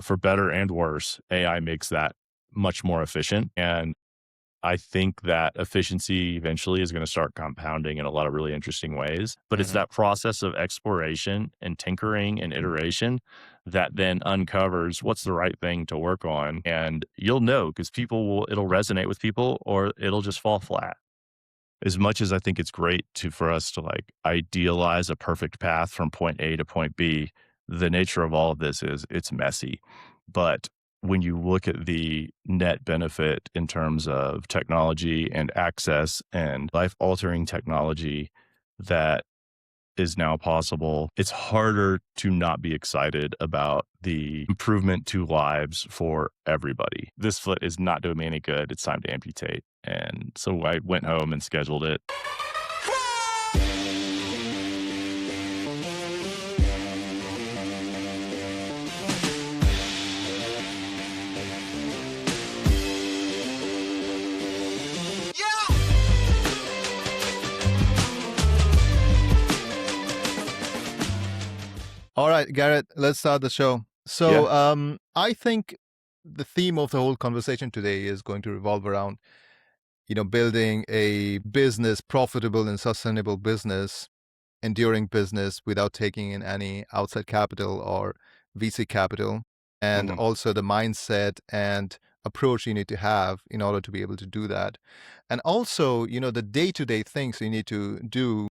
for better and worse, AI makes that much more efficient. And I think that efficiency eventually is going to start compounding in a lot of really interesting ways. But it's hmm that process of exploration and tinkering and iteration that then uncovers what's the right thing to work on. And you'll know because it'll resonate with people or it'll just fall flat. As much as I think it's great for us to like idealize a perfect path from point A to point B, the nature of all of this is it's messy. But when you look at the net benefit in terms of technology and access and life altering technology that is now possible, it's harder to not be excited about the improvement to lives for everybody. This foot is not doing me any good. It's time to amputate. And so I went home and scheduled it. All right, Garrett, let's start the show. So, Yeah. I think the theme of the whole conversation today is going to revolve around, building a business, profitable and sustainable business, enduring business without taking in any outside capital or VC capital, and hmm also the mindset and approach you need to have in order to be able to do that. And also, the day-to-day things you need to do,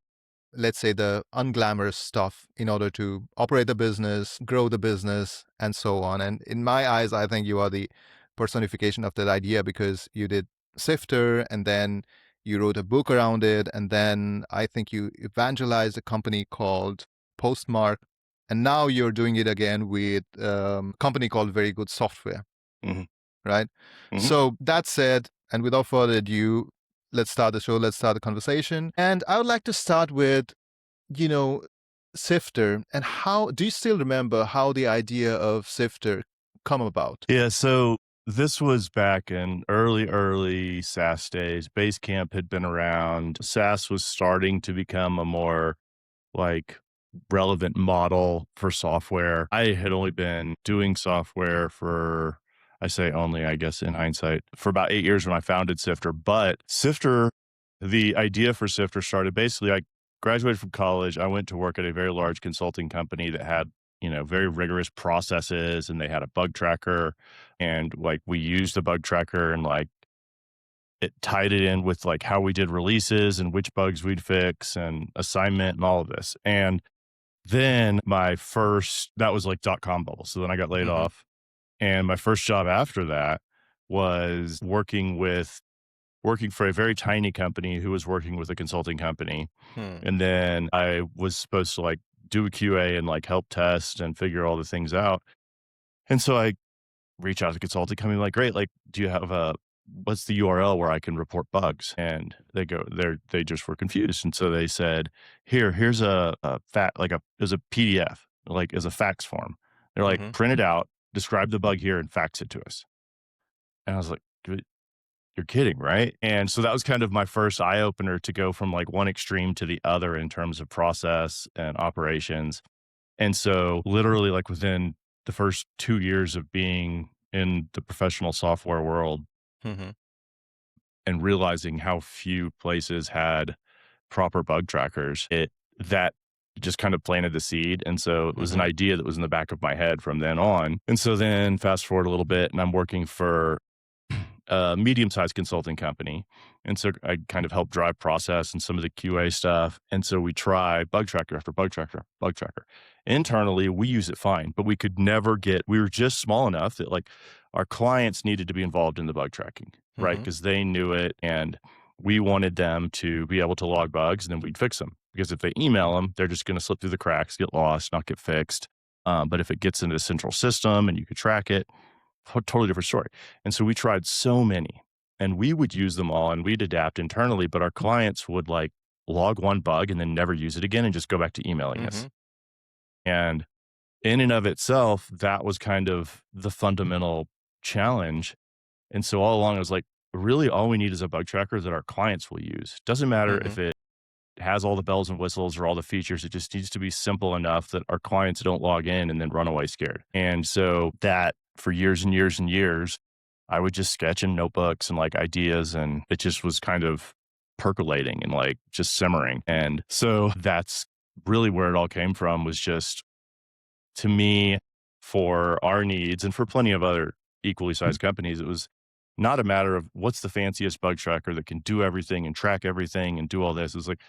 let's say the unglamorous stuff in order to operate the business, grow the business, and so on. And in my eyes, I think you are the personification of that idea because you did Sifter and then you wrote a book around it. And then I think you evangelized a company called Postmark. And now you're doing it again with a company called Very Good Software, hmm right? hmm So that said, and without further ado, let's start the show, let's start the conversation. And I would like to start with, you know, Sifter. And how do you still remember how the idea of Sifter come about? Yeah. So this was back in early SaaS days. Basecamp had been around. SaaS was starting to become a more like relevant model for software. I had only been doing software for, I say only, I guess in hindsight, for about 8 years when I founded Sifter. But Sifter, the idea for Sifter started basically, I graduated from college. I went to work at a very large consulting company that had, very rigorous processes and they had a bug tracker. And like we used the bug tracker and like it tied it in with like how we did releases and which bugs we'd fix and assignment and all of this. And then that was like .com bubble. So then I got laid hmm off. And my first job after that was working for a very tiny company who was working with a consulting company. Hmm. And then I was supposed to like do a QA and like help test and figure all the things out. And so I reach out to the consulting company like, great, like, do you have what's the URL where I can report bugs? And they just were confused. And so they said, here's a fact, there's a PDF, like as a fax form. They're like, hmm print it out, describe the bug here and fax it to us. And I was like, you're kidding, right? And so that was kind of my first eye opener to go from like one extreme to the other in terms of process and operations. And so literally like within the first 2 years of being in the professional software world hmm and realizing how few places had proper bug trackers, that just kind of planted the seed. And so it was an hmm idea that was in the back of my head from then on. And so then fast forward a little bit and I'm working for a medium-sized consulting company. And so I kind of help drive process and some of the QA stuff. And so we try bug tracker after bug tracker, bug tracker. Internally, we use it fine, but we were just small enough that like our clients needed to be involved in the bug tracking, right? hmm Because they knew it and we wanted them to be able to log bugs and then we'd fix them. Because if they email them, they're just going to slip through the cracks, get lost, not get fixed. But if it gets into the central system and you could track it, totally different story. And so we tried so many and we would use them all and we'd adapt internally, but our clients would like log one bug and then never use it again and just go back to emailing us. hmm And in and of itself, that was kind of the fundamental challenge. And so all along, I was like, really all we need is a bug tracker that our clients will use. Doesn't matter hmm if it has all the bells and whistles or all the features. It just needs to be simple enough that our clients don't log in and then run away scared. And so that for years and years and years, I would just sketch in notebooks and like ideas, and it just was kind of percolating and like just simmering. And so that's really where it all came from, was just, to me, for our needs and for plenty of other equally sized companies, it was not a matter of what's the fanciest bug tracker that can do everything and track everything and do all this. It's like,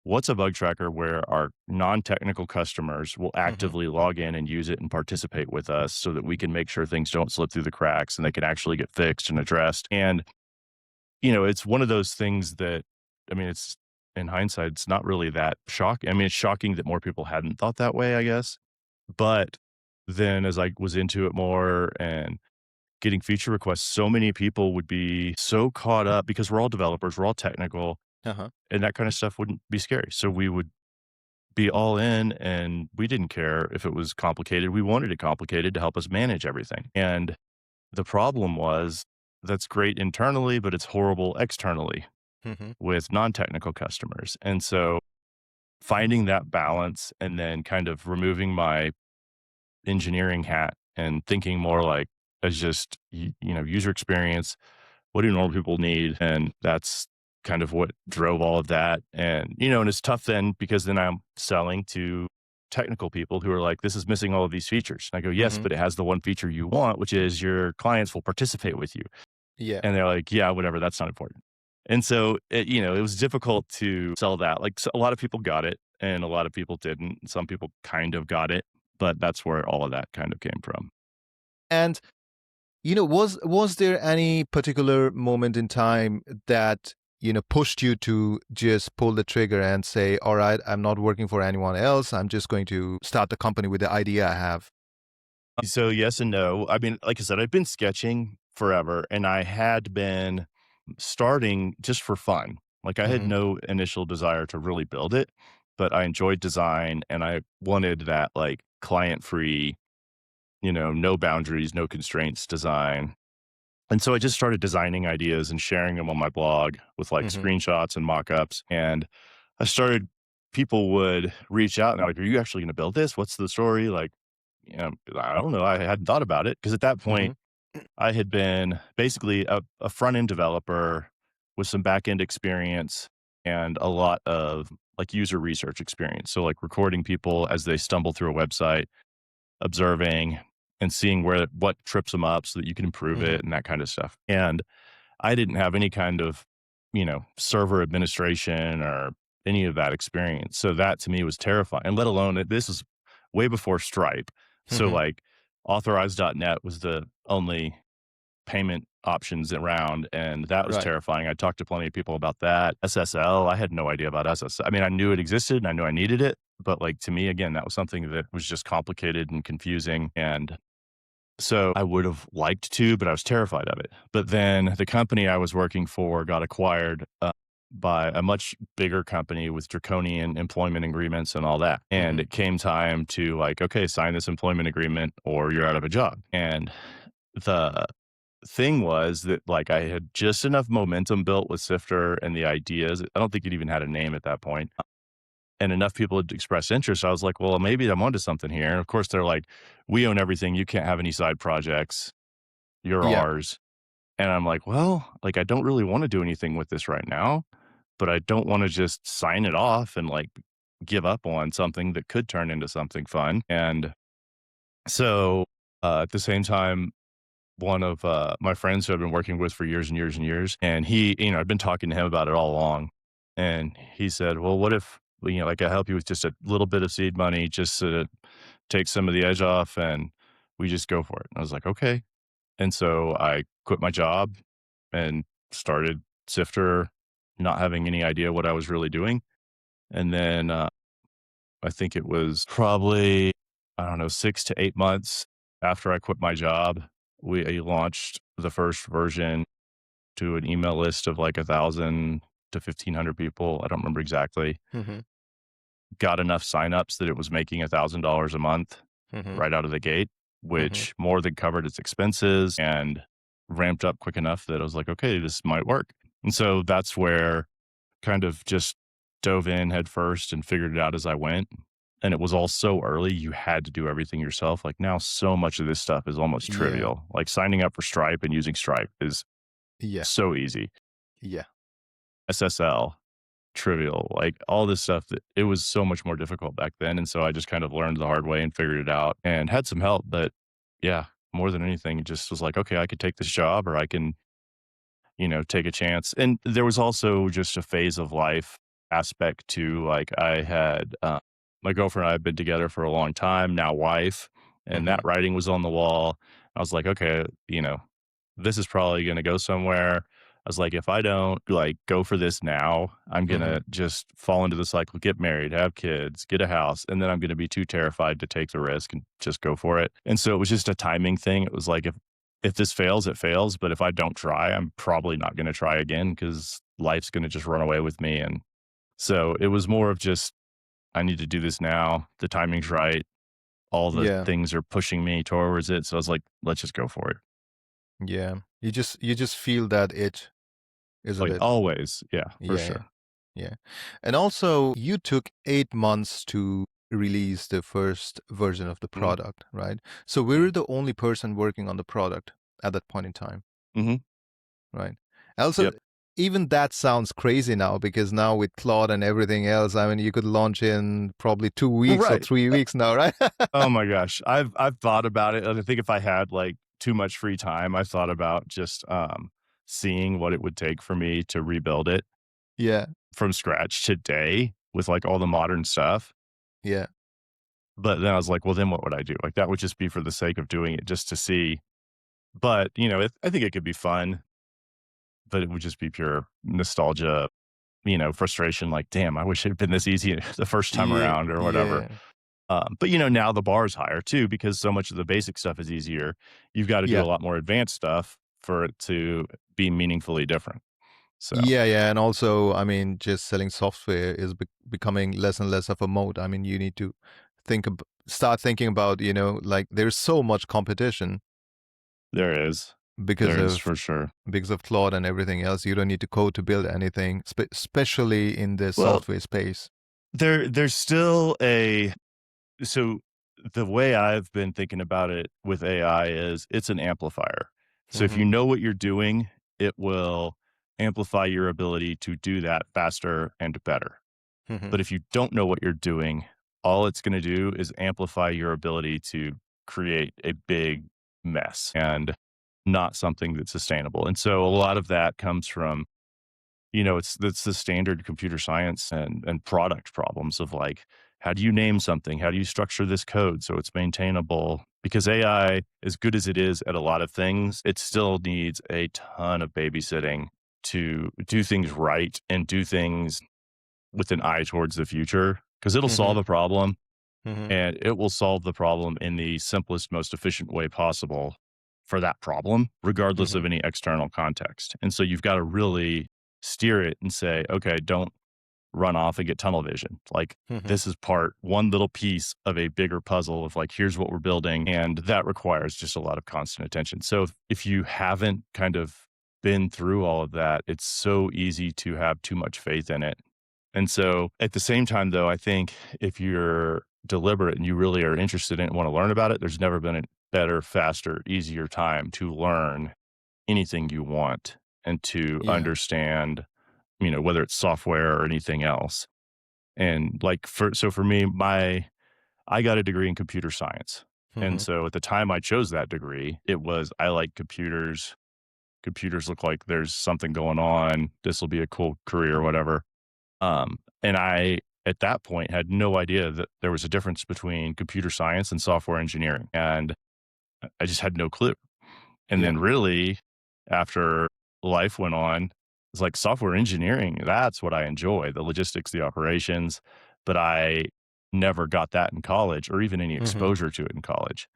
what's a bug tracker where our non-technical customers will Hmm. actively log in and use it and participate with us so that we can make sure things don't slip through the cracks and they can actually get fixed and addressed. And, it's one of those things that, I mean, it's, in hindsight, it's not really that shocking. I mean, it's shocking that more people hadn't thought that way, I guess. But then as I was into it more and getting feature requests, so many people would be so caught up because we're all developers, we're all technical, Uh-huh. and that kind of stuff wouldn't be scary. So we would be all in, and we didn't care if it was complicated. We wanted it complicated to help us manage everything. And the problem was, that's great internally, but it's horrible externally Hmm. with non-technical customers. And so finding that balance and then kind of removing my engineering hat and thinking more like as just user experience, what do normal people need? And that's kind of what drove all of that. And and it's tough then, because then I'm selling to technical people who are like, this is missing all of these features, and I go, yes, Hmm. but it has the one feature you want, which is your clients will participate with you. Yeah. And they're like, yeah, whatever, that's not important. And so it was difficult to sell that. Like, so a lot of people got it and a lot of people didn't. Some people kind of got it, but that's where all of that kind of came from. And was there any particular moment in time that pushed you to just pull the trigger and say, "All right, I'm not working for anyone else. I'm just going to start the company with the idea I have." So yes and no. I mean, like I said, I've been sketching forever and I had been starting just for fun. Like, I had Hmm. no initial desire to really build it, but I enjoyed design and I wanted that like client free, no boundaries, no constraints design. And so I just started designing ideas and sharing them on my blog with like Hmm. screenshots and mock-ups. And I started, people would reach out and they're like, are you actually going to build this? What's the story? Like, I don't know. I hadn't thought about it because at that Hmm. point I had been basically a front end developer with some back end experience and a lot of like user research experience. So like recording people as they stumble through a website, observing and seeing what trips them up so that you can improve Hmm. it and that kind of stuff. And I didn't have any kind of, server administration or any of that experience. So that to me was terrifying. And let alone that this is way before Stripe. So Hmm. like authorize.net was the only payment options around. And that was Right. terrifying. I talked to plenty of people about that. SSL, I had no idea about SSL. I mean, I knew it existed and I knew I needed it. But like to me, again, that was something that was just complicated and confusing. And so I would have liked to, but I was terrified of it. But then the company I was working for got acquired by a much bigger company with draconian employment agreements and all that. And Hmm. it came time to like, okay, sign this employment agreement or you're out of a job. And the thing was that like I had just enough momentum built with Sifter and the ideas. I don't think it even had a name at that point, and enough people had expressed interest. I was like, well, maybe I'm onto something here. And of course, they're like, we own everything. You can't have any side projects. You're Yeah. ours. And I'm like, well, like, I don't really want to do anything with this right now, but I don't want to just sign it off and like give up on something that could turn into something fun. And so at the same time, one of my friends who I've been working with for years and years and years, and he, I've been talking to him about it all along. And he said, well, what if, like I help you with just a little bit of seed money just to take some of the edge off and we just go for it. And I was like, okay. And so I quit my job and started Sifter, not having any idea what I was really doing. And then I think it was probably, I don't know, 6 to 8 months after I quit my job, we launched the first version to an email list of like 1,000 to 1,500 people. I don't remember exactly. Hmm. Got enough signups that it was making $1,000 a month Hmm. right out of the gate, Hmm. which more than covered its expenses and ramped up quick enough that I was like, okay, this might work. And so that's where kind of just dove in head first and figured it out as I went. And it was all so early, you had to do everything yourself. Like now, so much of this stuff is almost Yeah. trivial. Like signing up for Stripe and using Stripe is Yeah. so easy. Yeah. SSL, trivial, like all this stuff that it was so much more difficult back then. And so I just kind of learned the hard way and figured it out and had some help. But yeah, more than anything, it just was like, okay, I could take this job or I can, take a chance. And there was also just a phase of life aspect to like I had my girlfriend and I had been together for a long time, now wife, and that Mhm. writing was on the wall. I was like, okay, this is probably going to go somewhere. I was like, if I don't like go for this now, I'm going Mhm. to just fall into the cycle, get married, have kids, get a house, and then I'm going to be too terrified to take the risk and just go for it. And so it was just a timing thing. It was like if this fails, it fails, but if I don't try, I'm probably not going to try again cuz life's going to just run away with me. And so it was more of just I need to do this now. The timing's right. All the Yeah. things are pushing me towards it. So I was like, let's just go for it. Yeah. You just feel that itch, isn't Like it? always. Yeah, for Yeah. sure. Yeah. And also, you took 8 months to release the first version of the Mhm. product, right? So we Mhm. were the only person working on the product at that point in time, Mhm. right? Also, Yep. even that sounds crazy now because now with Claude and everything else, I mean, you could launch in probably 2 weeks or Right. 3 weeks now, right? Oh my gosh. I've thought about it. I think if I had like too much free time, I thought about just seeing what it would take for me to rebuild it Yeah. from scratch today with like all the modern stuff. Yeah. But then I was like, well, then what would I do? Like that would just be for the sake of doing it just to see. But, I think it could be fun, but it would just be pure nostalgia, frustration. Like, damn, I wish it had been this easy the first time Yeah. around or whatever. Yeah. But now the bar is higher too because so much of the basic stuff is easier. You've got to do Yeah. a lot more advanced stuff for it to be meaningfully different. So Yeah, yeah, and also, I mean, just selling software is becoming less and less of a mode. I mean, you need to start thinking about, like there's so much competition there is, because there is of for sure. Claude and everything else. You don't need to code to build anything, especially in the Well, software space. there's still so the way I've been thinking about it with AI is it's an amplifier. So if you Hmm. know what you're doing, it will amplify your ability to do that faster and better. Hmm. But if you don't know what you're doing, all it's going to do is amplify your ability to create a big mess and not something that's sustainable. And so a lot of that comes from, it's the standard computer science and product problems of like, how do you name something? How do you structure this code so it's maintainable? Because AI, as good as it is at a lot of things, it still needs a ton of babysitting to do things right and do things with an eye towards the future because it'll Hmm. solve a problem Hmm. and it will solve the problem in the simplest, most efficient way possible for that problem, regardless of Hmm. any external context. And so you've got to really steer it and say, okay, don't run off and get tunnel vision. Like Hmm. this is one little piece of a bigger puzzle of like, here's what we're building. And that requires just a lot of constant attention. So if you haven't kind of been through all of that, it's so easy to have too much faith in it. And so at the same time, though, I think if you're deliberate and you really are interested in it and want to learn about it, there's never been a better, faster, easier time to learn anything you want and to Yeah. understand, whether it's software or anything else. And like for me, I got a degree in computer science. And Hmm. so at the time I chose that degree, it was I like computers. Computers look like there's something going on. This will be a cool career or whatever. And I, at that point, had no idea that there was a difference between computer science and software engineering. And I just had no clue. And Yeah. then, really, after life went on, it's like software engineering, that's what I enjoy the logistics, the operations. But I never got that in college or even any Hmm. exposure to it in college.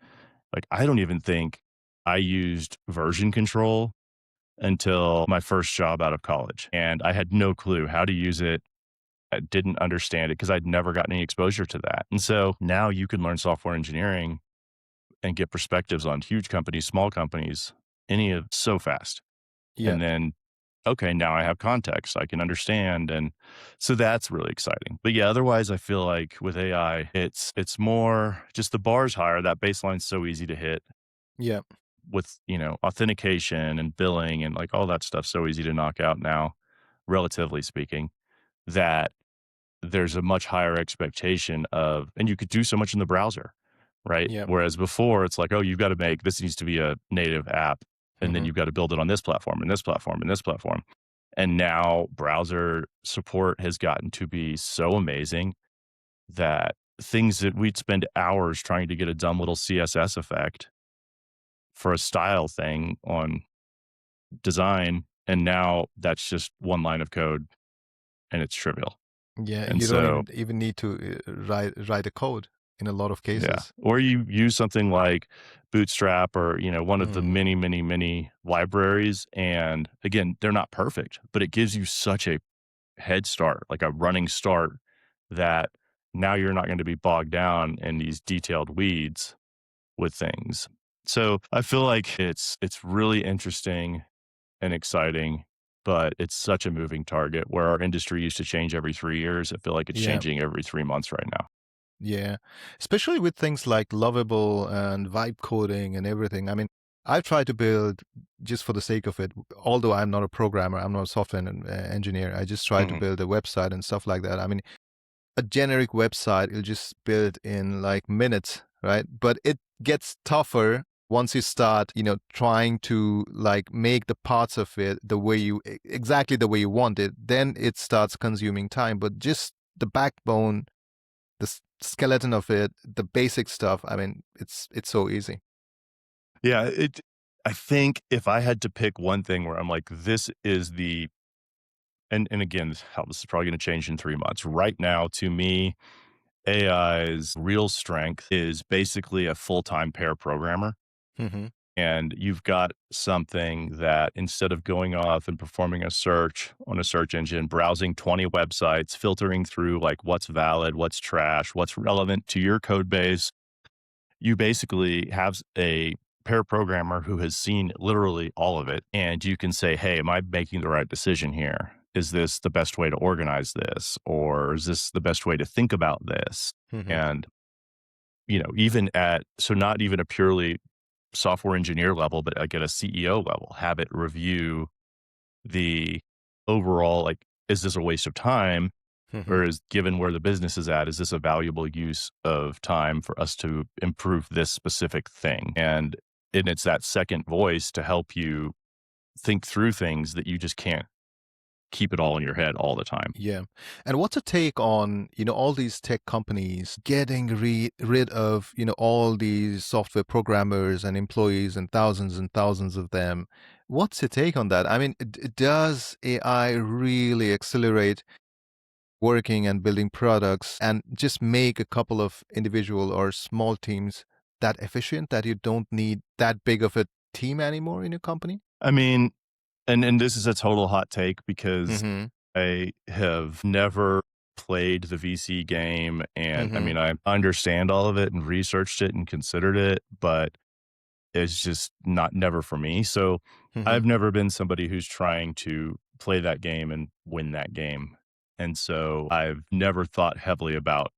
Like, I don't even think I used version control until my first job out of college. And I had no clue how to use it. I didn't understand it because I'd never gotten any exposure to that. And so now you can learn software engineering and get perspectives on huge companies, small companies, any of so fast. Yeah. And then okay, now I have context. I can understand. And so that's really exciting. But yeah, otherwise I feel like with AI, it's more just the bar's higher. That baseline's so easy to hit Yeah. with, authentication and billing and like all that stuff so easy to knock out now, relatively speaking, that there's a much higher expectation of and you could do so much in the browser, right? Yeah. Whereas before it's like, oh, you've got to make this needs to be a native app, and then Hmm. you've got to build it on this platform and this platform and this platform. And now browser support has gotten to be so amazing that things that we'd spend hours trying to get a dumb little CSS effect for a style thing on design, and now that's just one line of code and it's trivial. Yeah. And You don't so even need to write a code in a lot of yeah. cases. Or you use something like Bootstrap or, one of the Hmm. many, many, many libraries. And again, they're not perfect, but it gives you such a head start, like a running start, that now you're not going to be bogged down in these detailed weeds with things. So I feel like it's really interesting and exciting, but it's such a moving target where our industry used to change every 3 years. I feel like it's Yeah. changing every 3 months right now. Yeah, especially with things like lovable and vibe coding and everything. I mean, I've tried to build just for the sake of it, although I'm not a programmer, I'm not a software engineer. I just try to Mhm. build a website and stuff like that. I mean, a generic website will just build in like minutes, right? But it gets tougher once you start, trying to like make the parts of it the way exactly the way you want it. Then it starts consuming time. But just the backbone, the skeleton of it, the basic stuff. I mean, it's so easy. Yeah, I think if I had to pick one thing where I'm like, this is the and again, how this is probably gonna change in 3 months. Right now, to me, AI's real strength is basically a full-time pair programmer, Hmm. and you've got something that instead of going off and performing a search on a search engine, browsing 20 websites, filtering through, like, what's valid, what's trash, what's relevant to your code base, you basically have a pair programmer who has seen literally all of it. And you can say, hey, am I making the right decision here? Is this the best way to organize this? Or is this the best way to think about this? Hmm. And, even so not even a purely software engineer level, but like at a CEO level, have it review the overall, like, is this a waste of time? Hmm. Or is given where the business is at, is this a valuable use of time for us to improve this specific thing? And it's that second voice to help you think through things that you just can't keep it all in your head all the time. Yeah. And what's a take on, all these tech companies getting rid of, all these software programmers and employees and thousands of them? What's your take on that? I mean, does AI really accelerate working and building products and just make a couple of individual or small teams that efficient that you don't need that big of a team anymore in your company? I mean, and this is a total hot take because Mhm. I have never played the VC game, and I Mhm. mean, I understand all of it and researched it and considered it, but it's just not never for me. So Mhm. I've never been somebody who's trying to play that game and win that game. And so I've never thought heavily about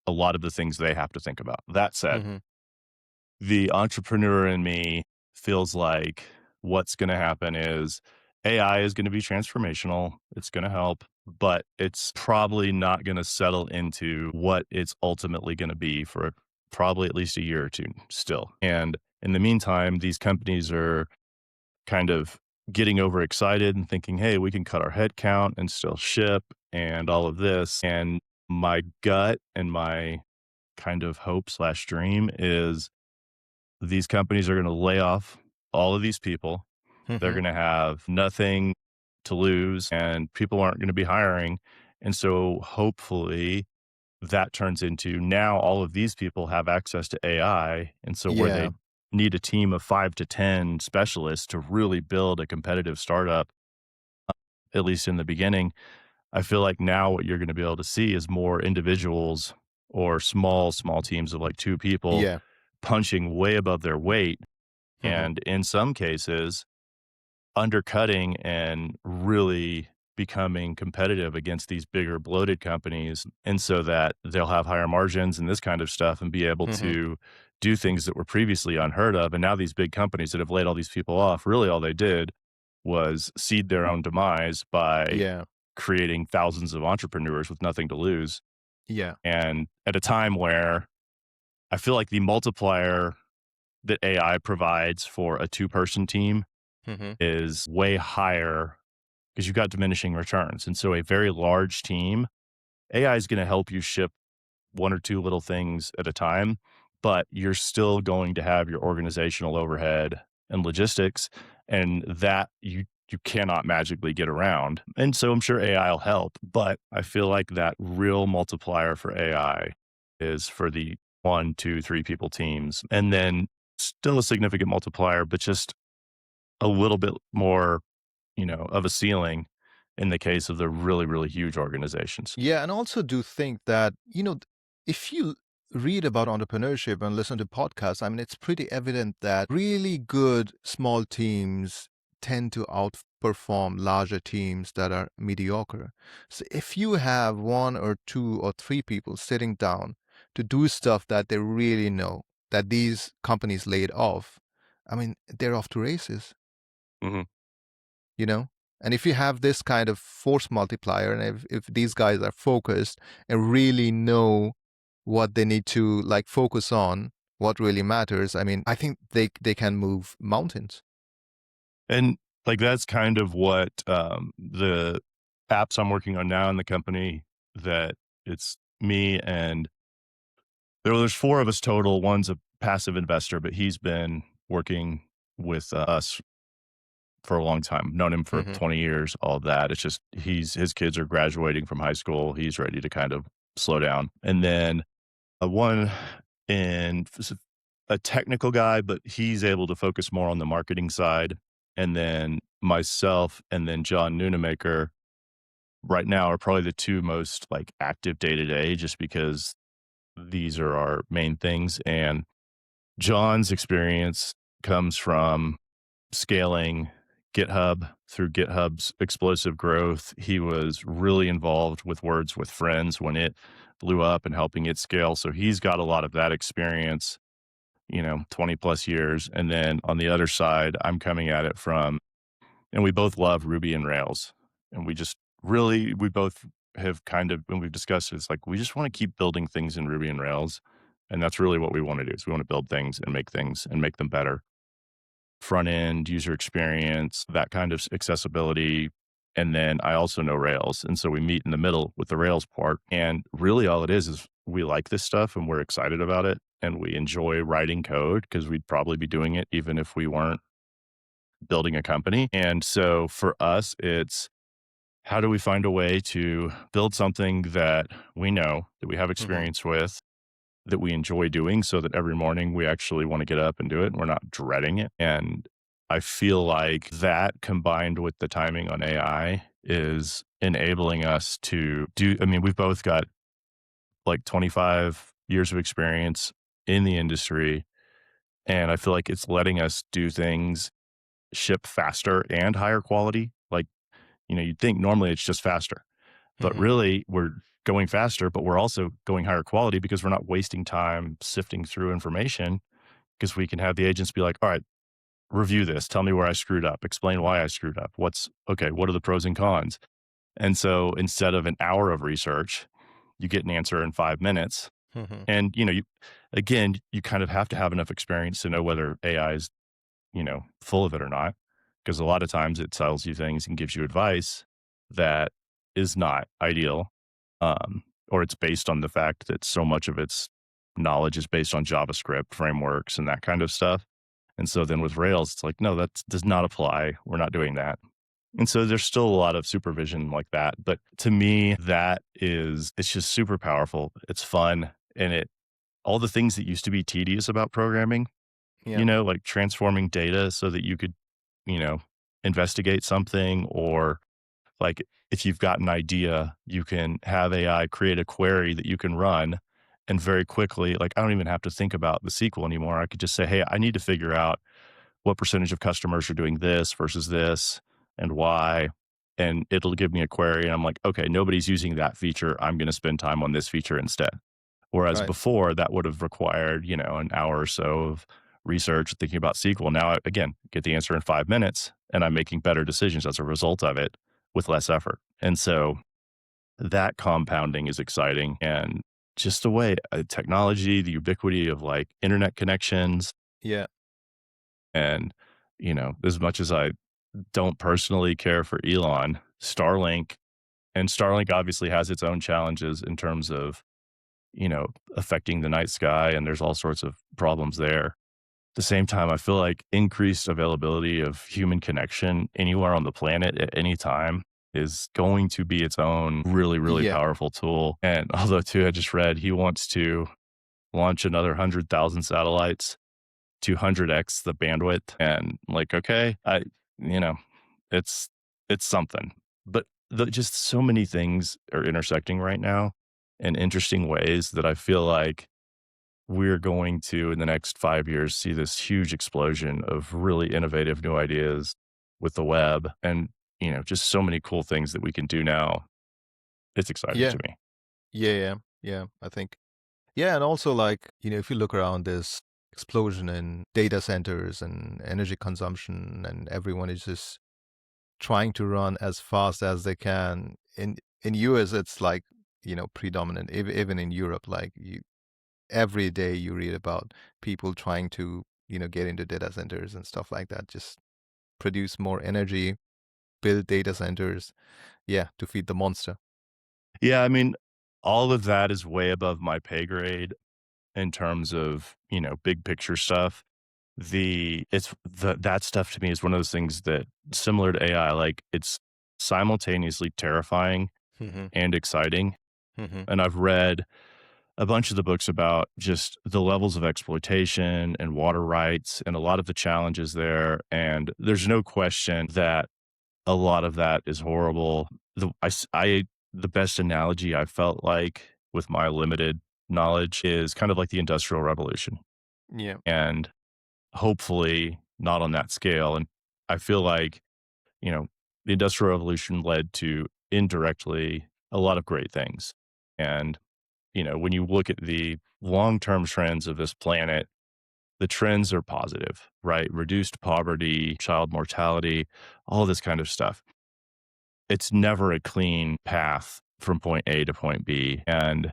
a lot of the things they have to think about. That said, Mhm. the entrepreneur in me feels like what's going to happen is AI is going to be transformational. It's going to help, but it's probably not going to settle into what it's ultimately going to be for probably at least a year or two still. And in the meantime, these companies are kind of getting overexcited and thinking, hey, we can cut our head count and still ship and all of this. And my gut and my kind of hope slash dream is these companies are going to lay off all of these people. They're Mhm. going to have nothing to lose and people aren't going to be hiring. And so hopefully that turns into now all of these people have access to AI. And so where Yeah. they need a team of 5 to 10 specialists to really build a competitive startup, at least in the beginning, I feel like now what you're going to be able to see is more individuals or small teams of like 2 people Yeah. punching way above their weight. Mhm. And in some cases, undercutting and really becoming competitive against these bigger bloated companies. And so that they'll have higher margins and this kind of stuff and be able Hmm. to do things that were previously unheard of. And now these big companies that have laid all these people off, really all they did was seed their own demise by Yeah. creating thousands of entrepreneurs with nothing to lose. Yeah. And at a time where I feel like the multiplier that AI provides for a two-person team Hmm. is way higher because you've got diminishing returns. And so a very large team, AI is going to help you ship one or two little things at a time, but you're still going to have your organizational overhead and logistics, and that you cannot magically get around. And so I'm sure AI will help, but I feel like that real multiplier for AI is for the one, two, three people teams, and then still a significant multiplier, but just a little bit more, of a ceiling in the case of the really, really huge organizations. Yeah, and also do think that, if you read about entrepreneurship and listen to podcasts, I mean, it's pretty evident that really good small teams tend to outperform larger teams that are mediocre. So if you have one or two or three people sitting down to do stuff that they really know that these companies laid off, I mean, they're off to races, Mhm. you know? And if you have this kind of force multiplier, and if these guys are focused and really know what they need to like focus on, what really matters, I mean, I think they can move mountains. And, like, that's kind of what, the apps I'm working on now in the company that it's me and there's 4 of us total. One's a passive investor, but he's been working with us for a long time. Known him for Hmm. 20 years, all of that. It's just his kids are graduating from high school. He's ready to kind of slow down. And then, one in a technical guy, but he's able to focus more on the marketing side. And then myself and then John Noonamaker right now are probably the 2 most, like, active day to day just because these are our main things. And John's experience comes from scaling GitHub through GitHub's explosive growth. He was really involved with Words with Friends when it blew up and helping it scale. So he's got a lot of that experience, 20 plus years. And then on the other side, I'm coming at it from, and we both love Ruby and Rails. And we both have kind of, when we've discussed it, it's like, we just want to keep building things in Ruby and Rails. And that's really what we want to do is we want to build things and make them better. Front end, user experience, that kind of accessibility. And then I also know Rails. And so we meet in the middle with the Rails part. And really all it is we like this stuff and we're excited about it. And we enjoy writing code because we'd probably be doing it even if we weren't building a company. And so for us, it's how do we find a way to build something that we know, that we have Hmm. experience with, that we enjoy doing so that every morning we actually want to get up and do it and we're not dreading it. And I feel like that combined with the timing on AI is enabling us to do. I mean, we've both got like 25 years of experience in the industry. And I feel like it's letting us do things ship faster and higher quality. Like, you'd think normally it's just faster, but Hmm. really we're going faster, but we're also going higher quality because we're not wasting time sifting through information because we can have the agents be like, all right, review this, tell me where I screwed up, explain why I screwed up. What are the pros and cons? And so instead of an hour of research, you get an answer in 5 minutes. Hmm. And, you kind of have to have enough experience to know whether AI is, full of it or not. Because a lot of times it tells you things and gives you advice that is not ideal. Or it's based on the fact that so much of its knowledge is based on JavaScript frameworks and that kind of stuff. And so then with Rails, it's like, no, that does not apply. We're not doing that. And so there's still a lot of supervision like that. But to me, it's just super powerful. It's fun. And all the things that used to be tedious about programming, Yeah. like transforming data so that you could, you know, investigate something, or like if you've got an idea, you can have AI create a query that you can run and very quickly, like I don't even have to think about the SQL anymore. I could just say, hey, I need to figure out what percentage of customers are doing this versus this and why. And it'll give me a query. And I'm like, okay, nobody's using that feature. I'm going to spend time on this feature instead. Whereas Right. before, that would have required, an hour or so of research thinking about SQL. Now, again, get the answer in 5 minutes, and I'm making better decisions as a result of it with less effort. And so that compounding is exciting. And just the way technology, the ubiquity of like internet connections, Yeah. and, as much as I don't personally care for Elon, Starlink obviously has its own challenges in terms of, affecting the night sky, and there's all sorts of problems there. At the same time, I feel like increased availability of human connection anywhere on the planet at any time is going to be its own really, really Yeah. powerful tool. And although, too, I just read he wants to launch another 100,000 satellites to 100x the bandwidth. And like, okay, you know, it's it's something. But just so many things are intersecting right now in interesting ways that I feel like we're going to, in the next 5 years, see this huge explosion of really innovative new ideas with the web and, just so many cool things that we can do now. It's exciting Yeah. to me. Yeah. Yeah. Yeah. I think. Yeah. And also, like, if you look around this explosion in data centers and energy consumption, and everyone is just trying to run as fast as they can. In US, it's like, predominant. Even in Europe, like, every day you read about people trying to, get into data centers and stuff like that. Just produce more energy, build data centers, yeah, to feed the monster. Yeah, I mean, all of that is way above my pay grade in terms of, big picture stuff. That stuff to me is one of those things that similar to AI, like it's simultaneously terrifying Hmm. and exciting. Hmm. And I've read a bunch of the books about just the levels of exploitation and water rights and a lot of the challenges there. And there's no question that a lot of that is horrible. The best analogy I felt like with my limited knowledge is kind of like the Industrial Revolution, Yeah. and hopefully not on that scale. And I feel like, you know, the Industrial Revolution led to indirectly a lot of great things. And, when you look at the long term trends of this planet, the trends are positive, right? Reduced poverty, child mortality, all this kind of stuff. It's never a clean path from point A to point B. And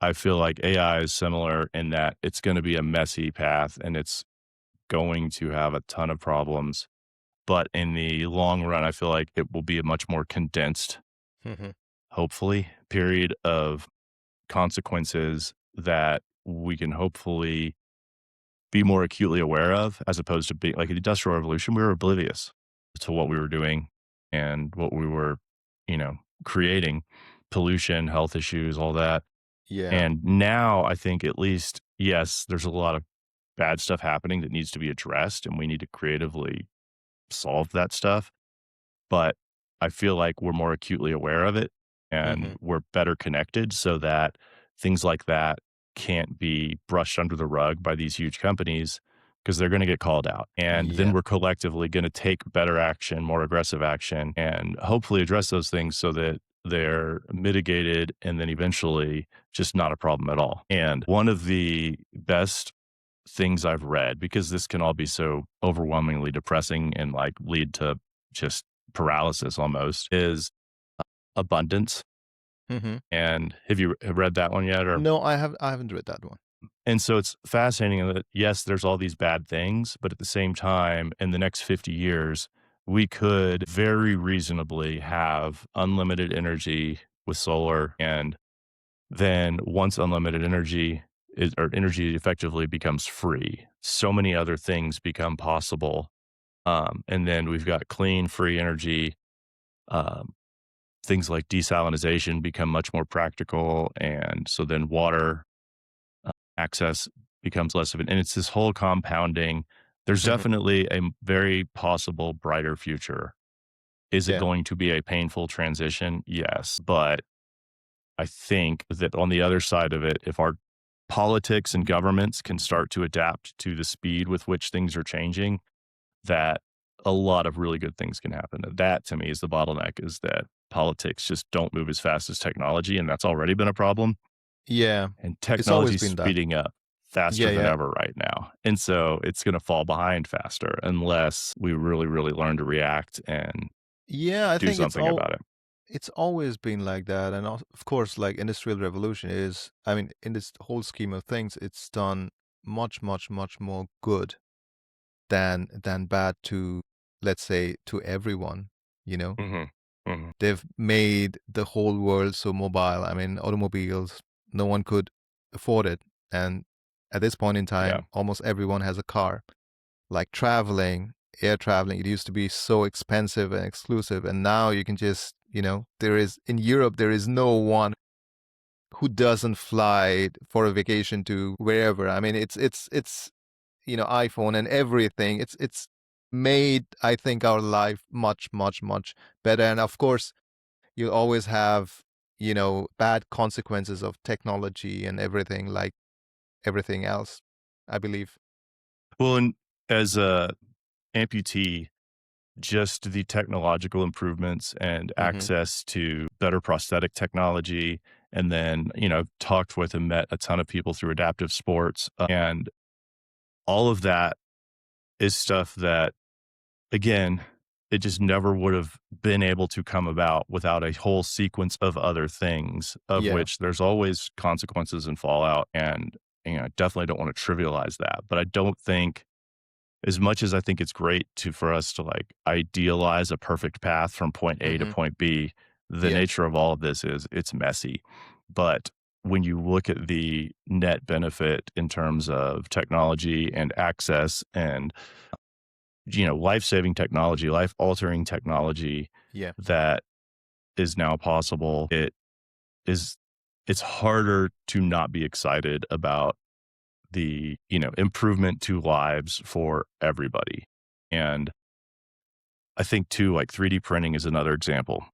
I feel like AI is similar in that it's going to be a messy path and it's going to have a ton of problems. But in the long run, I feel like it will be a much more condensed, Hmm. hopefully, period of consequences that we can hopefully be more acutely aware of, as opposed to being like the Industrial Revolution. We were oblivious to what we were doing and what we were, you know, creating, pollution, health issues, all that. Yeah. And now I think at least, yes, there's a lot of bad stuff happening that needs to be addressed and we need to creatively solve that stuff. But I feel like we're more acutely aware of it and Hmm. we're better connected so that things like that can't be brushed under the rug by these huge companies because they're going to get called out. And then Yeah. we're collectively going to take better action, more aggressive action, and hopefully address those things so that they're mitigated and then eventually just not a problem at all. And one of the best things I've read, because this can all be so overwhelmingly depressing and like lead to just paralysis almost, is abundance. Hmm. And have you read that one yet? Or No, I haven't read that one. and so it's fascinating that yes, there's all these bad things, but at the same time, in the next 50 years, we could very reasonably have unlimited energy with solar. And then once unlimited energy is or energy effectively becomes free, so many other things become possible. And then we've got clean, free energy. Um, Things like desalinization become much more practical. And so then water access becomes less of an, and it's this whole compounding. There's Hmm. definitely a very possible brighter future. Is it Yeah. going to be a painful transition? Yes. But I think that on the other side of it, if our politics and governments can start to adapt to the speed with which things are changing, that a lot of really good things can happen. That to me is the bottleneck, is that politics just don't move as fast as technology, and that's already been a problem. Yeah. And It's always technology's been that. speeding up Yeah, faster than yeah. ever right now. And so it's going to fall behind faster unless we really, really learn to react and Yeah, I do think something about it. it's always been like that. And of course, like industrial revolution is, I mean, in this whole scheme of things, it's done much, much, much more good than bad to, let's say, to everyone, you know. Mhm. Mhm. They've made the whole world so mobile. I mean, automobiles, no one could afford it. And at this point in Yeah. time, almost everyone has a car. Like traveling, air traveling, it used to be so expensive and exclusive. And now you can just, there is in Europe, there is no one who doesn't fly for a vacation to wherever. I mean, it's iPhone and everything. It's made, I think, our life much, much, much better. And of course, you'll always have, bad consequences of technology and everything, like everything else, I believe. Well, and as a amputee, just the technological improvements and Hmm. access to better prosthetic technology, and then, I've talked with and met a ton of people through adaptive sports, and all of that is stuff that, again, it just never would have been able to come about without a whole sequence of other things, of Yeah. which there's always consequences and fallout. And, I definitely don't want to trivialize that. But I don't think, as much as I think it's great for us to like idealize a perfect path from point A to Hmm. point B, the Yeah. nature of all of this is it's messy. But when you look at the net benefit in terms of technology and access and, life-saving technology, life-altering technology Yeah. that is now possible, is it's harder to not be excited about the, improvement to lives for everybody. And I think too, like 3D printing is another example.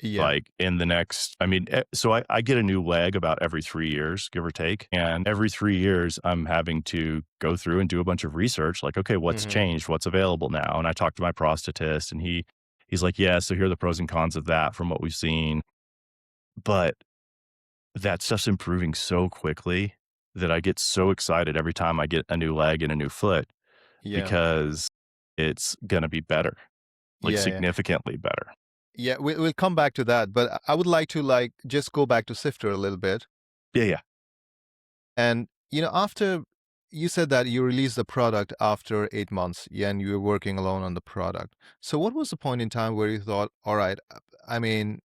Yeah. Like in the next, I mean, so I get a new leg about every 3 years, give or take. And every 3 years, I'm having to go through and do a bunch of research. Like, okay, what's Hmm. changed? What's available now? And I talked to my prosthetist, and he's like, yeah, so here are the pros and cons of that from what we've seen. But that stuff's improving so quickly that I get so excited every time I get a new leg and a new foot, Yeah. because it's gonna be better, like Yeah. Yeah. significantly better. Yeah. We'll come back to that, but I would like to like just go back to Sifter a little bit. Yeah, yeah. And after you said that you released the product after 8 months, yeah, and you were working alone on the product. So what was the point in time where you thought, all right, I mean,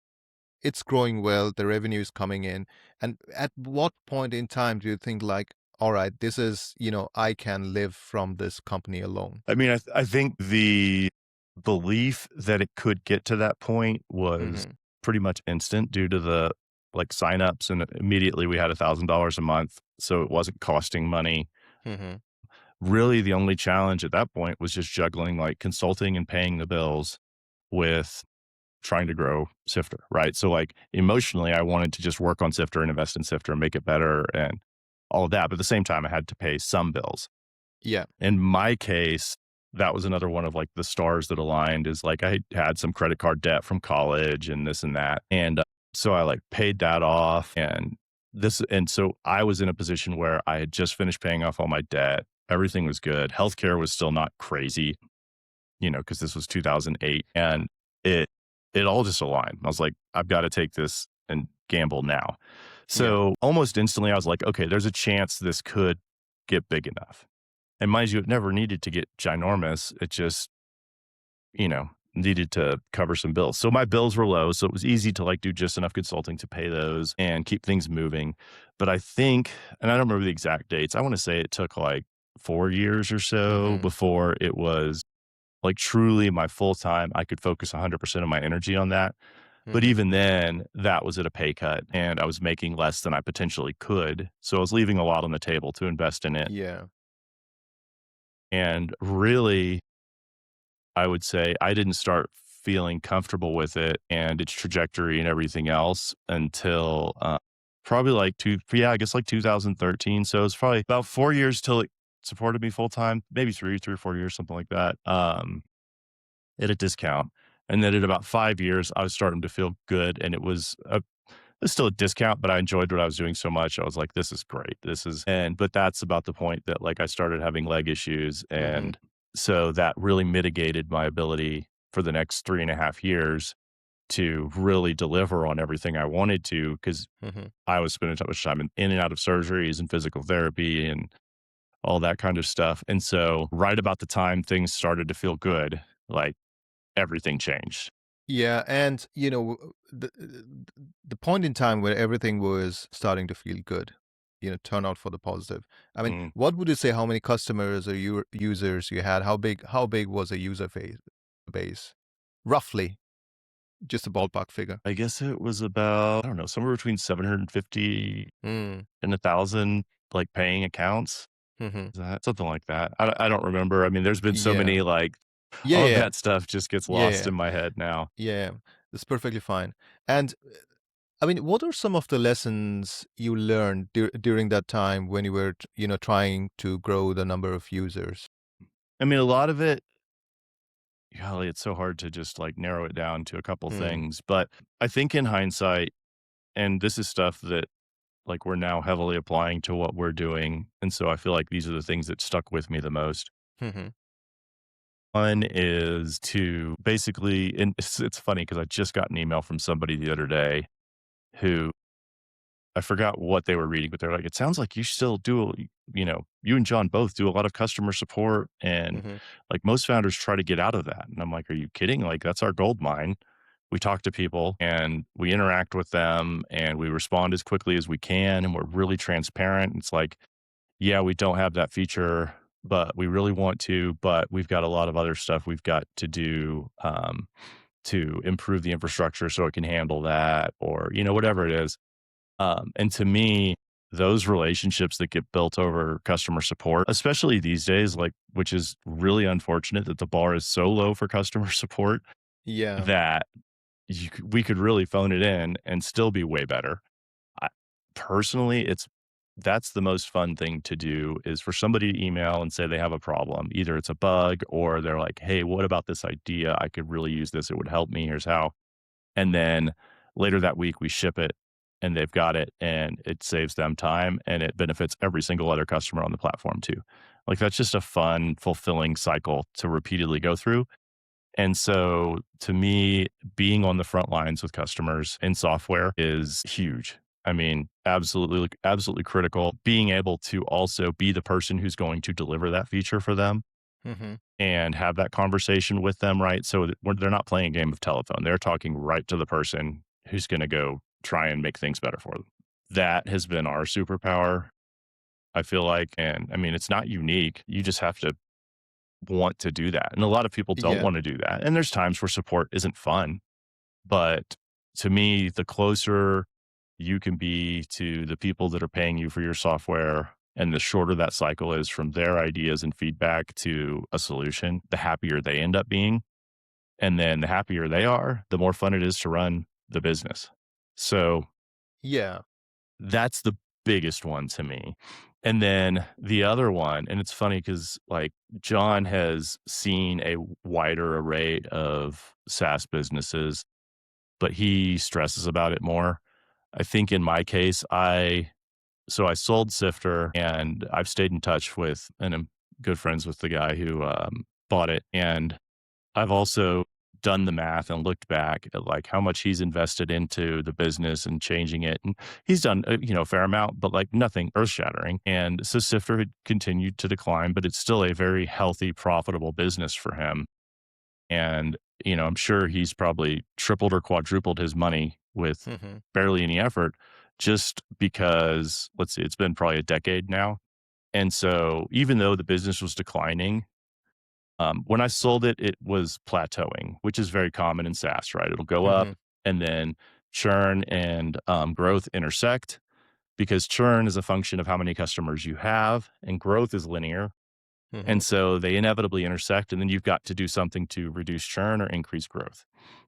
it's growing well, the revenue is coming in. And at what point in time do you think like, all right, this is, I can live from this company alone? I mean, I think the belief that it could get to that point was Mm-hmm. pretty much instant due to the, like, signups, and immediately we had $1,000 a month, so it wasn't costing money. Mm-hmm. Really, the only challenge at that point was just juggling, like, consulting and paying the bills with trying to grow Sifter, right? So, like, emotionally, I wanted to just work on Sifter and invest in Sifter and make it better and all of that, but at the same time, I had to pay some bills. Yeah. In my case, that was another one of, like, the stars that aligned, is, like, I had some credit card debt from college and this and that, and, so I, like, paid that off, and so I was in a position where I had just finished paying off all my debt. Everything was good. Healthcare was still not crazy, because this was 2008, and it it all just aligned. I was like, "I've gotta take this and gamble now." Yeah. So, almost instantly, I was like, "Okay, there's a chance this could get big enough." And mind you, it never needed to get ginormous. It just, needed to cover some bills. So my bills were low, so it was easy to like do just enough consulting to pay those and keep things moving. But I think, and I don't remember the exact dates, I want to say it took like 4 years or so Mm-hmm. before it was like truly my full time. I could focus 100% of my energy on that. But Mm-hmm. even then, that was at a pay cut and I was making less than I potentially could. So I was leaving a lot on the table to invest in it. Yeah. And really, I would say I didn't start feeling comfortable with it and its trajectory and everything else until, probably like I guess like 2013. So it's probably about 4 years till it supported me full time, maybe 3 or 4 years, something like that, at a discount. And then at about 5 years, I was starting to feel good, and it's still a discount, but I enjoyed what I was doing so much. I was like, "This is great. This is," and but that's about the point that, like, I started having leg issues, Mm-hmm. and so that really mitigated my ability for the next 3.5 years to really deliver on everything I wanted to, because Mm-hmm. I was spending so much time in and out of surgeries and physical therapy and all that kind of stuff. And so right about the time things started to feel good, like, everything changed. Yeah, and the point in time where everything was starting to feel good, turn out for the positive. I mean, Mm. what would you say? How many customers or users you had? How big was a user base, roughly? Just a ballpark figure. I guess it was about, I don't know, somewhere between 750 Mm. and 1,000, like, paying accounts. Hmm. Is that something like that? I don't remember. I mean, there's been so Yeah. many, like, Yeah. all of Yeah. that stuff just gets lost Yeah. in my head now. Yeah. That's perfectly fine. And I mean, what are some of the lessons you learned during that time when you were, trying to grow the number of users? I mean, a lot of it, golly, it's so hard to just, like, narrow it down to a couple Mm. things, but I think in hindsight, and this is stuff that, like, we're now heavily applying to what we're doing, and so I feel like these are the things that stuck with me the most. Mhm. One is to basically, and it's funny because I just got an email from somebody the other day who, I forgot what they were reading, but they're like, "It sounds like you still do, you and John both do a lot of customer support, and, Mhm. like, most founders try to get out of that." And I'm like, "Are you kidding? Like, that's our gold mine." We talk to people, and we interact with them, and we respond as quickly as we can, and we're really transparent. It's like, yeah, we don't have that feature, but we really want to, but we've got a lot of other stuff we've got to do, to improve the infrastructure so it can handle that, or, whatever it is. And to me, those relationships that get built over customer support, especially these days, like, which is really unfortunate that the bar is so low for customer support, Yeah. that we could really phone it in and still be way better. I, personally, that's the most fun thing to do, is for somebody to email and say they have a problem. Either it's a bug, or they're like, "Hey, what about this idea? I could really use this. It would help me. Here's how." And then later that week, we ship it, and they've got it, and it saves them time, and it benefits every single other customer on the platform too. Like, that's just a fun, fulfilling cycle to repeatedly go through. And so to me, being on the front lines with customers in software is huge. I mean, absolutely, like, absolutely critical. Being able to also be the person who's going to deliver that feature for them Mhm. and have that conversation with them, right? So that they're not playing a game of telephone. They're talking right to the person who's going to go try and make things better for them. That has been our superpower, I feel like. And I mean, it's not unique. You just have to want to do that. And a lot of people don't Yeah. want to do that. And there's times where support isn't fun. But to me, the closer you can be to the people that are paying you for your software, and the shorter that cycle is from their ideas and feedback to a solution, the happier they end up being. And then the happier they are, the more fun it is to run the business. So Yeah. that's the biggest one to me. And then the other one, and it's funny because, like, John has seen a wider array of SaaS businesses, but he stresses about it more. I think in my case, I sold Sifter, and I've stayed in touch with, and I'm good friends with the guy who bought it. And I've also done the math and looked back at, like, how much he's invested into the business and changing it. And he's done, a fair amount, but, like, nothing earth shattering. And so Sifter had continued to decline, but it's still a very healthy, profitable business for him. And, I'm sure he's probably tripled or quadrupled his money with Mhm. barely any effort, just because, let's see, it's been probably a decade now. And so even though the business was declining, when I sold it, it was plateauing, which is very common in SaaS, right? It'll go up, Mhm. and then churn and growth intersect, because churn is a function of how many customers you have, and growth is linear. And Mhm. so they inevitably intersect, and then you've got to do something to reduce churn or increase growth.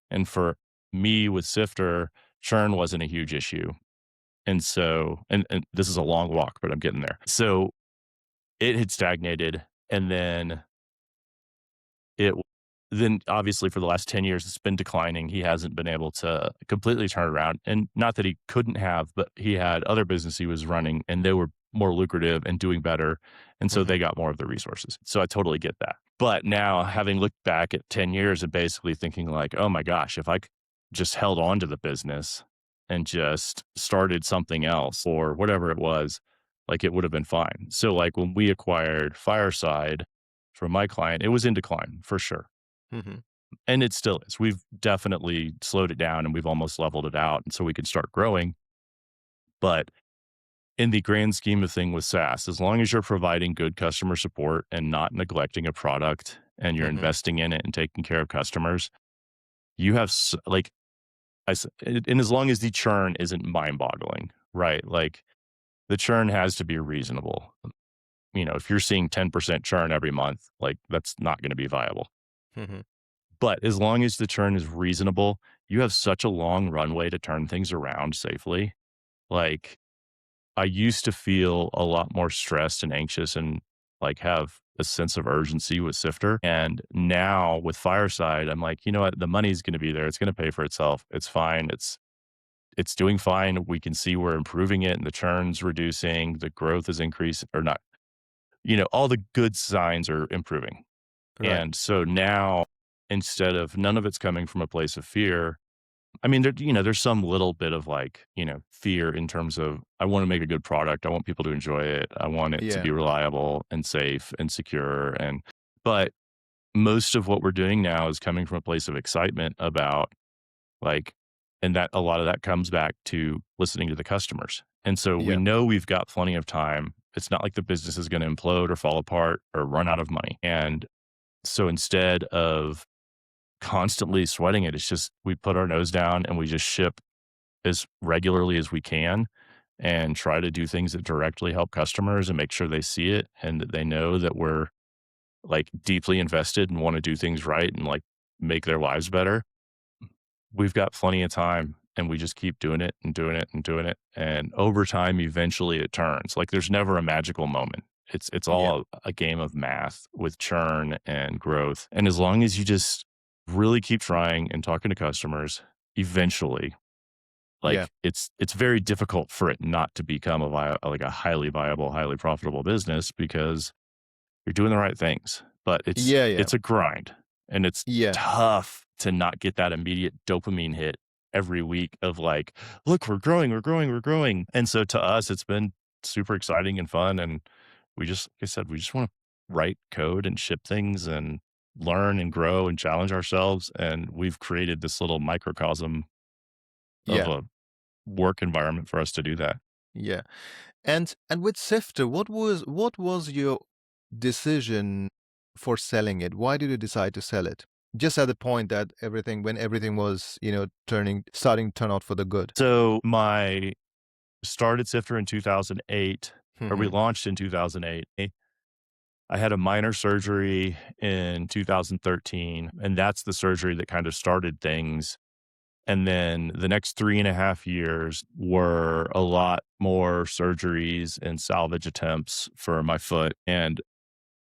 And for me with Sifter, churn wasn't a huge issue. And so, and this is a long walk, but I'm getting there. So it had stagnated. And it then obviously for the last 10 years, it's been declining. He hasn't been able to completely turn it around. And not that he couldn't have, but he had other business he was running and they were more lucrative and doing better. And so Hmm. they got more of the resources. So I totally get that. But now having looked back at 10 years and basically thinking like, oh my gosh, if just held on to the business and just started something else or whatever it was, like it would have been fine. So like when we acquired Fireside from my client, it was in decline for sure. Hmm. And it still is. We've definitely slowed it down and we've almost leveled it out. And so we can start growing. But in the grand scheme of thing with SaaS, as long as you're providing good customer support and not neglecting a product and you're Hmm. investing in it and taking care of customers, you have like, and as long as the churn isn't mind boggling, right? Like the churn has to be reasonable. If you're seeing 10% churn every month, like that's not going to be viable. Hmm. But as long as the churn is reasonable, you have such a long runway to turn things around safely. Like, I used to feel a lot more stressed and anxious and like have a sense of urgency with Sifter. And now with Fireside, I'm like, you know what? The money's going to be there. It's going to pay for itself. It's fine. It's doing fine. We can see we're improving it and the churn's reducing, the growth is increasing or not. All the good signs are improving. Right. And so now instead of none of it's coming from a place of fear, I mean, there's some little bit of like, fear in terms of I want to make a good product. I want people to enjoy it. I want it to Yeah. be reliable and safe and secure. But most of what we're doing now is coming from a place of excitement about like, and that a lot of that comes back to listening to the customers. And so we Yeah. know we've got plenty of time. It's not like the business is going to implode or fall apart or run out of money. And so instead of constantly sweating it, it's just we put our nose down and we just ship as regularly as we can and try to do things that directly help customers and make sure they see it and that they know that we're like deeply invested and want to do things right and like make their lives better. We've got plenty of time and we just keep doing it and doing it and doing it. And over time, eventually it turns. Like there's never a magical moment. It's Yeah. all a game of math with churn and growth. And as long as you just really keep trying and talking to customers, eventually, Yeah. like it's very difficult for it not to become like a highly viable, highly profitable business because you're doing the right things, but it's Yeah. Yeah. it's a grind, and it's Yeah. tough to not get that immediate dopamine hit every week of like, "Look, we're growing, we're growing, we're growing." And so to us, it's been super exciting and fun, and we just like I said, we just wanna write code and ship things and learn and grow and challenge ourselves, and we've created this little microcosm of Yeah. a work environment for us to do that. Yeah. And with Sifter, what was your decision for selling it? Why did you decide to sell it? Just at the point that when everything was, starting to turn out for the good. So my started Sifter in 2008, or we Hmm. launched in 2008. I had a minor surgery in 2013, and that's the surgery that kind of started things. And then the next 3.5 years were a lot more surgeries and salvage attempts for my foot. And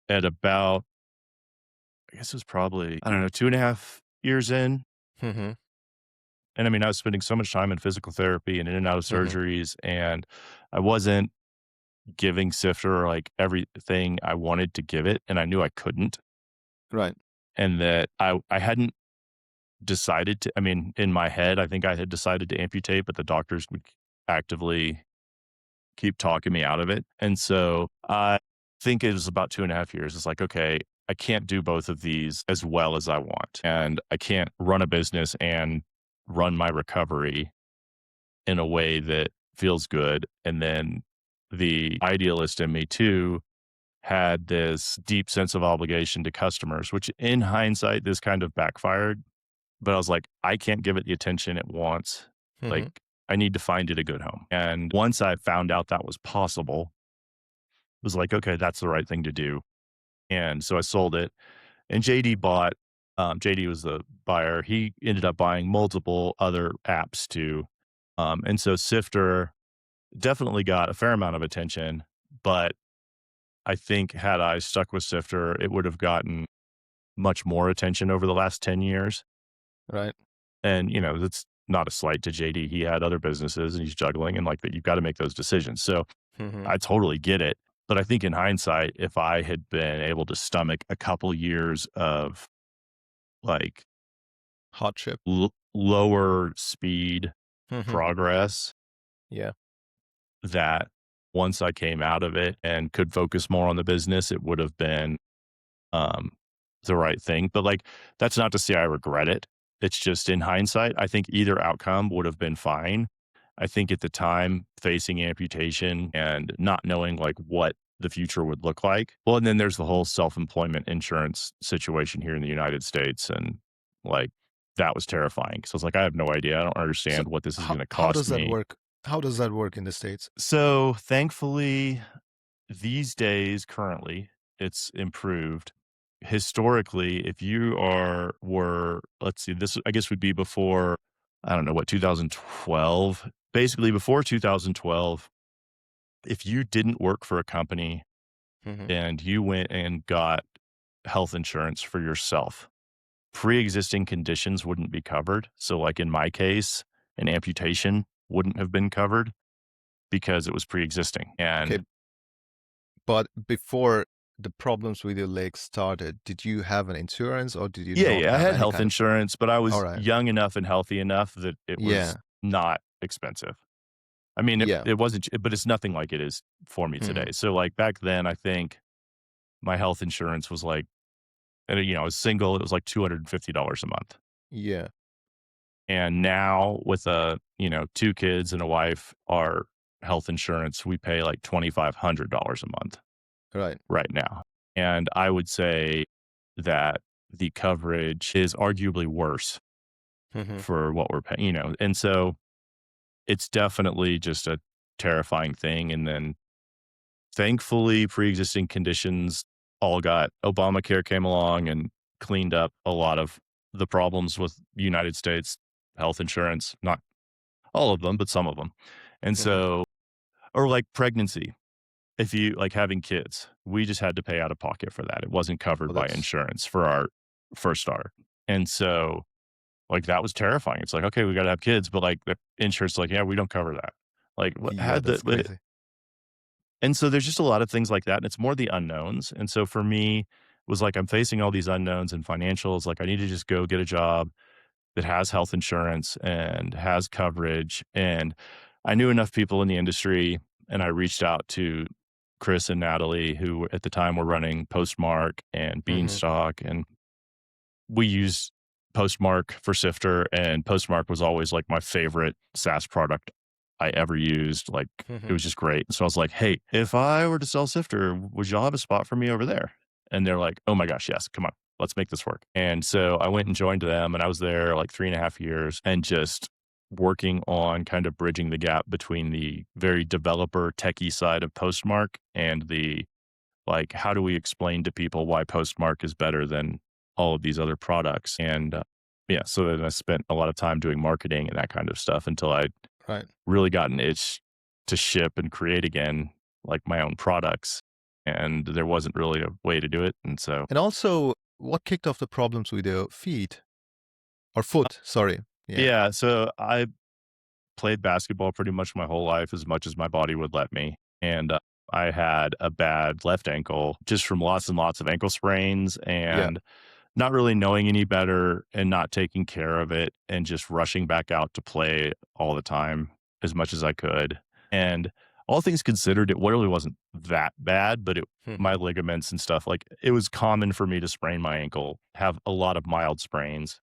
at about, I guess it was probably, I don't know, 2.5 years in. Hmm. And I mean, I was spending so much time in physical therapy and in and out of Hmm. surgeries, and I wasn't giving Sifter like everything I wanted to give it. And I knew I couldn't. Right. And that I hadn't decided to, I mean, in my head, I think I had decided to amputate, but the doctors would actively keep talking me out of it. And so I think it was about 2.5 years. It's like, okay, I can't do both of these as well as I want. And I can't run a business and run my recovery in a way that feels good. And then the idealist in me too had this deep sense of obligation to customers, which in hindsight, this kind of backfired. But I was like, I can't give it the attention it wants. Like, Hmm. I need to find it a good home. And once I found out that was possible, it was like, okay, that's the right thing to do. And so I sold it. And JD was the buyer. He ended up buying multiple other apps too. And so Sifter definitely got a fair amount of attention, but I think had I stuck with Sifter, it would have gotten much more attention over the last 10 years. Right. And, that's not a slight to JD. He had other businesses and he's juggling and like that. You've got to make those decisions. So Hmm. I totally get it. But I think in hindsight, if I had been able to stomach a couple years of like Hardship. lower speed Hmm. progress, Yeah. that once I came out of it and could focus more on the business, it would have been um, the right thing. But like, that's not to say I regret it. It's just in hindsight, I think either outcome would have been fine. I think at the time, facing amputation and not knowing like what the future would look like. Well, and then there's the whole self employment insurance situation here in the United States. And like, that was terrifying because I was like, I have no idea. I don't So understand what this is how going to how cost does that me. work? How does that work in the States? So thankfully, these days, currently, it's improved. Historically, if you let's see, this I guess would be before, I don't know what, 2012. Basically, before 2012, if you didn't work for a company Hmm. and you went and got health insurance for yourself, pre-existing conditions wouldn't be covered. So, like in my case, an amputation wouldn't have been covered because it was pre-existing. Okay, And but before the problems with your leg started, did you have an insurance or did you yeah, not yeah, I have had any health kind of? insurance, but I All was right. young enough and healthy enough that it was Yeah. not expensive. I mean, it Yeah. it wasn't ch but it's nothing like it is for me today. Hmm. So, like, back then, I think my health insurance was like and, I was single, it was like $250 a month. Yeah. And now with, 2 kids and a wife, our health insurance, we pay like $2,500 a month Right. right now. And I would say that the coverage is arguably worse Hmm. for what we're paying, and so it's definitely just a terrifying thing. And then thankfully, pre-existing conditions all got Obamacare came along and cleaned up a lot of the problems with United States health insurance, not all of them, but some of them. And Hmm. so, or like pregnancy, if you like having kids, we just had to pay out of pocket for that. It wasn't Oh, covered by that's insurance for our first start. And so like, that was terrifying. It's like, "Okay, we gotta have kids," but, like, the insurance like, "Yeah, we don't cover that." Like, what yeah, had that's the crazy. and so there's just a lot of things like that, and it's more the unknowns, and so for me, it was like, I'm facing all these unknowns and financials, like, I need to just go get a job that has health insurance and has coverage, and I knew enough people in the industry, and I reached out to Chris and Natalie, who at the time were running Postmark and Hmm. Beanstalk, and we use Postmark for Sifter, and Postmark was always like my favorite SaaS product I ever used. Like it Hmm. was just great. So I was like, hey, if I were to sell Sifter, would y'all have a spot for me over there? And they're like, oh my gosh, yes, come on, let's make this work. And so I went and joined them, and I was there like 3.5 years and just working on kind of bridging the gap between the very developer techie side of Postmark and the like, how do we explain to people why Postmark is better than all of these other products? And yeah, so then I spent a lot of time doing marketing and that kind of stuff until I Right. really got an itch to ship and create again, like my own products. And there wasn't really a way to do it. And so, And also, what kicked off the problems with your feet or foot? Sorry. Yeah. yeah, so I played basketball pretty much my whole life as much as my body would let me. And I had a bad left ankle just from lots and lots of ankle sprains Yeah. and not really knowing any better and not taking care of it and just rushing back out to play all the time as much as I could. And all things considered, it really wasn't that bad, but my Hmm. ligaments and stuff, like it was common for me to sprain my ankle, have a lot of mild sprains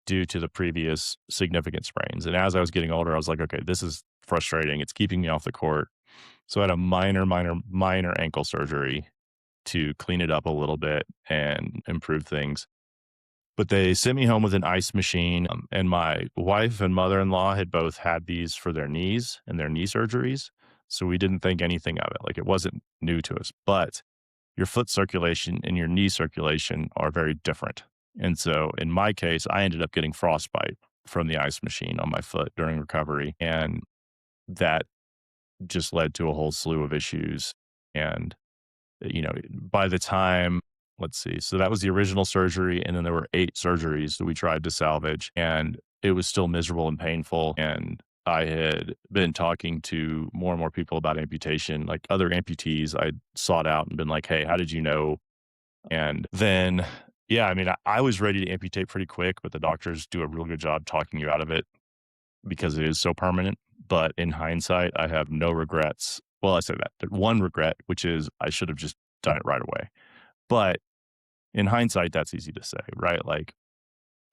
due to the previous significant sprains. And as I was getting older, I was like, okay, this is frustrating. It's keeping me off the court. So I had a minor ankle surgery to clean it up a little bit and improve things. But they sent me home with an ice machine, and my wife and mother-in-law had both had these for their knees and their knee surgeries, so we didn't think anything of it, like, it wasn't new to us, but your foot circulation and your knee circulation are very different, and so, in my case, I ended up getting frostbite from the ice machine on my foot during recovery, and that just led to a whole slew of issues, and by the time, let's see, so that was the original surgery. And then there were 8 surgeries that we tried to salvage, and it was still miserable and painful. And I had been talking to more and more people about amputation, like other amputees I sought out and been like, hey, how did you know? And then, yeah, I mean, I was ready to amputate pretty quick, but the doctors do a real good job talking you out of it because it is so permanent. But in hindsight, I have no regrets. Well, I say that one regret, which is I should have just done it right away. But in hindsight, that's easy to say, right? Like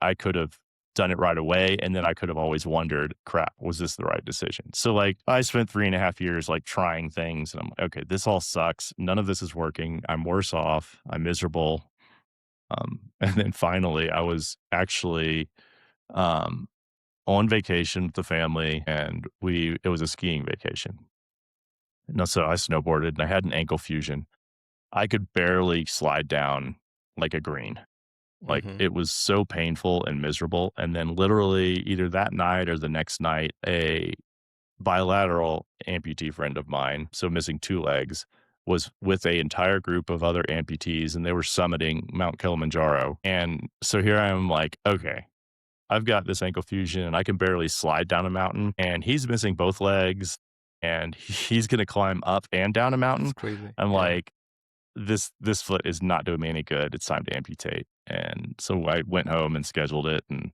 I could have done it right away. And then I could have always wondered, crap, was this the right decision? So like I spent 3.5 years like trying things and I'm like, okay, this all sucks. None of this is working. I'm worse off. I'm miserable. And then finally I was actually um, on vacation with the family and it was a skiing vacation. No, so I snowboarded and I had an ankle fusion. I could barely slide down like a green. Like, Hmm. it was so painful and miserable, and then literally either that night or the next night, a bilateral amputee friend of mine, so missing 2 legs, was with a entire group of other amputees, and they were summiting Mount Kilimanjaro, and so here I am like, "Okay, I've got this ankle fusion, and I can barely slide down a mountain, and he's missing both legs, and he's gonna climb up and down a That's mountain." crazy. I'm Yeah. like, this foot is not doing me any good. It's time to amputate. And so I went home and scheduled it. And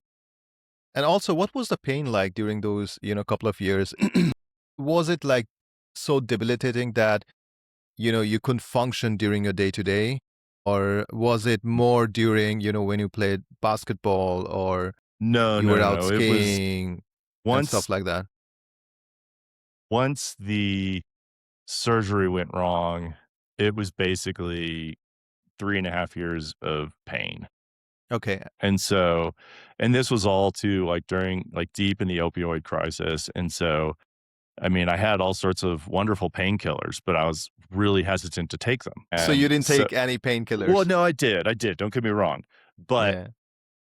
And also, what was the pain like during those, couple of years? Was it like so debilitating that, you couldn't function during your day to day? Or was it more during, when you played basketball or no, you no, were no, out no. It was skiing and once stuff like that? once the surgery went wrong, it was basically 3.5 years of pain. Okay. And so, and this was all too like during like deep in the opioid crisis. And so, I mean, I had all sorts of wonderful painkillers, but I was really hesitant to take them. So you And didn't so, take any well, painkillers? no, I did. I did. Don't get me wrong. But Yeah.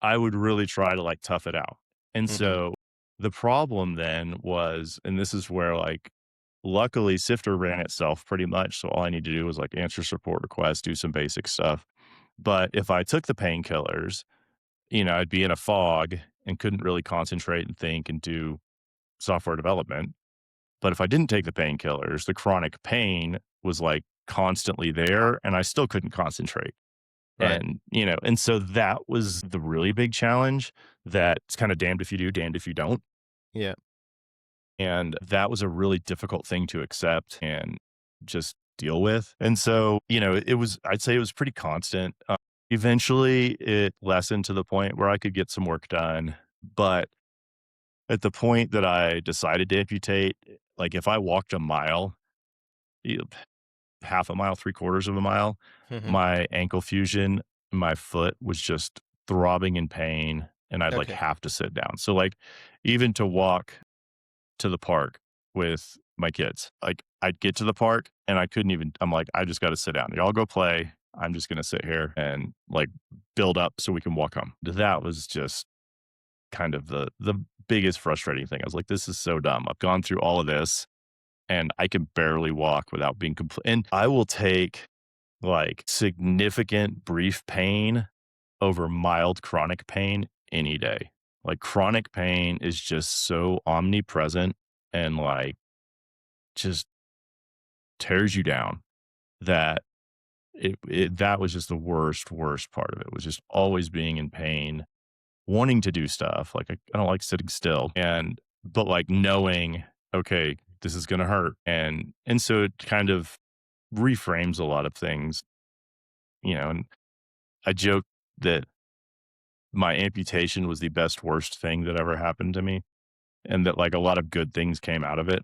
I would really try to like tough it out. And Hmm. so the problem then was, and this is where like, luckily Sifter ran itself pretty much. So all I need to do was like answer support requests, do some basic stuff. But if I took the painkillers, I'd be in a fog and couldn't really concentrate and think and do software development. But if I didn't take the painkillers, the chronic pain was like constantly there and I still couldn't concentrate. Right. And so that was the really big challenge that it's kind of damned if you do, damned if you don't. Yeah. And that was a really difficult thing to accept and just deal with. And so, I'd say it was pretty constant. Eventually, it lessened to the point where I could get some work done. But at the point that I decided to amputate, like if I walked a mile, e- half a mile, 3/4 of a mile, Hmm. my ankle fusion, my foot was just throbbing in pain and I'd like Okay. have to sit down. So like even to walk to the park with my kids, like I'd get to the park and I couldn't even, I'm like, I just got to sit down. Y'all go play. I'm just going to sit here and like build up so we can walk home. That was just kind of the biggest frustrating thing. I was like, this is so dumb. I've gone through all of this and I can barely walk without being complete. And I will take like significant brief pain over mild chronic pain any day. Like chronic pain is just so omnipresent and like just tears you down that that was just the worst part of it was just always being in pain, wanting to do stuff. Like I don't like sitting still but like knowing, okay, this is going to hurt. And so it kind of reframes a lot of things, and I joke that my amputation was the best worst thing that ever happened to me and that like a lot of good things came out of it.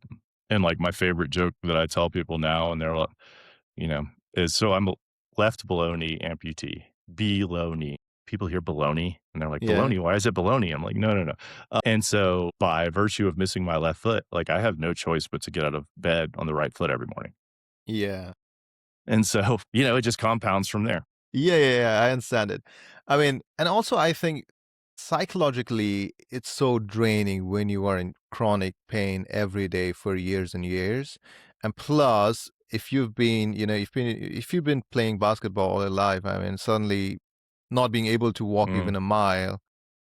And like my favorite joke that I tell people now and they're like, you know, is so I'm a left baloney amputee, below-knee. People hear baloney and they're like, Yeah. baloney, why is it baloney? I'm like, no, no, no. And so by virtue of missing my left foot, like I have no choice but to get out of bed on the right foot every morning. Yeah. And so, it just compounds from there. Yeah, yeah, yeah, I understand it. I mean, and also I think psychologically it's so draining when you are in chronic pain every day for years and years. And plus, if you've been, if you've been playing basketball all your life, I mean, suddenly not being able to walk Mm. even a mile,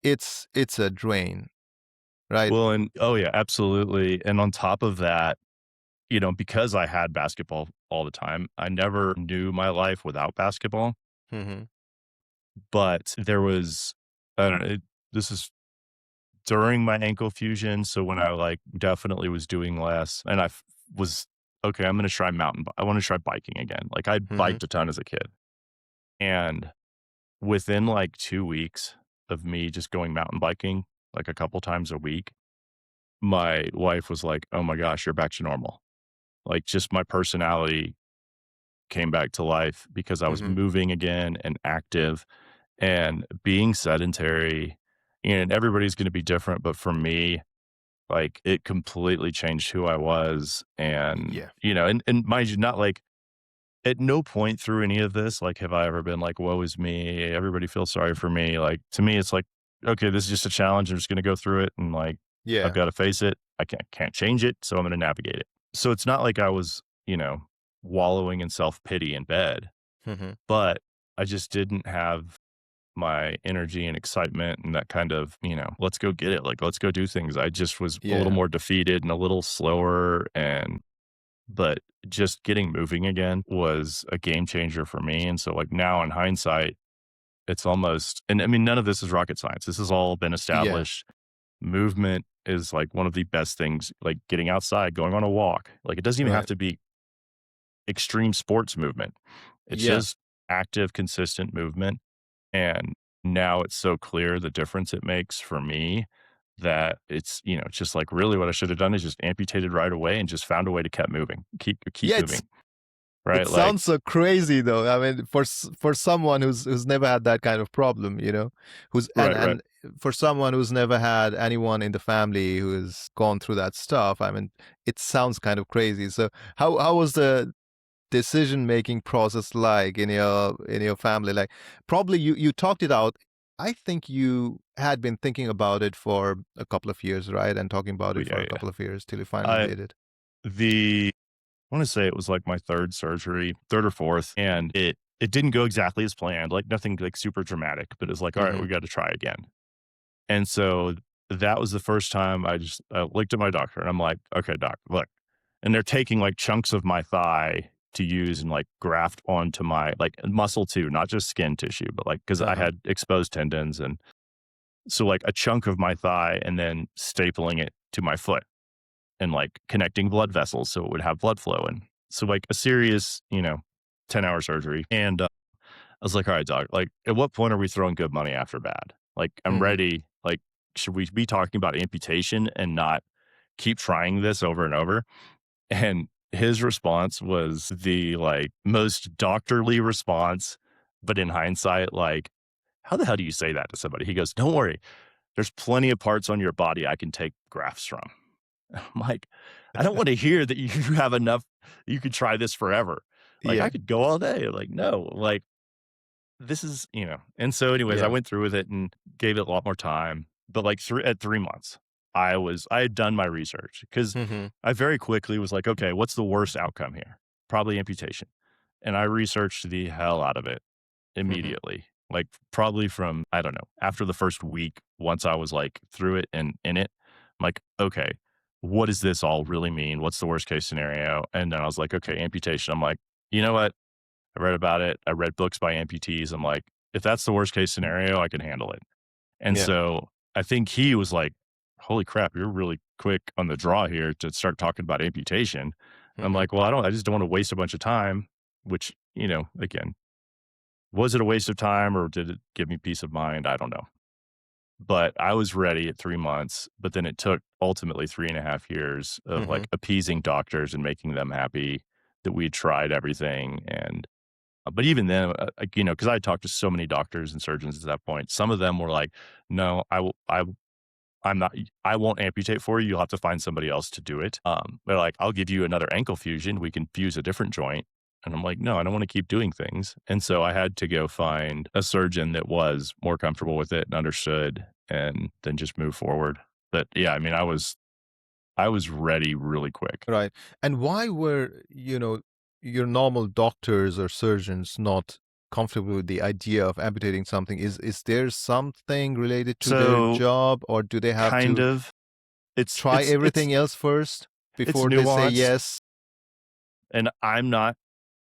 it's a drain, right? Well, and oh, yeah, absolutely, and on top of that, because I had basketball all the time, I never knew my life without basketball, Mhm. but there was I don't know, this is during my ankle fusion, so when I, like, definitely was doing less and was, "Okay, I'm gonna try I wanna try biking again." Like, I Mhm. biked a ton as a kid, and within, like, 2 weeks of me just going mountain biking, like, a couple times a week, my wife was like, "Oh my gosh, you're back to normal." Like, just my personality came back to life because I was Mhm. moving again and active and being sedentary, and everybody's gonna be different, but for me, like, it completely changed who I was, and, Yeah. and mind you, not like at no point through any of this, like, have I ever been like, "Woe is me, everybody feels sorry for me." Like, to me, it's like, "Okay, this is just a challenge, I'm just gonna go through it, and, like, I've Yeah. gotta face it. I can't change it, so I'm gonna navigate it." So it's not like I was, wallowing in self-pity in bed, Mhm. but I just didn't have my energy and excitement and that kind of, let's go get it. Like, let's go do things. I just was a little Yeah. more defeated and a little slower. But just getting moving again was a game changer for me. And so, like, now in hindsight, it's almost, and I mean, none of this is rocket science. This has all been Yeah. established. Movement is like one of the best things, like getting outside, going on a walk. Like, it doesn't even have Right. to be extreme sports movement. It's Yeah. just active, consistent movement. And now it's so clear the difference it makes for me that it's just like really what I should have done is just amputated right away and just found a way to keep moving, keep Yeah, moving, it right? Like, sounds so crazy though. I mean, for someone who's never had that kind of problem, who's right, right. and for someone who's never had anyone in the family who has gone through that stuff, I mean, it sounds kind of crazy. So how was the decision making process like in your family? Like, probably you talked it out. I think you had been thinking about it for a couple of years, right? And talking about Oh, it for yeah, a yeah. couple of years till you finally I did it. the I want to say it was like my third surgery, third or fourth, and it didn't go exactly as planned. Like, nothing like super dramatic, but it's like, all right, Hmm. we got to try again. And so that was the first time I looked at my doctor and I'm like, "Okay, doc, look." And they're taking like chunks of my thigh to use and like graft onto my like muscle too, not just skin tissue, but like because I Uh-huh. had exposed tendons and so like a chunk of my thigh and then stapling it to my foot and like connecting blood vessels so it would have blood flow. And so like a serious, 10-hour surgery. And I was like, all right, doc, like, at what point are we throwing good money after bad? Like, I'm Hmm. ready. Like, should we be talking about amputation and not keep trying this over and over? And his response was the like most doctorly response, but in hindsight, like, how the hell do you say that to somebody? He goes, "Don't worry, there's plenty of parts on your body I can take grafts from." I'm like, I don't want to hear that you have enough, you could try this forever. Like, I Yeah. could go all day. Like, no, like, this is, and so anyways, I Yeah. went through with it and gave it a lot more time. But like at 3 months, I had done my research because Hmm. I very quickly was like, okay, what's the worst outcome here? Probably amputation. And I researched the hell out of it Hmm. immediately. Like, probably from, I don't know, after the first week, once I was like through it and in it, I'm like, okay, what does this all really mean? What's the worst case scenario? And then I was like, okay, amputation. I'm like, you know what? I read about it. I read books by amputees. I'm like, if that's the worst case scenario, I can handle it. And Yeah. so I think he was like, holy crap, you're really quick on the draw here to start talking about amputation. And I'm Hmm. like, well, I just don't want to waste a bunch of time, which, again, was it a waste of time or did it give me peace of mind? I don't know. But I was ready at 3 months, but then it took ultimately 3.5 years of Hmm. like appeasing doctors and making them happy that we had tried everything. And but even then, like, because I talked to so many doctors and surgeons at that point, some of them were like, "No, I'm not. I won't amputate for you. You'll have to find somebody else to do it." They're like, "I'll give you another ankle fusion. We can fuse a different joint." And I'm like, "No, I don't want to keep doing things." And so I had to go find a surgeon that was more comfortable with it and understood, and then just move forward. But yeah, I mean, I was ready really quick. Right. And why were, your normal doctors or surgeons not comfortable with the idea of amputating something? Is there something related to their So job, or do they have kind to of it's try it's it's everything else first it's before they say nuanced, yes? and I'm not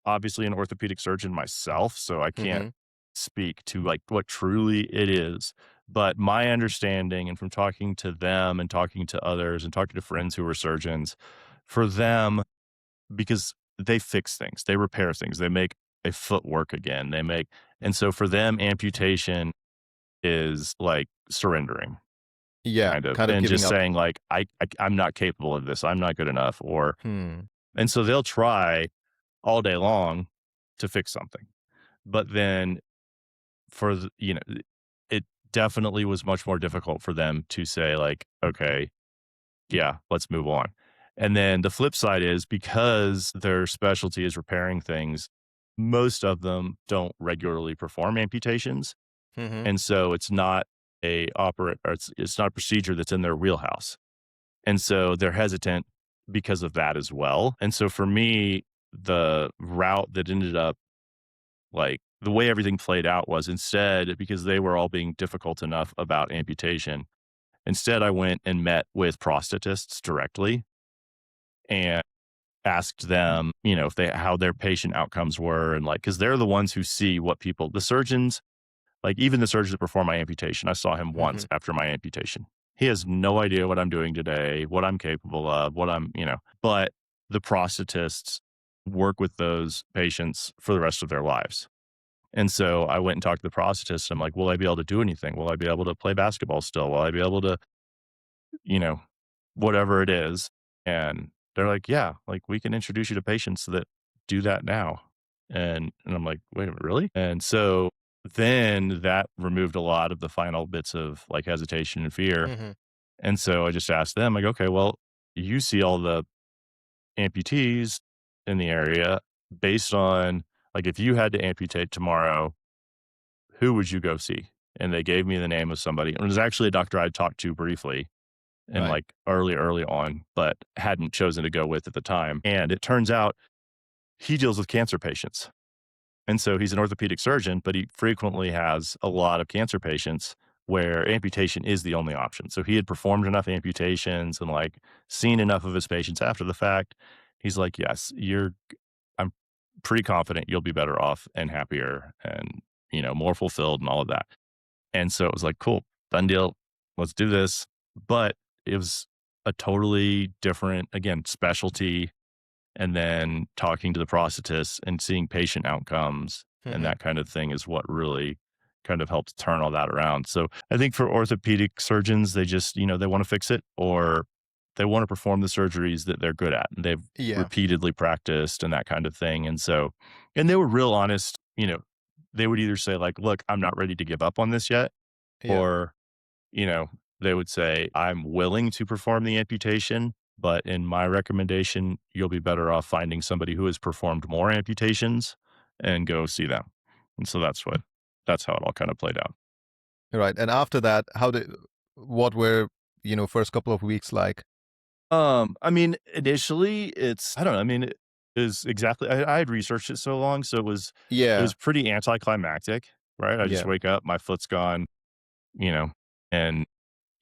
obviously an orthopedic surgeon myself, so I can't Mhm. speak to like what truly it is. But my understanding, and from talking to them and talking to others and talking to friends who are surgeons, for them, because they fix things, they repair things, they make a foot work again, and so for them, amputation is like surrendering, Yeah, kind of, kind of and giving just up. saying like, I'm not capable of this, I'm not good enough, or Hmm. and so they'll try all day long to fix something. But then for it definitely was much more difficult for them to say like, "Okay, yeah, let's move on." And then the flip side is because their specialty is repairing things, most of them don't regularly perform amputations, Mhm. and so it's not a procedure that's in their wheelhouse. And so they're hesitant because of that as well. And so for me, the route that ended up like, the way everything played out was instead, because they were all being difficult enough about amputation, instead I went and met with prosthetists directly and asked them, if they how their patient outcomes were and like because 'cause they're the ones who see what people the surgeons, like even the surgeon that performed my amputation, I saw him once Mhm. after my amputation. He has no idea what I'm doing today, what I'm capable of, but the prosthetists work with those patients for the rest of their lives. And so I went and talked to the prosthetist. I'm like, will I be able to do anything? Will I be able to play basketball still? Will I be able to, you know, whatever it is? And they're like, yeah, like we can introduce you to patients that do that now. And I'm like, wait a minute, really? And so then that removed a lot of the final bits of like hesitation and fear. Mhm. And so I just asked them, like, okay, well, you see all the amputees in the area based on like if you had to amputate tomorrow, who would you go see? And they gave me the name of somebody. It was actually a doctor I'd talked to briefly and Right. like early on, but hadn't chosen to go with at the time. And it turns out he deals with cancer patients. And so he's an orthopedic surgeon, but he frequently has a lot of cancer patients where amputation is the only option. So he had performed enough amputations and like seen enough of his patients after the fact. He's like, yes, I'm pretty confident you'll be better off and happier and, more fulfilled and all of that. And so it was like, cool, done deal. Let's do this. But it was a totally different, again, specialty. And then talking to the prosthetist and seeing patient outcomes and Mhm. that kind of thing is what really kind of helped turn all that around. So I think for orthopedic surgeons, they just, they want to fix it or they want to perform the surgeries that they're good at and they've Yeah. repeatedly practiced and that kind of thing. And so, and they were real honest, they would either say, like, look, I'm not ready to give up on this yet, Yeah. or, you know, they would say, I'm willing to perform the amputation, but in my recommendation, you'll be better off finding somebody who has performed more amputations and go see them. And so that's how it all kind of played out. Right. And after that, what were, first couple of weeks like? I mean, initially it's I don't know. I mean, it is exactly I had researched it so long, so it Yeah. was pretty anticlimactic, right? I just Yeah. wake up, my foot's gone, you know, and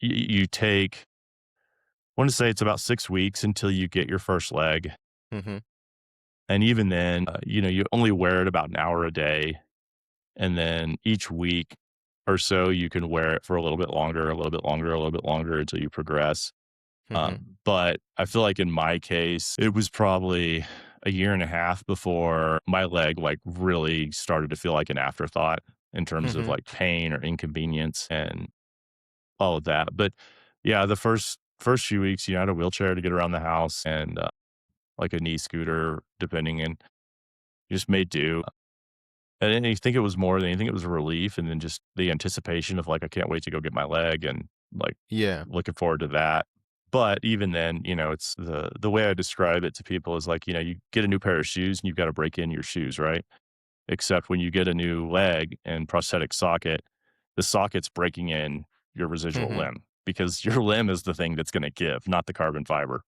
you take I want to say it's about 6 weeks until you get your first leg. Mhm. And even then, you only wear it about an hour a day. And then each week or so, you can wear it for a little bit longer, a little bit longer, a little bit longer until you progress. Mhm. But I feel like in my case, it was probably a year and a half before my leg like really started to feel like an afterthought in terms of Mhm. like pain or inconvenience and all of that. But yeah, the first few weeks, I had a wheelchair to get around the house and like a knee scooter, depending, and just made do. And then you think it was more than anything, it was a relief, and then just the anticipation of like, I can't wait to go get my leg, and like Yeah. looking forward to that. But even then, it's the way I describe it to people is like, you get a new pair of shoes and you've got to break in your shoes, right? Except when you get a new leg and prosthetic socket, the socket's breaking in your residual Mhm. limb because your limb is the thing that's going to give, not the carbon fiber.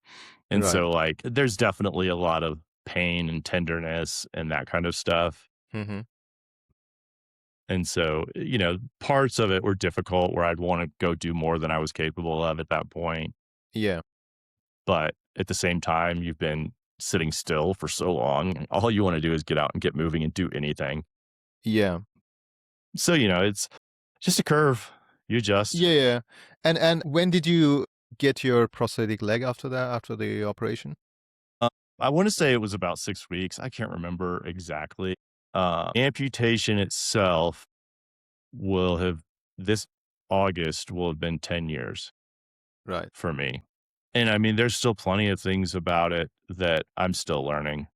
And Right. so, like, there's definitely a lot of pain and tenderness and that kind of stuff. Mhm. And so, parts of it were difficult where I'd want to go do more than I was capable of at that point. Yeah. But at the same time, you've been sitting still for so long. And all you want to do is get out and get moving and do anything. Yeah. So, it's just a curve. You adjust. Yeah, yeah. And when did you get your prosthetic leg after that, after the operation? Uh, I want to say it was about 6 weeks. I can't remember exactly. Amputation itself will have, this August will have been 10 years Right. for me. And I mean, there's still plenty of things about it that I'm still learning,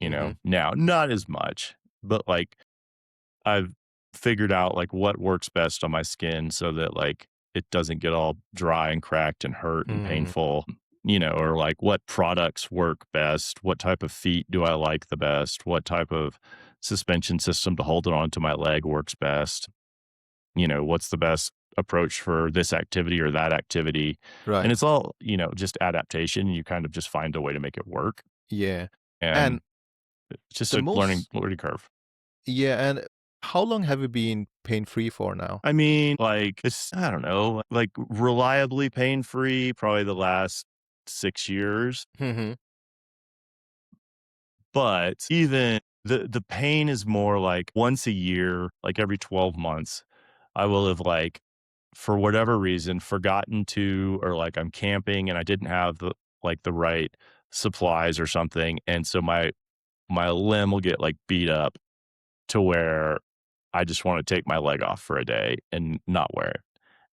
Mhm. now, not as much, but like I've figured out like what works best on my skin so that like it doesn't get all dry and cracked and hurt and Mhm. painful, or like what products work best, what type of feet do I like the best, what type of suspension system to hold it onto my leg works best, what's the best approach for this activity or that activity. And Right. it's all, just adaptation. You kind of just find a way to make it work. Yeah. And And it's just the a learning most learning curve. yeah, and how long have you been pain-free for now? I mean, like, it's I don't know, like, reliably pain-free, probably the last 6 years, Mhm. but even the pain is more like once a year, like, every 12 months, I will have, like, for whatever reason, forgotten to or, like, I'm camping and I didn't have the right supplies or something, and so my limb will get, like, beat up to where I just wanna take my leg off for a day and not wear it.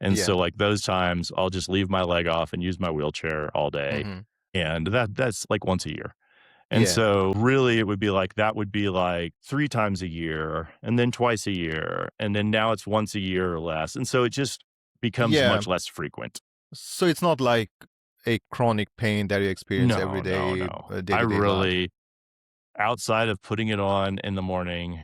And Yeah. so, like, those times, I'll just leave my leg off and use my wheelchair all day, Mhm. and that's, like, once a year. And Yeah. so, really, it would be like that would be, like, 3 times a year, and then twice a year, and then now it's once a year or less, and so it just becomes Yeah. much less frequent. So it's not like a chronic pain that you experience every No, no, day, no. I day-to-day life. really outside of putting it on in the morning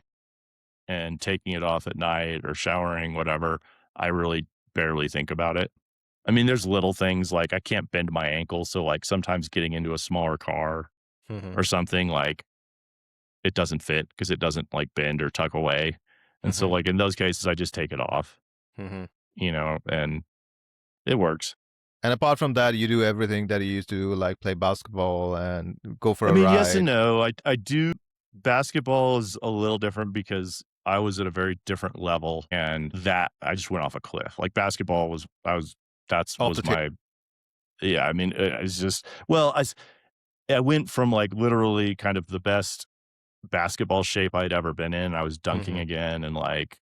and taking it off at night or showering, whatever, I really barely think about it. I mean, there's little things like I can't bend my ankle. So, like, sometimes getting into a smaller car Mhm. or something, like, it doesn't fit because it doesn't like bend or tuck away. And so, Mhm. like, in those cases, I just take it off, Mhm. and it works. And apart from that, you do everything that you used to do, like play basketball and go for I a mean, yes and ride. no. I do. Basketball is a little different because I was at a very different level and that I just went off a cliff. Like basketball was, that's Off the was tip. my, yeah. I mean, it's just, well, I went from like literally kind of the best basketball shape I'd ever been in. I was dunking Mhm. again and like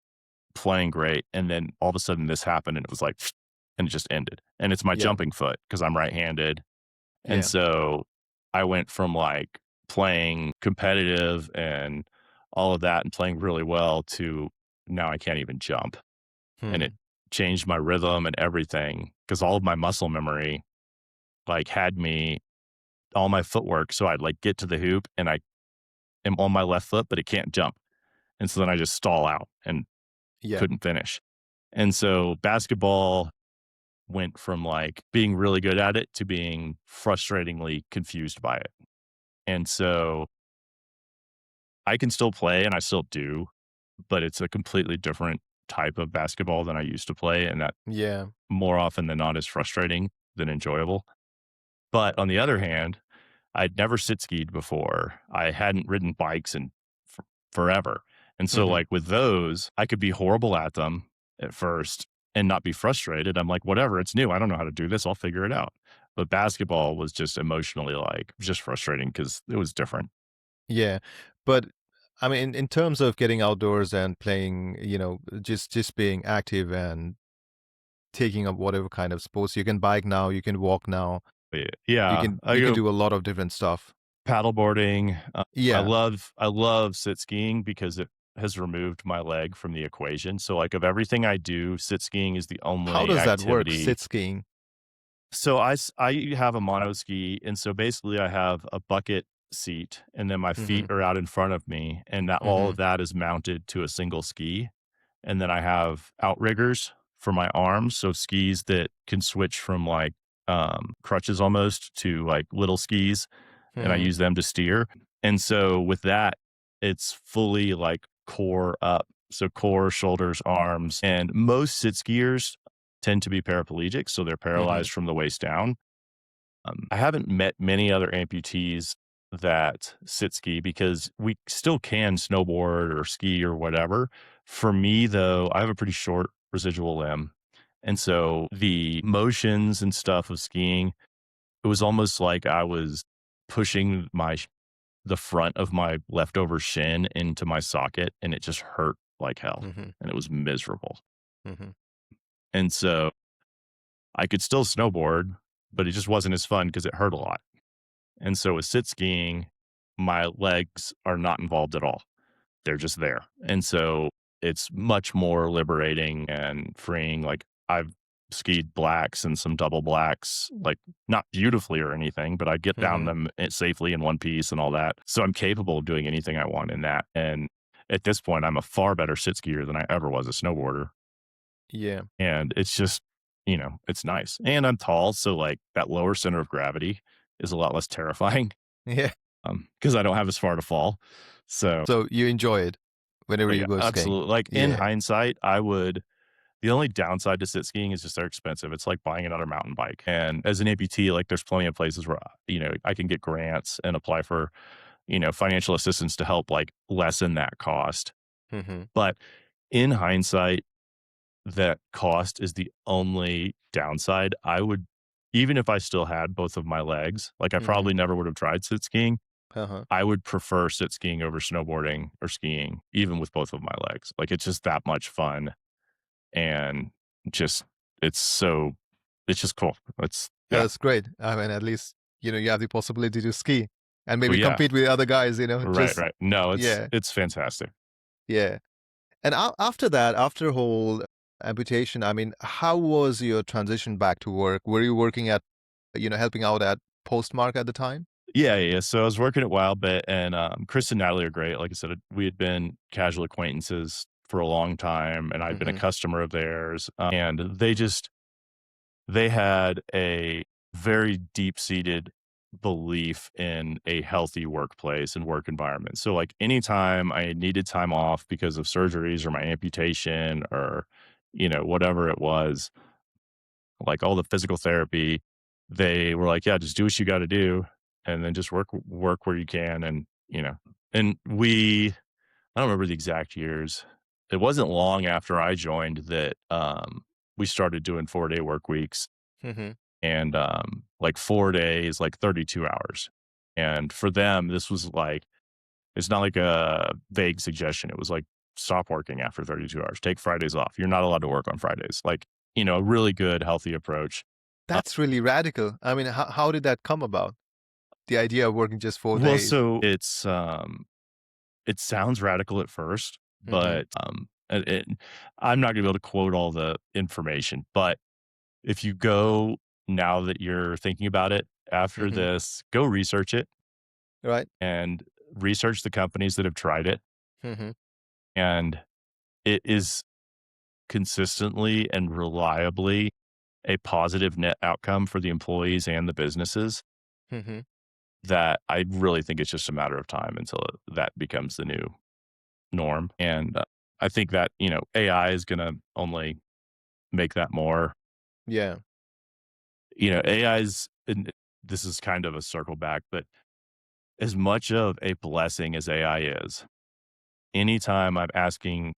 playing great. And then all of a sudden this happened and it was like, and it just ended. And it's my Yeah. jumping foot because I'm right handed. And Yeah. so I went from like playing competitive and all of that and playing really well to now I can't even jump. And it Hmm. changed my rhythm and everything because all of my muscle memory like had me all my footwork. So I'd like get to the hoop and I am on my left foot, but it can't jump. And so then I just stall out and Yeah. couldn't finish. And so basketball went from like being really good at it to being frustratingly confused by it. And so I can still play and I still do, but it's a completely different type of basketball than I used to play. And that Yeah. more often than not is frustrating than enjoyable. But on the other hand, I'd never sit skied before. I hadn't ridden bikes in forever. And so, Mhm. like, with those, I could be horrible at them at first and not be frustrated. I'm like, whatever, it's new. I don't know how to do this. I'll figure it out. But basketball was just emotionally like just frustrating because it was different. Yeah. But I mean, in terms of getting outdoors and playing, just being active and taking up whatever kind of sports, you can bike now, you can walk now, But you yeah, can I you can go do a lot of different stuff. paddleboarding. Yeah. I love sit skiing because it has removed my leg from the equation. So, like, of everything I do, sit skiing is the How only does that work? activity. Sit skiing. So I have a mono ski, and so basically I have a bucket seat, and then my feet Mhm. are out in front of me, and that all of Mhm. that is mounted to a single ski, and then I have outriggers for my arms, so skis that can switch from like crutches almost to like little skis, and I Mhm. use them to steer. And so with that, it's fully like core up. So core, shoulders, arms, and most sit skiers tend to be paraplegic. So they're Mhm. paralyzed from the waist down. I haven't met many other amputees that sit ski because we still can snowboard or ski or whatever. For me, though, I have a pretty short residual limb. And so the motions and stuff of skiing, it was almost like I was pushing the front of my leftover shin into my socket and it just hurt like hell Mhm. and it was miserable. Mhm. And so I could still snowboard, but it just wasn't as fun because it hurt a lot. And so with sit skiing, my legs are not involved at all. They're just there. And so it's much more liberating and freeing. Like I've skied blacks and some double blacks, like not beautifully or anything, but I get down Mhm. them safely in one piece and all that. So I'm capable of doing anything I want in that. And at this point, I'm a far better sit skier than I ever was a snowboarder. Yeah. And it's just, it's nice. And I'm tall. So like that lower center of gravity is a lot less terrifying Yeah. because I don't have as far to fall. So, So you enjoy it whenever yeah, you go skiing? absolutely. Like in Yeah. hindsight, the only downside to sit skiing is just they're expensive. It's like buying another mountain bike. And as an amputee, like there's plenty of places where, I can get grants and apply for, financial assistance to help like lessen that cost. Mhm. But in hindsight, that cost is the only downside. Even if I still had both of my legs, like I Mhm. probably never would have tried sit skiing. Uh-huh. I would prefer sit skiing over snowboarding or skiing, even with both of my legs. Like it's just that much fun and just it's so it's just cool. Yeah, Yeah. that's great. I mean, at least, you have the possibility to ski and Well, maybe yeah. compete with other guys, Right, just right. No, it's yeah, it's fantastic. yeah. And after that, after whole amputation, I mean, how was your transition back to work? Were you working at, helping out at Postmark at the time? Yeah, yeah. So I was working at Wildbit and Chris and Natalie are great. Like I said, we had been casual acquaintances for a long time and I'd been a Mhm. customer of theirs. And they had a very deep-seated belief in a healthy workplace and work environment. So, like, anytime I needed time off because of surgeries or my amputation or, whatever it was, like all the physical therapy, they were like, "Yeah, just do what you gotta do, and then just work where you can," and I don't remember the exact years. It wasn't long after I joined that, we started doing 4-day work weeks Mhm. and like 4 days, like 32 hours. And for them, this was like, it's not like a vague suggestion. It was like, stop working after 32 hours, take Fridays off. You're not allowed to work on Fridays. Like, a really good, healthy approach. Uh, That's really radical. I mean, how did that come about? The idea of working just 4 well, days? so it sounds radical at first, Mhm. but I'm not going to be able to quote all the information. But if you go now that you're thinking about it after Mhm. this, go research it Right? and research the companies that have tried it. Mhm. And it is consistently and reliably a positive net outcome for the employees and the businesses Mhm. that I really think it's just a matter of time until that becomes the new norm. And I think that, AI is going to only make that more, Yeah. AI's, and this is kind of a circle back, but as much of a blessing as AI is, anytime I'm asking,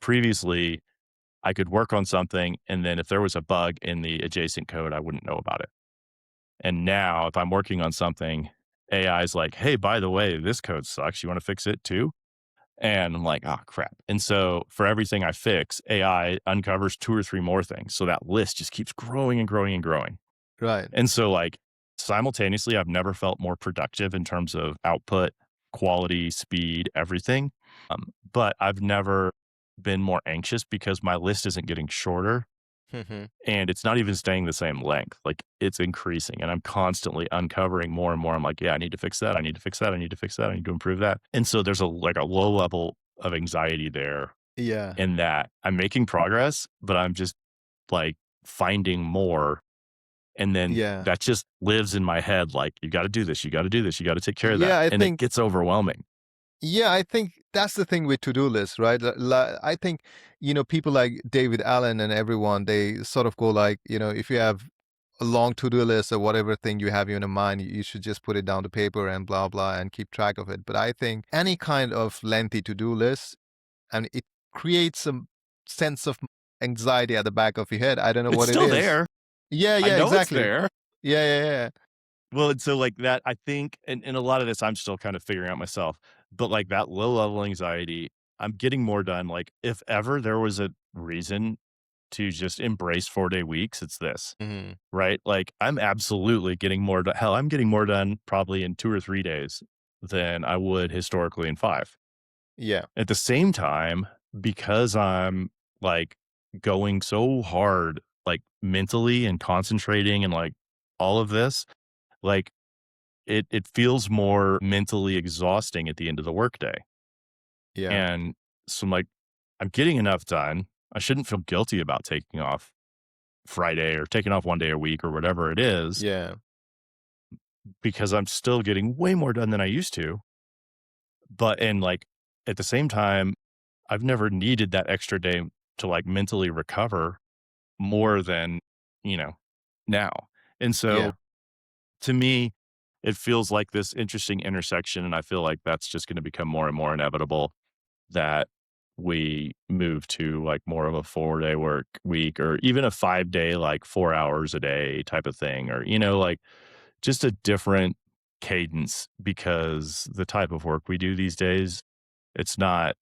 previously I could work on something and then if there was a bug in the adjacent code, I wouldn't know about it. And now if I'm working on something, AI is like, hey, by the way, this code sucks. You want to fix it too? And I'm like, oh, crap. And so for everything I fix, AI uncovers two or three more things. So that list just keeps growing and growing and growing. Right. And so, like, simultaneously, I've never felt more productive in terms of output, quality, speed, everything. But I've never been more anxious because my list isn't getting shorter Mhm. and it's not even staying the same length. Like, it's increasing and I'm constantly uncovering more and more. I'm like, yeah, I need to fix that. I need to fix that. I need to fix that. I need to improve that. And so there's a low level of anxiety there Yeah. in that I'm making progress, but I'm just like finding more And then Yeah. that just lives in my head like, "You gotta do this, you gotta do this, you gotta take care of that," Yeah, I and it think gets overwhelming. Yeah, I think that's the thing with to-do lists, right? I think, people like David Allen and everyone, they sort of go like, if you have a long to-do list or whatever thing you have in mind, you should just put it down to paper and blah, blah, and keep track of it. But I think any kind of lengthy to-do list, and it creates some sense of anxiety at the back of your head. I don't know It's what it still is. there. Yeah, I yeah, know it's exactly. there. Yeah, yeah, yeah. Well, and so, like, that I think and a lot of this I'm still kind of figuring out myself, but, like, that low level anxiety, I'm getting more done, like, if ever there was a reason to just embrace 4-day weeks, it's this, Hmm. right? Like, I'm absolutely getting more do hell, I'm getting more done probably in 2 or 3 days than I would historically in 5. Yeah, At the same time, because I'm, like, going so hard, like, mentally and concentrating and, like, all of this, like, it feels more mentally exhausting at the end of the workday, yeah, and so I'm like, I'm getting enough done. I shouldn't feel guilty about taking off Friday or taking off 1 day a week or whatever it is, yeah. because I'm still getting way more done than I used to, but and, like, at the same time, I've never needed that extra day to, like, mentally recover more than, you know, now, and so, Yeah. to me, it feels like this interesting intersection, and I feel like that's just gonna become more and more inevitable that we move to, like, more of a 4-day work week or even a 5-day, like, 4 hours a day type of thing or, like, just a different cadence because the type of work we do these days, it's not,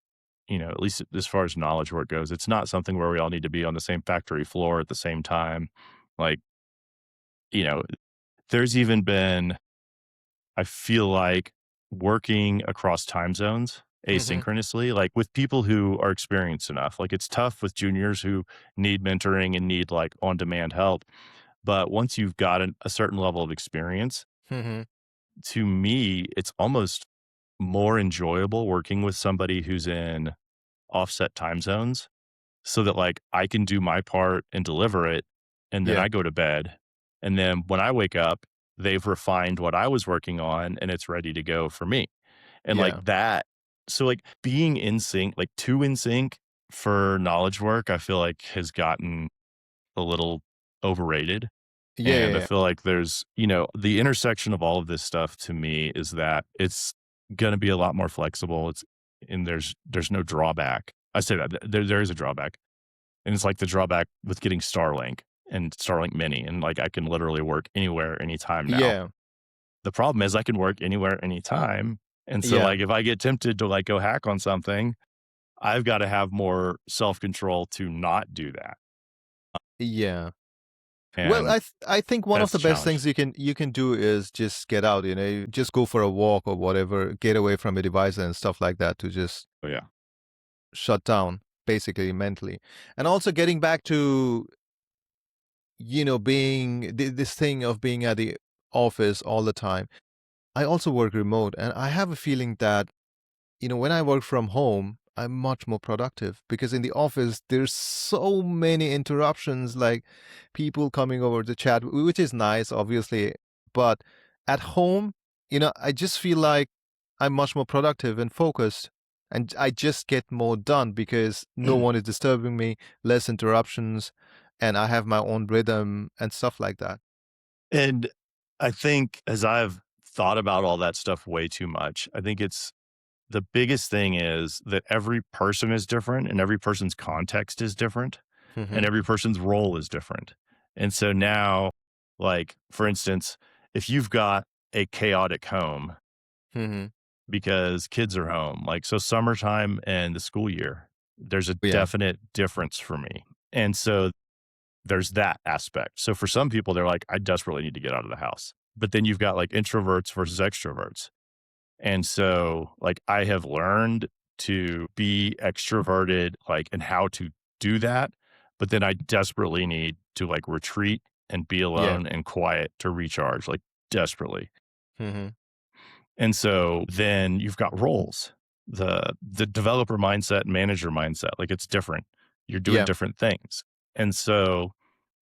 at least as far as knowledge work goes, it's not something where we all need to be on the same factory floor at the same time. Like, you know, there's even been I feel like working across time zones Hmm. asynchronously, like with people who are experienced enough. Like it's tough with juniors who need mentoring and need like on demand help. But once you've got a certain level of experience, Hmm. to me, it's almost more enjoyable working with somebody who's in offset time zones so that like I can do my part and deliver it. And then Yeah, I go to bed. And then when I wake up, they've refined what I was working on and it's ready to go for me. And like yeah, that, so like being in sync, like too in sync for knowledge work, I feel like has gotten a little overrated. yeah, And yeah, I yeah. feel like there's, the intersection of all of this stuff to me is that it's going to be a lot more flexible. And there's no drawback. I say that there is a drawback. And it's like the drawback with getting Starlink and Starlink Mini. And like I can literally work anywhere, anytime now. Yeah, The problem is I can work anywhere, anytime. And so yeah, like if I get tempted to like go hack on something, I've got to have more self-control to not do that. yeah. Well, And I think one of that's the the best challenge. things you can do is just get out, just go for a walk or whatever, get away from a device and stuff like that to just Oh yeah. shut down basically mentally. And also getting back to, being this thing of being at the office all the time. I also work remote and I have a feeling that when I work from home, I'm much more productive because in the office, there's so many interruptions, like people coming over to chat, which is nice, obviously. But at home, I just feel like I'm much more productive and focused. And I just get more done because no one is disturbing me, less interruptions, and I have my own rhythm and stuff like that. And I think as I've thought about all that stuff way too much, I think it's the biggest thing is that every person is different and every person's context is different and Hmm. every person's role is different. And so now, like, for instance, if you've got a chaotic home Hmm. because kids are home, like, so summertime and the school year, there's a Yeah. definite difference for me. And so there's that aspect. So for some people, they're like, I desperately need to get out of the house. But then you've got like introverts versus extroverts. And so, like, I have learned to be extroverted, like, and how to do that. But then I desperately need to like retreat and be Yeah. alone and quiet to recharge, like, desperately. Hmm. And so then you've got roles, the developer mindset and manager mindset, like, it's different. You're doing Yeah. different things. And so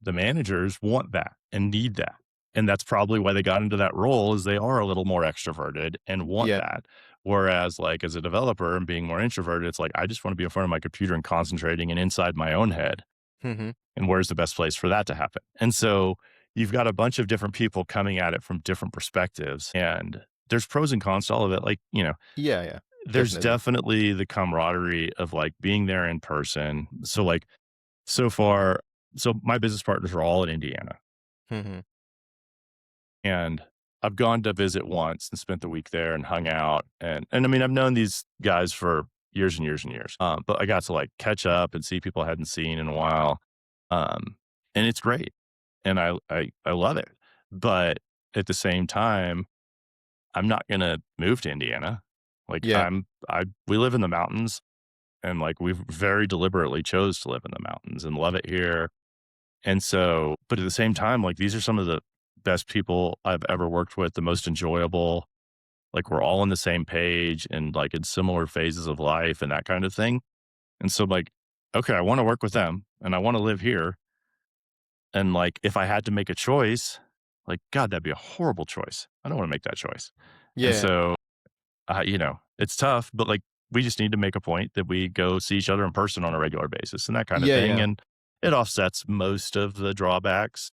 the managers want that and need that. And that's probably why they got into that role is they are a little more extroverted and want Yeah. that. Whereas like as a developer and being more introverted, it's like, I just want to be in front of my computer and concentrating and inside my own head. Hmm. And where's the best place for that to happen? And so you've got a bunch of different people coming at it from different perspectives. And there's pros and cons to all of it. Like, Yeah, yeah, there's definitely. definitely the camaraderie of like being there in person. So like so far, so my business partners are all in Indiana. Hmm. And I've gone to visit once and spent the week there and hung out. And I mean, I've known these guys for years and years and years. But I got to like catch up and see people I hadn't seen in a while. Um, and it's great. And I love it. But at the same time, I'm not gonna move to Indiana. Like Yeah, we live in the mountains and like we've very deliberately chose to live in the mountains and love it here. And so, but at the same time, like these are some of the best people I've ever worked with, the most enjoyable. Like we're all on the same page and like in similar phases of life and that kind of thing. And so, like, okay, I want to work with them and I want to live here. And like, if I had to make a choice, like, God, that'd be a horrible choice. I don't want to make that choice. And yeah, so, it's tough, but like, we just need to make a point that we go see each other in person on a regular basis and that kind of yeah, thing. yeah. And it offsets most of the drawbacks.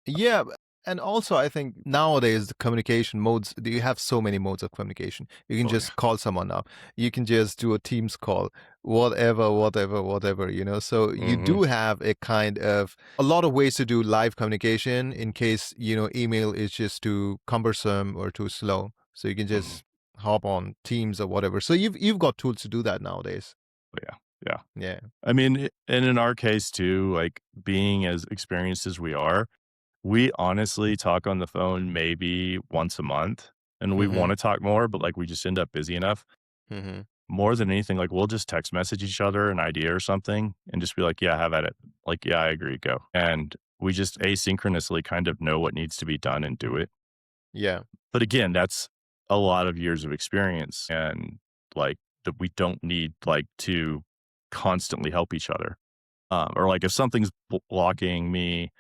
Yeah, and also I think nowadays the communication modes, you have so many modes of communication. You can Oh, yeah. just call someone up. You can just do a Teams call, whatever, whatever, whatever, So you Hmm. do have a kind of a lot of ways to do live communication in case, email is just too cumbersome or too slow. So you can Hmm. just hop on Teams or whatever. So you've got tools to do that nowadays. Oh, yeah. Yeah. Yeah. I mean, and in our case too, like being as experienced as we are, we honestly talk on the phone maybe once a month and we Mm-hmm. want to talk more, but like we just end up busy enough. Mm-hmm. More than anything, like we'll just text message each other an idea or something and just be like, yeah, have at it. Like, yeah, I agree, go. And we just asynchronously kind of know what needs to be done and do it. Yeah. But again, that's a lot of years of experience and like that we don't need like to constantly help each other. Or like if something's blocking me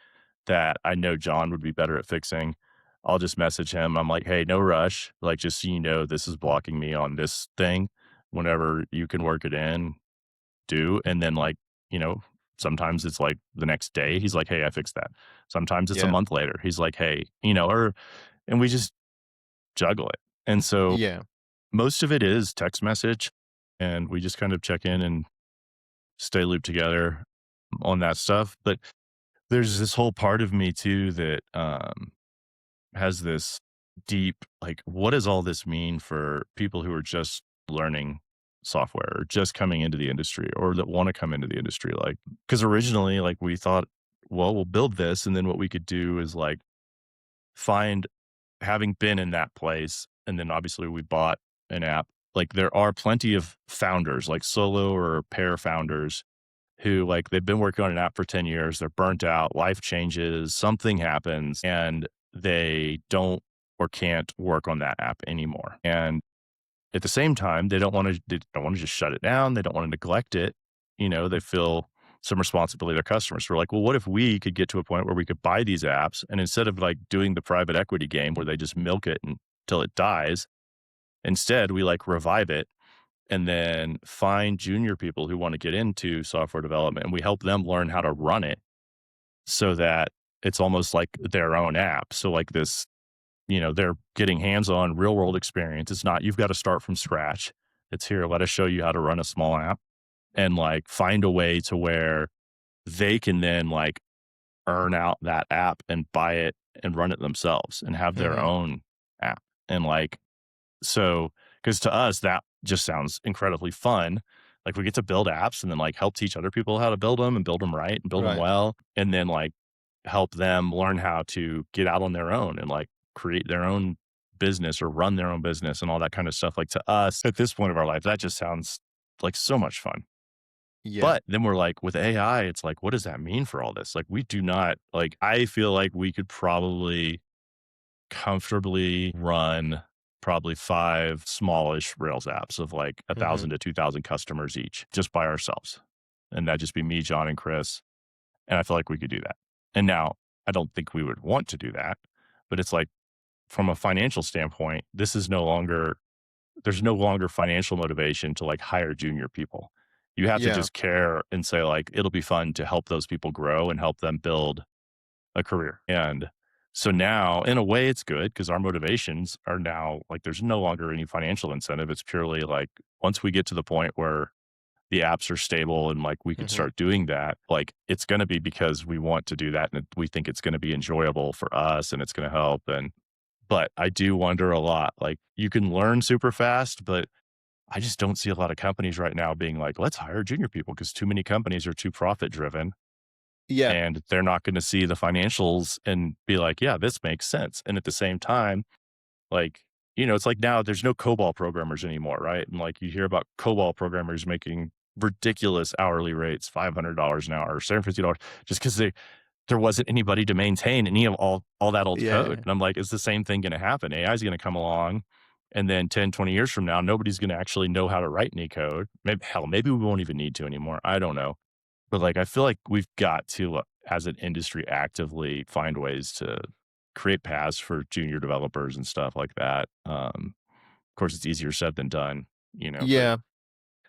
that I know John would be better at fixing, I'll just message him. I'm like, hey, no rush. Like, just so you know, this is blocking me on this thing. Whenever you can work it in, do. And then, like, you know, sometimes it's like the next day, he's like, hey, I fixed that. Sometimes it's a Yeah. month later. He's like, hey, and we just juggle it. And so Yeah. most of it is text message. And we just kind of check in and stay looped together on that stuff. But there's this whole part of me too that has this deep, like, what does all this mean for people who are just learning software or just coming into the industry or that want to come into the industry? Like, because originally, like, we thought, well, we'll build this. And then what we could do is like find, having been in that place. And then obviously we bought an app. Like, there are plenty of founders, like solo or pair founders who like they've been working on an app for 10 years, they're burnt out, life changes, something happens, and they don't or can't work on that app anymore. And at the same time, they don't want to just shut it down, they don't want to neglect it. They feel some responsibility to their customers. So we're like, well, what if we could get to a point where we could buy these apps and instead of like doing the private equity game where they just milk it until it dies, instead we like revive it and then find junior people who want to get into software development and we help them learn how to run it so that it's almost like their own app. So like this, they're getting hands-on real world experience. It's not, you've got to start from scratch. It's here, let us show you how to run a small app and like find a way to where they can then like earn out that app and buy it and run it themselves and have their Mm-hmm. own app. And like, so, because to us, that just sounds incredibly fun. Like we get to build apps and then like help teach other people how to build them and build them right and build them Right. well. And then like help them learn how to get out on their own and like create their own business or run their own business and all that kind of stuff. Like to us at this point of our life, that just sounds like so much fun. Yeah. But then we're like, with AI, it's like, what does that mean for all this? Like, we do not, like, I feel like we could probably comfortably run probably 5 smallish Rails apps of like Mm-hmm. 1,000 to 2,000 customers each just by ourselves. And that'd just be me, John, and Chris. And I feel like we could do that. And now I don't think we would want to do that, but it's like from a financial standpoint, this is no longer there's no longer financial motivation to like hire junior people. You have to Yeah. just care and say like it'll be fun to help those people grow and help them build a career. And so now in a way it's good because our motivations are now like there's no longer any financial incentive. It's purely like once we get to the point where the apps are stable and like we could Hmm. start doing that, like it's going to be because we want to do that and we think it's going to be enjoyable for us and it's going to help. And but I do wonder a lot. Like you can learn super fast, but I just don't see a lot of companies right now being like, let's hire junior people because too many companies are too profit driven Yeah. and they're not going to see the financials and be like, yeah, this makes sense. And at the same time, like, it's like now there's no COBOL programmers anymore, right? And like you hear about COBOL programmers making ridiculous hourly rates, $500 an hour or $750 just because there wasn't anybody to maintain any of all that old code. Yeah. And I'm like, is the same thing going to happen? AI is going to come along. And then 10, 20 years from now, nobody's going to actually know how to write any code. Maybe, hell, maybe we won't even need to anymore. I don't know. But like, I feel like we've got to, as an industry, actively find ways to create paths for junior developers and stuff like that. Of course, it's easier said than done, but Yeah.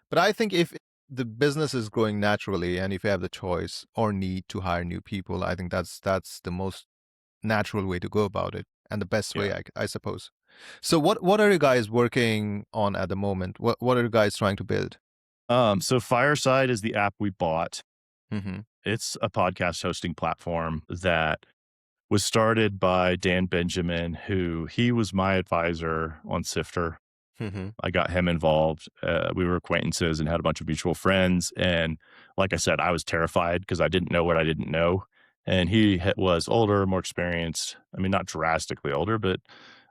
But I think if the business is growing naturally and if you have the choice or need to hire new people, I think that's the most natural way to go about it and the best way, yeah. I suppose. So what are you guys working on at the moment? What are you guys trying to build? So Fireside is the app we bought. Mm-hmm. It's a podcast hosting platform that was started by Dan Benjamin, who he was my advisor on Sifter. Mm-hmm. I got him involved. We were acquaintances and had a bunch of mutual friends. And like I said, I was terrified because I didn't know what I didn't know. And was older, more experienced. I mean, not drastically older, but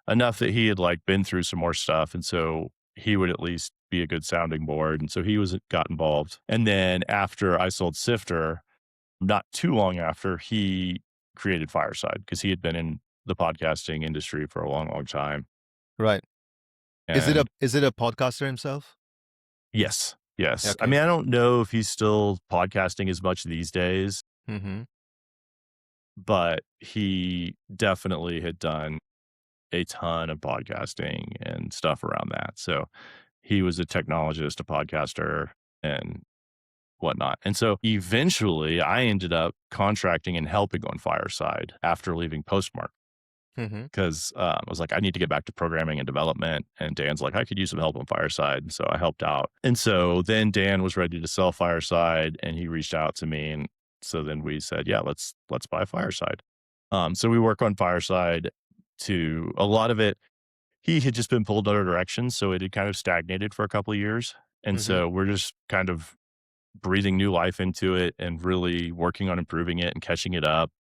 enough that he had like been through some more stuff. And so he would at least be a good sounding board. And so got involved. And then after I sold Sifter, not too long after, he created Fireside because he had been in the podcasting industry for a long, long time. Right. And Is it a podcaster himself? yes, yes. I Okay. mean, I don't know if he's still podcasting as much these days, Mm-hmm. but he definitely had done a ton of podcasting and stuff around that. So he was a technologist, a podcaster, and whatnot. And so eventually I ended up contracting and helping on Fireside after leaving Postmark. Mm-hmm. Because I was like, I need to get back to programming and development. And Dan's like, I could use some help on Fireside. And so I helped out. And so then Dan was ready to sell Fireside and he reached out to me. And so then we said, yeah, let's buy Fireside. So we work on Fireside to a lot of it. He had just been pulled other directions. So it had kind of stagnated for a couple of years. And Mm-hmm. so we're just kind of breathing new life into it and really working on improving it and catching it up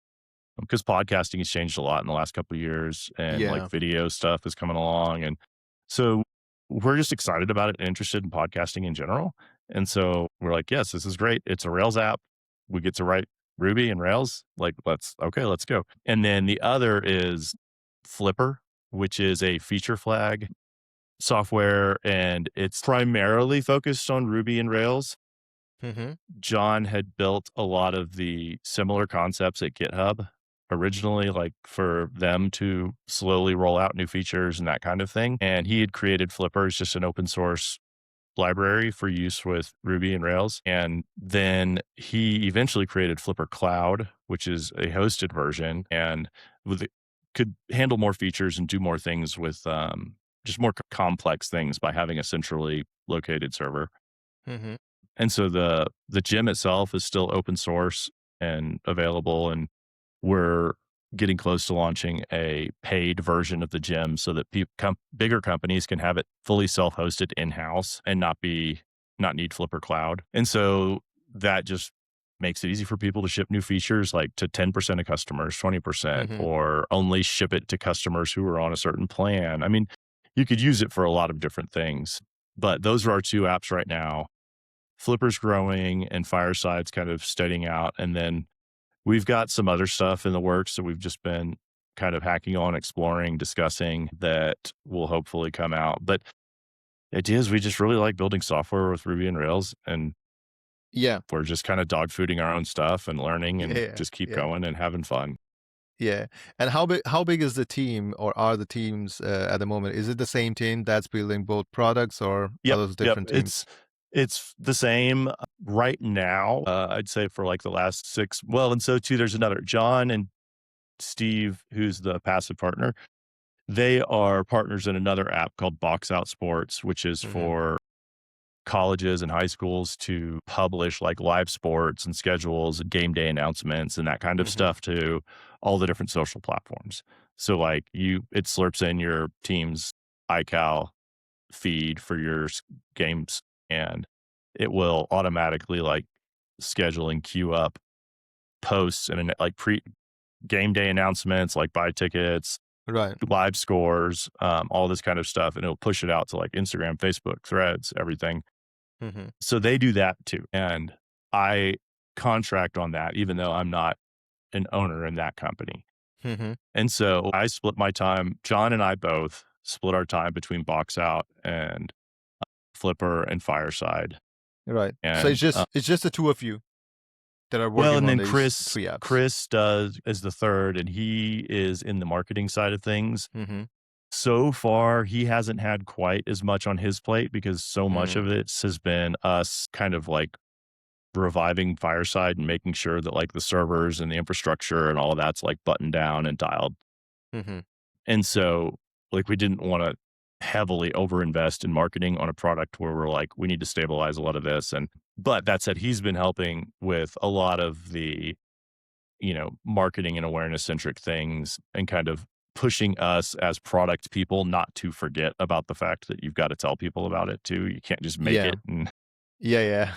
because podcasting has changed a lot in the last couple of years and like Yeah. video stuff is coming along. And so we're just excited about it and interested in podcasting in general. And so we're like, yes, this is great. It's a Rails app. We get to write Ruby and Rails. Like, let's go. And then the other is Flipper, which is a feature flag software and it's primarily focused on Ruby and Rails. Mm-hmm. John had built a lot of the similar concepts at GitHub originally, like for them to slowly roll out new features and that kind of thing. And he had created Flipper as just an open source library for use with Ruby and Rails. And then he eventually created Flipper Cloud, which is a hosted version and could handle more features and do more things with just more complex things by having a centrally located server. Mm-hmm. And so the gym itself is still open source and available, and we're getting close to launching a paid version of the gym so that bigger companies can have it fully self-hosted in-house and not need Flipper Cloud. And so that just makes it easy for people to ship new features like to 10% of customers, 20%, Mm-hmm. or only ship it to customers who are on a certain plan. I mean, you could use it for a lot of different things, but those are our two apps right now. Flipper's growing and Fireside's kind of steadying out. And then we've got some other stuff in the works that we've just been kind of hacking on, exploring, discussing that will hopefully come out. But the idea is we just really like building software with Ruby and Rails. And Yeah. We're just kind of dog fooding our own stuff and learning and Yeah. just keep Yeah. going and having fun. Yeah. And how big is the team or are the teams at the moment? Is it the same team that's building both products or are Yep, those yep. different teams? It's the same right now. I'd say for like the last 6. Well, and so too, there's another John and Steve, who's the passive partner. They are partners in another app called Box Out Sports, which is Hmm. for colleges and high schools to publish like live sports and schedules and game day announcements and that kind of Hmm. stuff to all the different social platforms. So like it slurps in your team's iCal feed for your games, and it will automatically like schedule and queue up posts and like pre game day announcements, like buy tickets, Right. live scores, all this kind of stuff. And it'll push it out to like Instagram, Facebook, threads, everything. Hmm. So they do that too. And I contract on that, even though I'm not an owner in that company. Hmm. And so I split my time. John and I both split our time between Box Out and Flipper and Fireside. Right. So And it's just the two of you that are well, working and on then these Chris three apps. Chris does is the third, and he is in the marketing side of things. Hmm. So far, he hasn't had quite as much on his plate because so much of Mm. it has been us kind of like reviving Fireside and making sure that like the servers and the infrastructure and all of that's like buttoned down and dialed. Hmm. And so like we didn't want to heavily overinvest in marketing on a product where we're like, we need to stabilize a lot of this. And but that said, he's been helping with a lot of the, marketing and awareness centric things and kind of pushing us as product people not to forget about the fact that you've got to tell people about it too. You can't just make Yeah. it. Yeah. Yeah.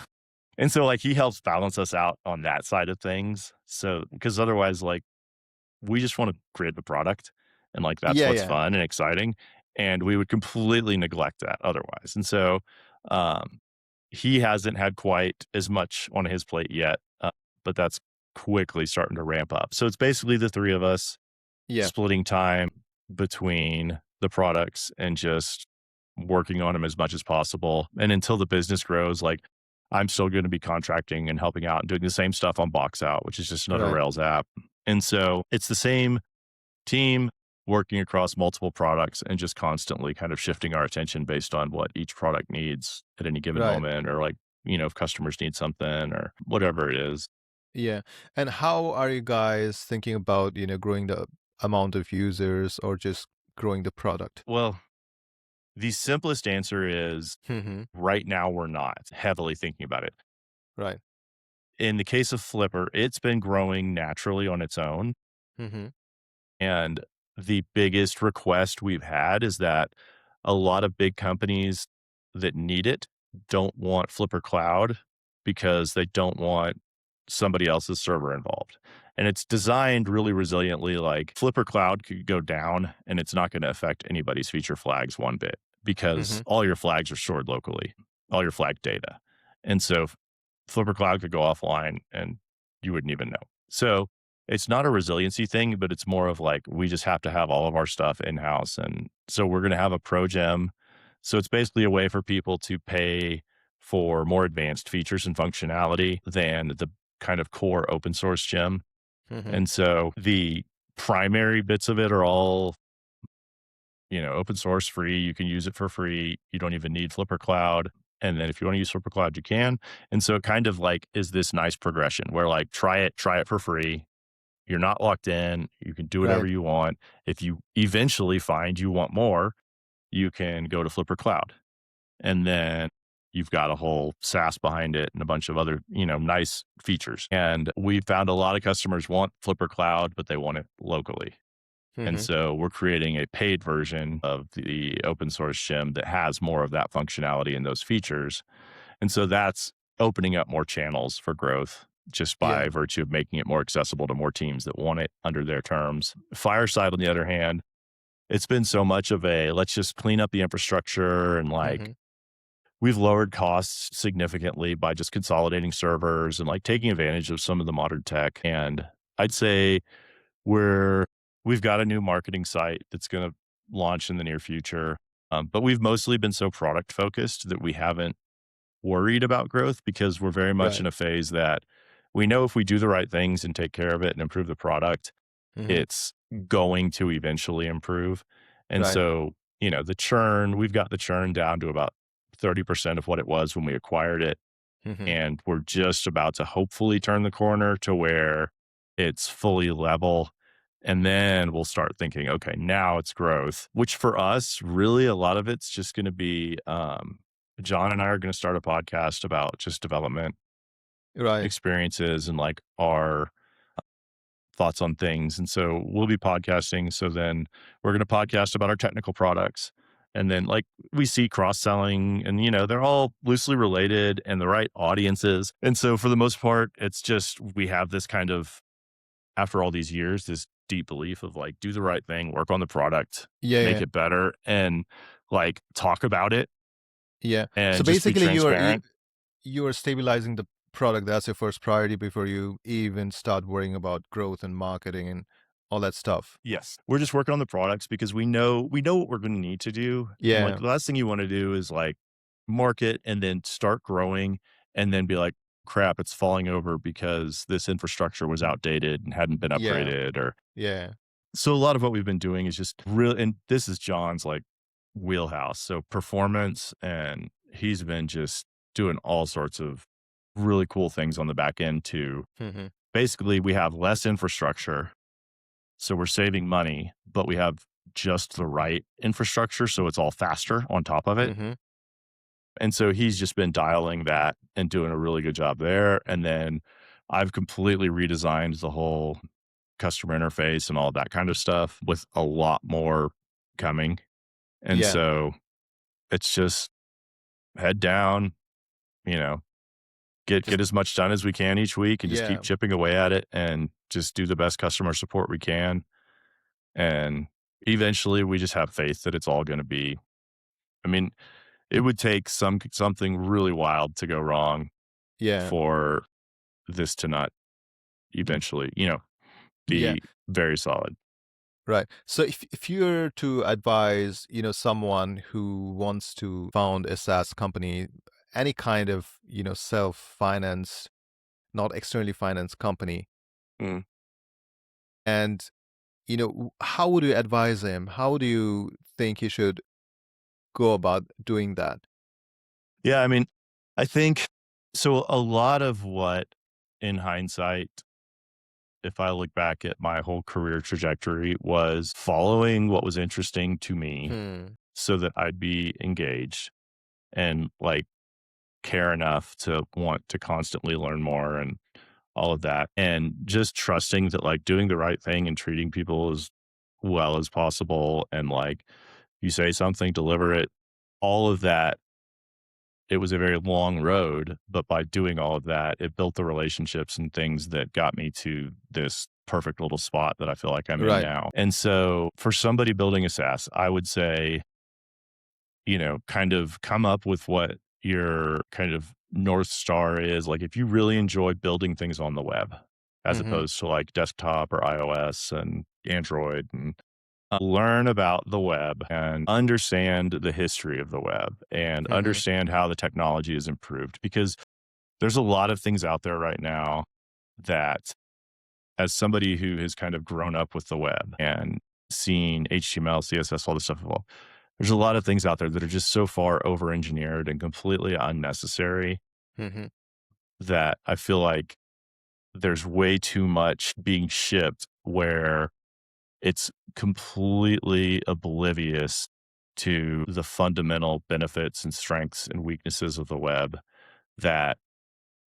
And so like he helps balance us out on that side of things. So because otherwise, like we just want to create the product and like that's Yeah. what's Yeah. fun and exciting. And we would completely neglect that otherwise. And so um he hasn't had quite as much on his plate yet, but that's quickly starting to ramp up. So it's basically the three of us Yeah. splitting time between the products and just working on them as much as possible. And until the business grows, like I'm still going to be contracting and helping out and doing the same stuff on Box Out, which is just another Right. Rails app. And so it's the same team working across multiple products and just constantly kind of shifting our attention based on what each product needs at any given Right. moment or like, if customers need something or whatever it is. Yeah. And how are you guys thinking about, growing the amount of users or just growing the product? Well, the simplest answer is Hmm. right now we're not heavily thinking about it. Right. In the case of Flipper, it's been growing naturally on its own. Hmm. And the biggest request we've had is that a lot of big companies that need it don't want Flipper Cloud because they don't want somebody else's server involved. And it's designed really resiliently. Like Flipper Cloud could go down and it's not going to affect anybody's feature flags one bit because Hmm. all your flags are stored locally, all your flag data. And so Flipper Cloud could go offline and you wouldn't even know. So it's not a resiliency thing, but it's more of like we just have to have all of our stuff in house. And so we're going to have a pro gem. So it's basically a way for people to pay for more advanced features and functionality than the kind of core open source gem. Hmm. And so the primary bits of it are all, open source free. You can use it for free. You don't even need Flipper Cloud. And then if you want to use Flipper Cloud, you can. And so it kind of like is this nice progression where like try it for free. You're not locked in. You can do whatever Right. you want. If you eventually find you want more, you can go to Flipper Cloud. And then you've got a whole SaaS behind it and a bunch of other, nice features. And we found a lot of customers want Flipper Cloud, but they want it locally. And Hmm. so we're creating a paid version of the open source gem that has more of that functionality and those features. And so that's opening up more channels for growth just Yeah. by virtue of making it more accessible to more teams that want it under their terms. Fireside, on the other hand, it's been so much of a let's just clean up the infrastructure and like Hmm. we've lowered costs significantly by just consolidating servers and like taking advantage of some of the modern tech. And I'd say we're we've got a new marketing site that's going to launch in the near future. But we've mostly been so product focused that we haven't worried about growth because we're very much Right. in a phase that we know if we do the right things and take care of it and improve the product, Hmm. it's going to eventually improve. And Right. so, the churn, we've got the churn down to about 30% of what it was when we acquired it. Hmm. And we're just about to hopefully turn the corner to where it's fully level. And then we'll start thinking, okay, now it's growth, which for us, really a lot of it's just going to be John and I are going to start a podcast about just development Right. experiences and like our thoughts on things. And so we'll be podcasting. So then we're going to podcast about our technical products. And then like we see cross selling and, they're all loosely related and the right audiences. And so for the most part, it's just we have this kind of, after all these years, this deep belief of like, do the right thing, work on the product, Yeah. make Yeah. it better, and like talk about it Yeah. So and just be basically, transparent. you are stabilizing the product. That's your first priority before you even start worrying about growth and marketing and all that stuff. Yes. We're just working on the products because we know what we're going to need to do. And like Yeah. the last thing you want to do is like market and then start growing and then be like, crap, it's falling over because this infrastructure was outdated and hadn't been Yeah. upgraded or Yeah. so a lot of what we've been doing is just real and this is John's like wheelhouse. So performance and he's been just doing all sorts of really cool things on the back end to Hmm. basically we have less infrastructure so we're saving money, but we have just the right infrastructure. So it's all faster on top of it. Hmm. And so he's just been dialing that and doing a really good job there. And then I've completely redesigned the whole customer interface and all that kind of stuff with a lot more coming. And Yeah. so it's just head down, you know, get Just as much done as we can each week and just keep yeah. chipping away at it and just do the best customer support we can. And eventually we just have faith that it's all going to be, I mean, it would take something really wild to go wrong Yeah. for this to not eventually, Yeah. be very solid. Right. So if you're to advise, someone who wants to found a SaaS company, any kind of, self-finance, not externally financed company, Mm. and, how would you advise him? How do you think he should go about doing that? Yeah, I mean, I think so a lot of what in hindsight, if I look back at my whole career trajectory was following what was interesting to me Hmm. so that I'd be engaged and like care enough to want to constantly learn more and all of that. And just trusting that like doing the right thing and treating people as well as possible. And like you say something, deliver it, all of that. It was a very long road, but by doing all of that, it built the relationships and things that got me to this perfect little spot that I feel like I'm in Right. now. And so for somebody building a SaaS, I would say, kind of come up with what your kind of North Star is. Like if you really enjoy building things on the web, as Hmm. opposed to like desktop or iOS and Android and learn about the web and understand the history of the web and Hmm. understand how the technology has improved because there's a lot of things out there right now that as somebody who has kind of grown up with the web and seen HTML, CSS, all this stuff evolve, there's a lot of things out there that are just so far over engineered and completely unnecessary Hmm. that I feel like there's way too much being shipped where it's completely oblivious to the fundamental benefits and strengths and weaknesses of the web that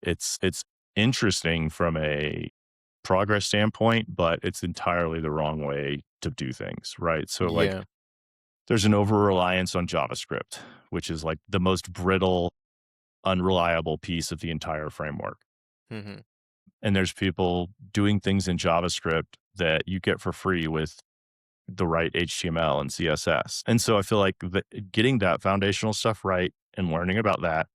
it's interesting from a progress standpoint, but it's entirely the wrong way to do things, right? So like Yeah. there's an over reliance on JavaScript, which is like the most brittle, unreliable piece of the entire framework. Hmm. And there's people doing things in JavaScript that you get for free with the right HTML and CSS. And so I feel like getting that foundational stuff right and learning about that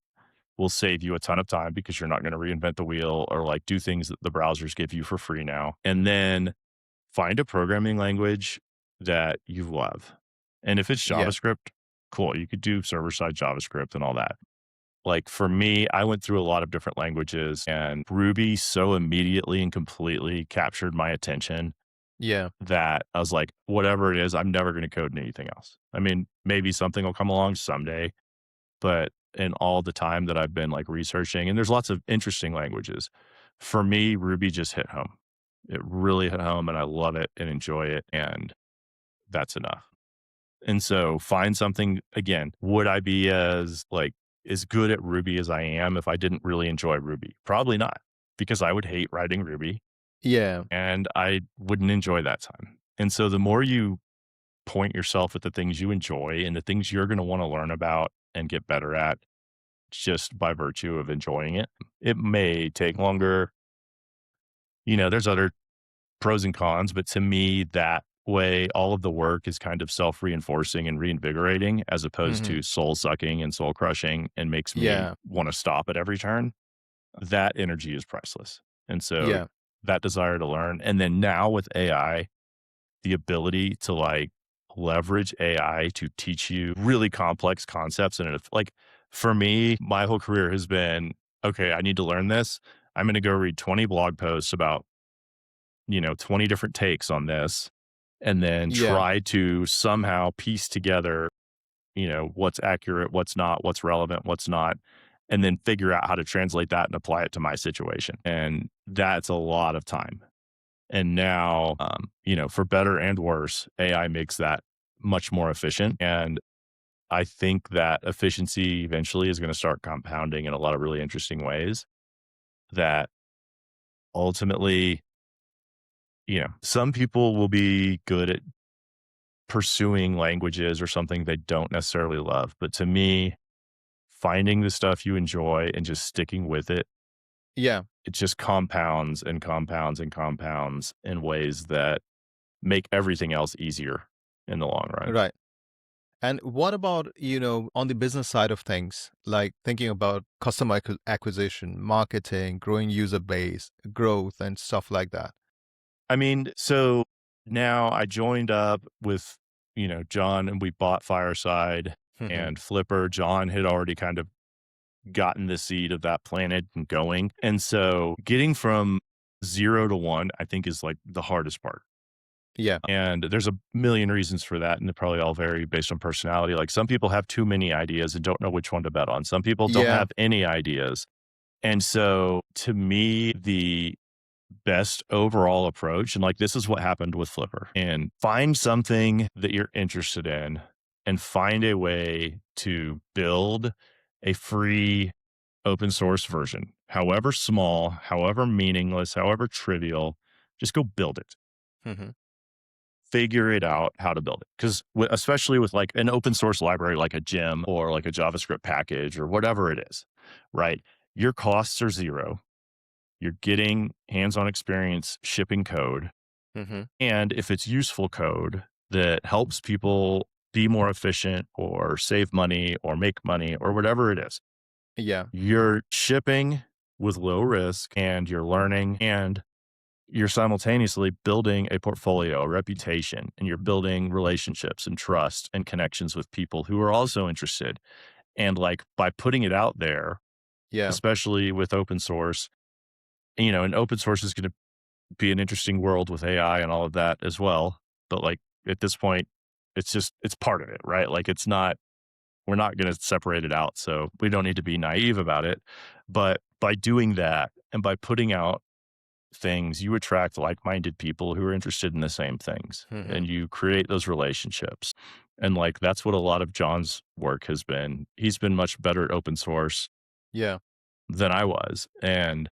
will save you a ton of time because you're not going to reinvent the wheel or like do things that the browsers give you for free now. And then find a programming language that you love. And if it's Yeah. JavaScript, cool. You could do server side JavaScript and all that. Like for me, I went through a lot of different languages and Ruby so immediately and completely captured my attention Yeah. that I was like, whatever it is, I'm never going to code in anything else. I mean, maybe something will come along someday, but in all the time that I've been like researching, and there's lots of interesting languages, for me, Ruby just hit home. It really hit home and I love it and enjoy it. And that's enough. And so find something again, would I be as good at Ruby as I am if I didn't really enjoy Ruby? Probably not, because I would hate writing Ruby Yeah. and I wouldn't enjoy that time. And so the more you point yourself at the things you enjoy and the things you're going to want to learn about and get better at just by virtue of enjoying it, it may take longer. There's other pros and cons, but to me, that way, all of the work is kind of self reinforcing and reinvigorating as opposed Hmm. to soul sucking and soul crushing and makes me Yeah. want to stop at every turn. That energy is priceless. And so Yeah. that desire to learn. And then now with AI, the ability to like leverage AI to teach you really complex concepts. And like for me, my whole career has been okay, I need to learn this. I'm going to go read 20 blog posts about 20 different takes on this and then Yeah. try to somehow piece together, what's accurate, what's not, what's relevant, what's not, and then figure out how to translate that and apply it to my situation. And that's a lot of time. And now, for better and worse, AI makes that much more efficient. And I think that efficiency eventually is going to start compounding in a lot of really interesting ways that ultimately, some people will be good at pursuing languages or something they don't necessarily love. But to me, finding the stuff you enjoy and just sticking with it, Yeah. it just compounds and compounds and compounds in ways that make everything else easier in the long run. Right. And what about, on the business side of things, like thinking about customer acquisition, marketing, growing user base, growth, and stuff like that? I mean, so now I joined up with, John and we bought Fireside Hmm. and Flipper. John had already kind of gotten the seed of that planted and going. And so getting from 0 to 1, I think is like the hardest part. Yeah. And there's a million reasons for that, and they probably all vary based on personality. Like some people have too many ideas and don't know which one to bet on. Some people don't Yeah. have any ideas. And so to me, the best overall approach, and like this is what happened with Flipper, and find something that you're interested in and find a way to build a free open source version, however small, however meaningless, however trivial, just go build it. Hmm. Figure it out how to build it. Because especially with like an open source library like a gem or like a JavaScript package or whatever it is, right? Your costs are zero. You're getting hands on experience shipping code. Hmm. And if it's useful code that helps people be more efficient or save money or make money or whatever it is, Yeah. you're shipping with low risk and you're learning and you're simultaneously building a portfolio, a reputation, and you're building relationships and trust and connections with people who are also interested. And like by putting it out there, Yeah. especially with open source, and open source is going to be an interesting world with AI and all of that as well. But like at this point, it's part of it, right? Like we're not going to separate it out. So we don't need to be naive about it. But by doing that and by putting out things, you attract like-minded people who are interested in the same things Hmm. and you create those relationships. And like that's what a lot of John's work has been. He's been much better at open source Yeah. than I was. And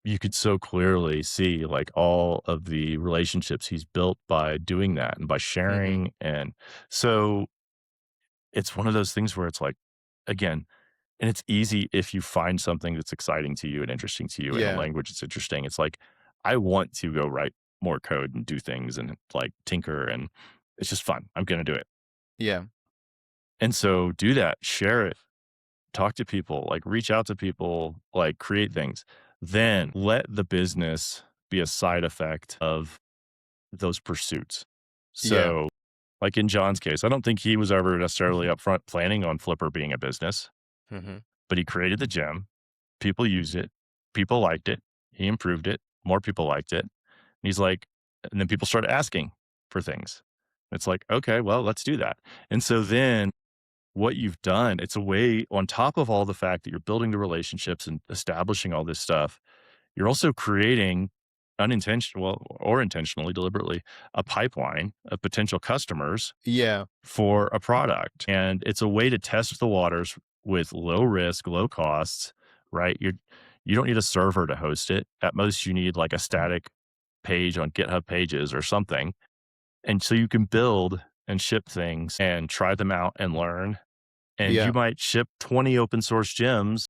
you could so clearly see like all of the relationships he's built by doing that and by Hmm. sharing. And so it's one of those things where it's like, again, and it's easy if you find something that's exciting to you and interesting to you in a Yeah. language that's interesting. It's like, I want to go write more code and do things and like tinker and it's just fun. I'm going to do it. Yeah. And so do that, share it, talk to people, like reach out to people, like create things. Then let the business be a side effect of those pursuits. Yeah. So, like in John's case, I don't think he was ever necessarily upfront planning on Flipper being a business. but he created the gym. People used it. People liked it. He improved it. More people liked it. And he's like, and then people started asking for things. It's like, okay, well, let's do that. And so then what you've done, it's a way on top of all the fact that you're building the relationships and establishing all this stuff, you're also creating unintentional or intentionally, deliberately, a pipeline of potential customers Yeah. for a product. And it's a way to test the waters with low risk, low costs, right? You don't need a server to host it. At most, you need like a static page on GitHub Pages or something. And so you can build and ship things and try them out and learn. And you Yeah. might ship 20 open source gems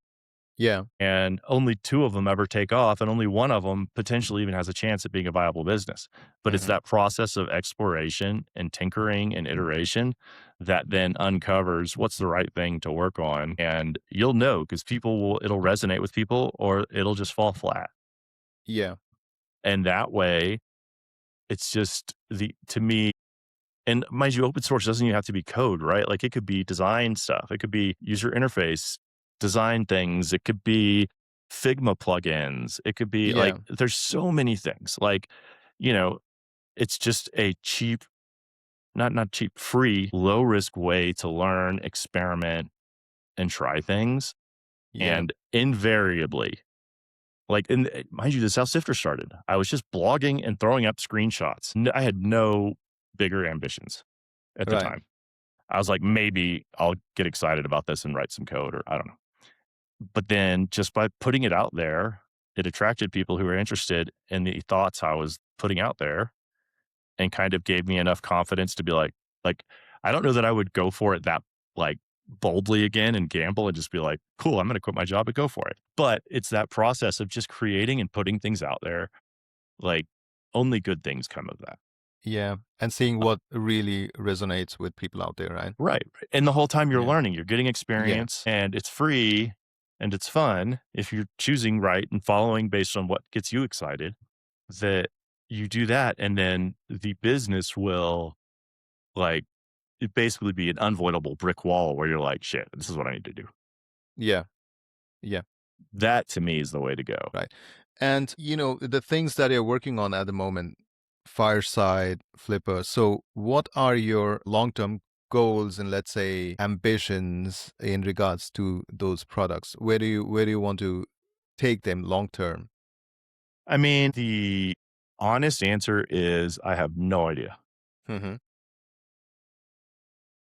Yeah. and only two of them ever take off, and only one of them potentially even has a chance at being a viable business. But it's Hmm. that process of exploration and tinkering and iteration that then uncovers what's the right thing to work on. And you'll know because it'll resonate with people or it'll just fall flat. Yeah. And that way, it's just to me, and mind you, open source doesn't even have to be code, right? Like it could be design stuff. It could be user interface, design things. It could be Figma plugins. It could be like, Yeah. there's so many things. Like, you know, it's just a cheap, not cheap, free, low risk way to learn, experiment, and try things. Yeah. And invariably, like, mind you, this is how Sifter started. I was just blogging and throwing up screenshots. I had no bigger ambitions at the Right. time. I was like, maybe I'll get excited about this and write some code or I don't know. But then just by putting it out there, it attracted people who were interested in the thoughts I was putting out there and kind of gave me enough confidence to be like, I don't know that I would go for it that like boldly again and gamble and just be like, cool, I'm going to quit my job and go for it. But it's that process of just creating and putting things out there. Like only good things come of that. Yeah. And seeing what really resonates with people out there, right? Right, right, and the whole time you're Yeah. learning, you're getting Yeah. experience, and it's free, and it's fun if you're choosing right and following based on what gets you excited, that you do that, and then the business will, like, it basically be an unavoidable brick wall where you're like, "Shit, this is what I need to do." Yeah. Yeah. That to me is the way to go. Right. And, the things that you're working on at the moment, Fireside, Flipper. So, what are your long term goals and, let's say, ambitions in regards to those products? Where do you want to take them long term? I mean, the honest answer is I have no idea, Hmm.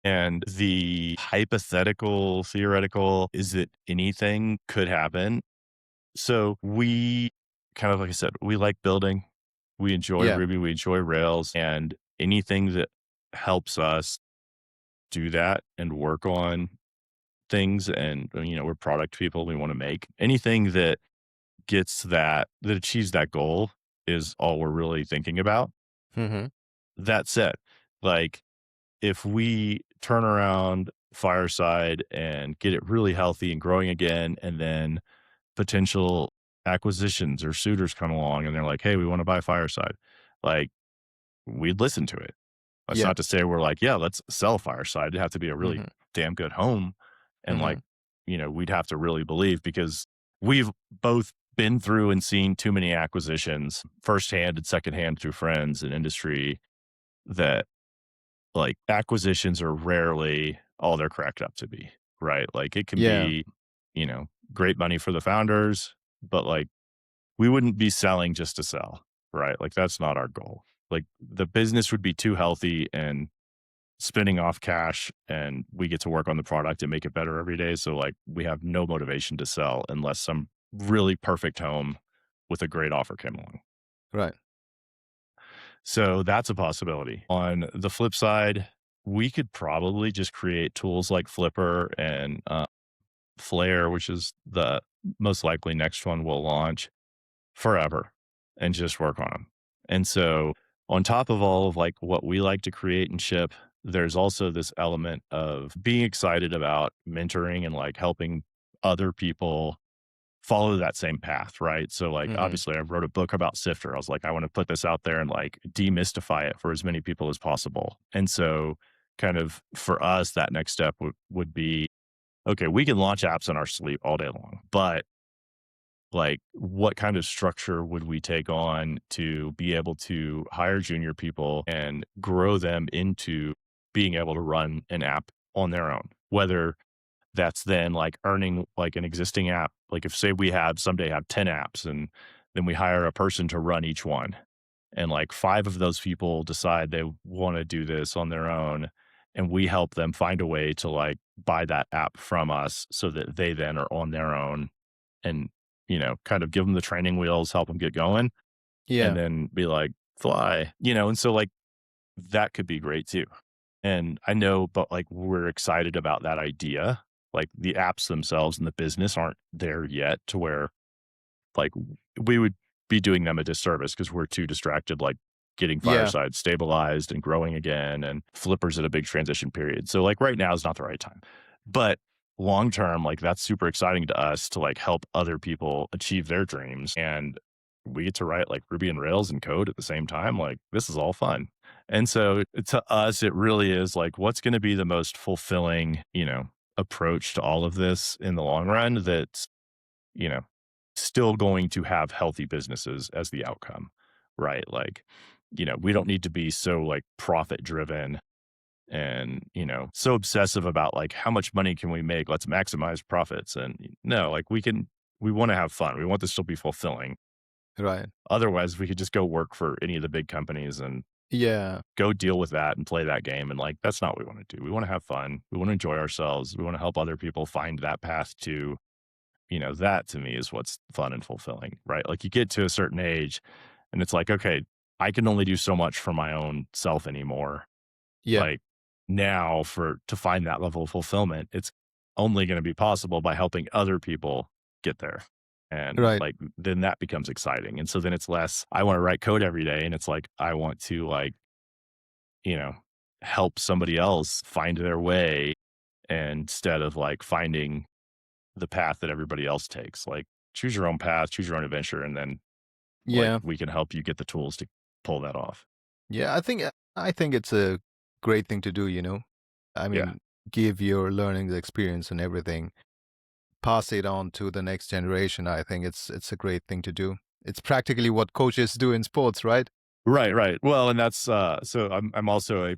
and the hypothetical, theoretical is that anything could happen. So we kind of like I said, we like building. We enjoy Yeah. Ruby, we enjoy Rails, and anything that helps us do that and work on things. And, we're product people, we want to make anything that that achieves that goal is all we're really thinking about. Hmm. That said, like if we turn around Fireside and get it really healthy and growing again, and then potential acquisitions or suitors come along and they're like, "Hey, we want to buy Fireside." Like, we'd listen to it. That's Yeah. not to say we're like, "Yeah, let's sell Fireside." It'd have to be a really Hmm. damn good home. And Hmm. like, we'd have to really believe because we've both been through and seen too many acquisitions firsthand and secondhand through friends and industry that like acquisitions are rarely all they're cracked up to be, right? Like it can Yeah. be, you know, great money for the founders, but like we wouldn't be selling just to sell, right? Like that's not our goal. Like the business would be too healthy and spinning off cash and we get to work on the product and make it better every day. So like we have no motivation to sell unless some really perfect home with a great offer came along. Right. So that's a possibility. On the flip side, we could probably just create tools like Flipper and Flare, which is the most likely next one we'll launch forever and just work on them. And so, on top of all of like what we like to create and ship, there's also this element of being excited about mentoring and like helping other people follow that same path, right? So, like, Hmm. obviously, I wrote a book about Sifter. I was like, I want to put this out there and like demystify it for as many people as possible. And so, kind of for us, that next step would be okay, we can launch apps in our sleep all day long, but like what kind of structure would we take on to be able to hire junior people and grow them into being able to run an app on their own? Whether that's then like earning like an existing app. Like if say we have someday have 10 apps and then we hire a person to run each one. And like five of those people decide they want to do this on their own. And we help them find a way to like buy that app from us so that they then are on their own and, kind of give them the training wheels, help them get going, and Yeah. then be like, fly, and so like that could be great too. And I know, but like we're excited about that idea. Like the apps themselves and the business aren't there yet to where like we would be doing them a disservice because we're too distracted, like getting Yeah. Fireside stabilized and growing again, and Flipper's at a big transition period. So like right now is not the right time. But long term, like that's super exciting to us to like help other people achieve their dreams. And we get to write like Ruby and Rails and code at the same time. Like this is all fun. And so to us, it really is like what's going to be the most fulfilling, approach to all of this in the long run that's you know, still going to have healthy businesses as the outcome, right? Like, we don't need to be so like profit driven and, so obsessive about like how much money can we make? Let's maximize profits. And no, like we want to have fun. We want this to be fulfilling. Right. Otherwise, we could just go work for any of the big companies and Yeah. go deal with that and play that game. And like, that's not what we want to do. We want to have fun. We want to enjoy ourselves. We want to help other people find that path to that to me is what's fun and fulfilling, right? Like you get to a certain age and it's like, okay, I can only do so much for my own self anymore. Yeah. Like now to find that level of fulfillment, it's only going to be possible by helping other people get there. And Right. like then that becomes exciting. And so then it's less, I want to write code every day. And it's like, I want to like, you know, help somebody else find their way instead of like finding the path that everybody else takes. Like, choose your own path, choose your own adventure, and then, like, Yeah. we can help you get the tools to pull that off. Yeah. I think it's a great thing to do, I Yeah. mean, give your learning experience and everything, pass it on to the next generation. I think it's a great thing to do. It's practically what coaches do in sports, right? Right, right. Well, and that's, so I'm also a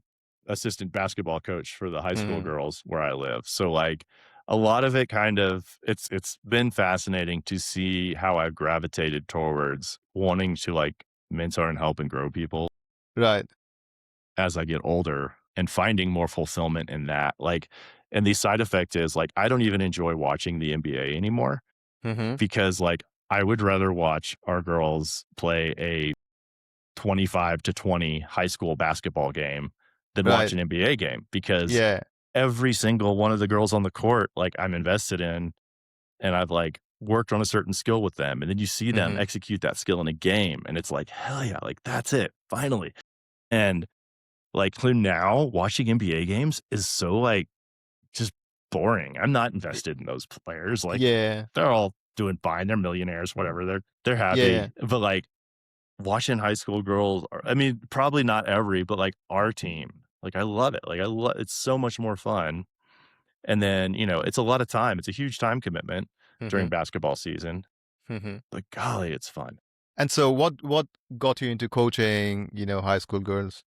assistant basketball coach for the high school Mhm. girls where I live. So, like, a lot of it kind of it's been fascinating to see how I've gravitated towards wanting to, like, mentor and help and grow people Right. as I get older and finding more fulfillment in that. Like, and the side effect is like, I don't even enjoy watching the NBA anymore Mhm. because like I would rather watch our girls play a 25-20 high school basketball game than watch Right. an NBA game because Yeah. every single one of the girls on the court, like I'm invested in and I've like worked on a certain skill with them. And then you see them Mhm. execute that skill in a game and it's like, hell yeah, like that's it, finally. And like, so now watching NBA games is so, like, just boring. I'm not Y invested in those players, like, Yeah. they're all doing fine, they're millionaires, whatever, they're Yeah. happy, but, like, watching high school girls or I mean, probably not every, but, like, our team, like, I love it, like, I love it's so much more fun, and then, it's a lot of time, it's a huge time commitment during Mhm. basketball season, Mhm. but golly, it's fun. And so what got you into coaching, high school girls?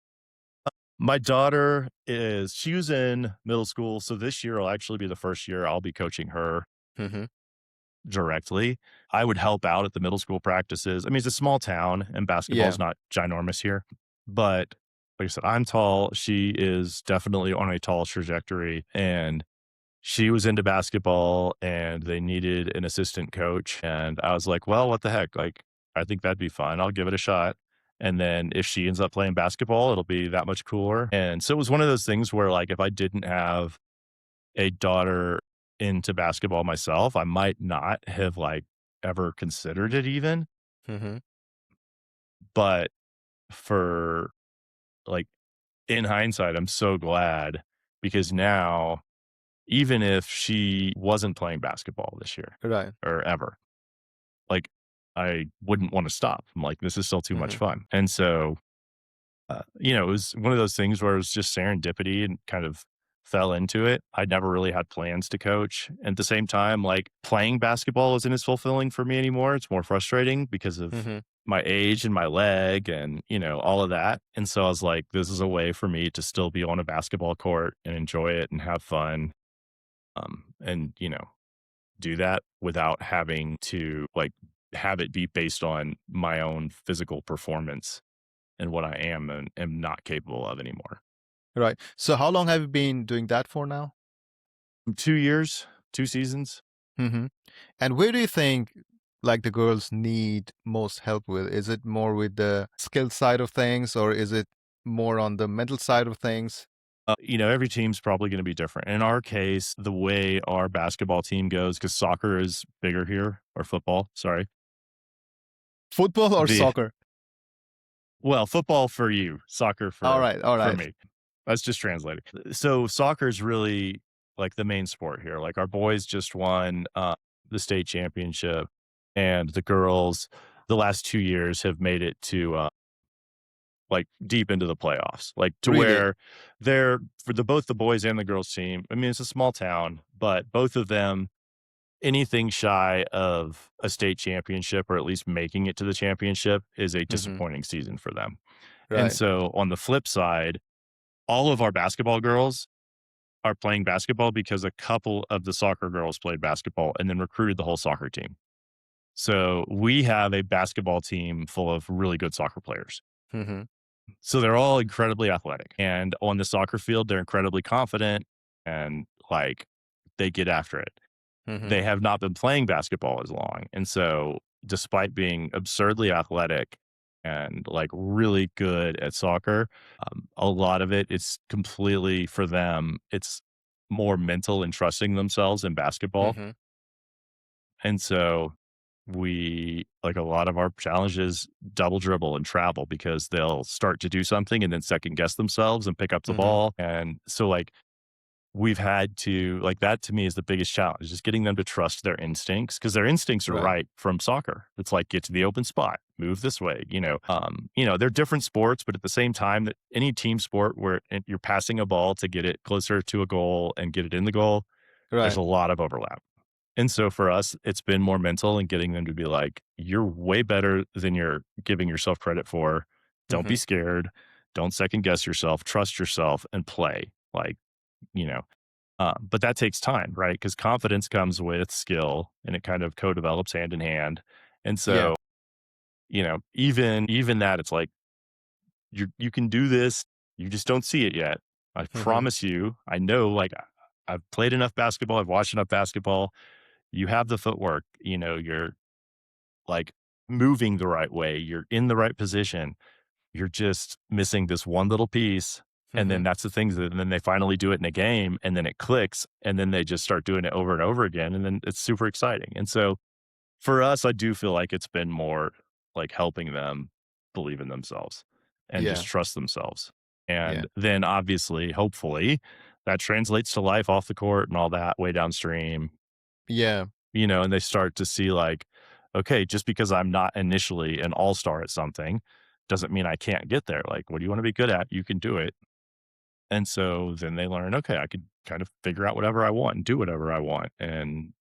My daughter she was in middle school, so this year will actually be the first year I'll be coaching her Mhm. directly. I would help out at the middle school practices. I mean, it's a small town and basketball is Yeah. not ginormous here, but like I said, I'm tall. She is definitely on a tall trajectory and she was into basketball and they needed an assistant coach. And I was like, well, what the heck? Like, I think that'd be fun. I'll give it a shot. And then if she ends up playing basketball, it'll be that much cooler. And so it was one of those things where, like, if I didn't have a daughter into basketball myself, I might not have like ever considered it even. Mhm. But for like in hindsight, I'm so glad because now, even if she wasn't playing basketball this year Right. or ever, like I wouldn't want to stop. I'm like, this is still too much Mhm. fun. And so, it was one of those things where it was just serendipity and kind of fell into it. I never really had plans to coach. At the same time, like playing basketball isn't as fulfilling for me anymore. It's more frustrating because of Mm-hmm. my age and my leg and, all of that. And so I was like, this is a way for me to still be on a basketball court and enjoy it and have fun. And, do that without having to like have it be based on my own physical performance and what I am and am not capable of anymore. Right. So how long have you been doing that for now? 2 years, 2 seasons. Mm-hmm. And where do you think like the girls need most help with? Is it more with the skill side of things, or is it more on the mental side of things? Every team's probably going to be different. In our case, the way our basketball team goes, because soccer is bigger here, or football, sorry. Football or The soccer? Well, football for you, soccer All for right, all for right. me. That's just translating. So soccer is really like the main sport here. Like our boys just won the state championship, and the girls, the last 2 years, have made it to like deep into the playoffs, like to Really? where they're for the both the boys and the girls team. I mean, it's a small town, but both of them anything shy of a state championship or at least making it to the championship is a Mm-hmm. disappointing season for them. And Right. so on the flip side, all of our basketball girls are playing basketball because a couple of the soccer girls played basketball and then recruited the whole soccer team. So we have a basketball team full of really good soccer players. Mm-hmm. So they're all incredibly athletic. And on the soccer field, they're incredibly confident and like they get after it. Mm-hmm. They have not been playing basketball as long. And so, despite being absurdly athletic and like really good at soccer, a lot of it is completely for them, it's more mental and trusting themselves in basketball. Mm-hmm. And so, we like a lot of our challenges double dribble and travel because they'll start to do something and then second guess themselves and pick up the Mm-hmm. ball. And so, like, we've had to like that to me is the biggest challenge, just getting them to trust their instincts because their instincts are Right. right from soccer. It's like get to the open spot, move this way, they're different sports, but at the same time that any team sport where you're passing a ball to get it closer to a goal and get it in the goal, there's Right. a lot of overlap. And so for us, it's been more mental and getting them to be like, you're way better than you're giving yourself credit for. Don't Mm-hmm. be scared. Don't second guess yourself. Trust yourself and play. Like, you know, but that takes time, right? Because confidence comes with skill and it kind of co-develops hand in hand. And Yeah. so, even that, it's like you can do this, you just don't see it yet. I Mm-hmm. promise you, I know like I've played enough basketball, I've watched enough basketball. You have the footwork, you're like moving the right way, you're in the right position. You're just missing this one little piece, and Mm-hmm. then that's the things that and then they finally do it in a game, and then it clicks, and then they just start doing it over and over again, and then it's super exciting, and so, for us, I do feel like it's been more, like, helping them believe in themselves and Yeah. just trust themselves, Yeah. and then, obviously, hopefully, that translates to life off the court and all that way downstream, Yeah. and they start to see like, okay, just because I'm not initially an all-star at something doesn't mean I can't get there. Like, what do you want to be good at? You can do it. And so then they learn, okay, I could kind of figure out whatever I want and do whatever I want. And,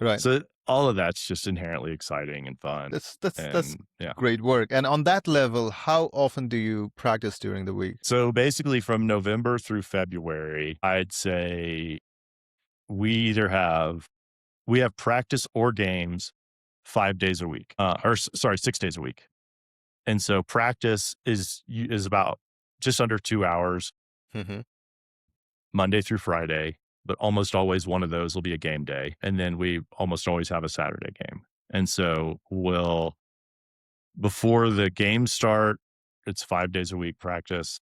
Right. so all of that's just inherently exciting and fun. That's And yeah. great work. And on that level, how often do you practice during the week? So basically from November through February, I'd say we either have we have practice or games 5 days a week, sorry, 6 days a week. And so practice is about just under 2 hours, Mm-hmm. Monday through Friday, but almost always one of those will be a game day, and then we almost always have a Saturday game. And so we'll before the games start, it's 5 days a week practice.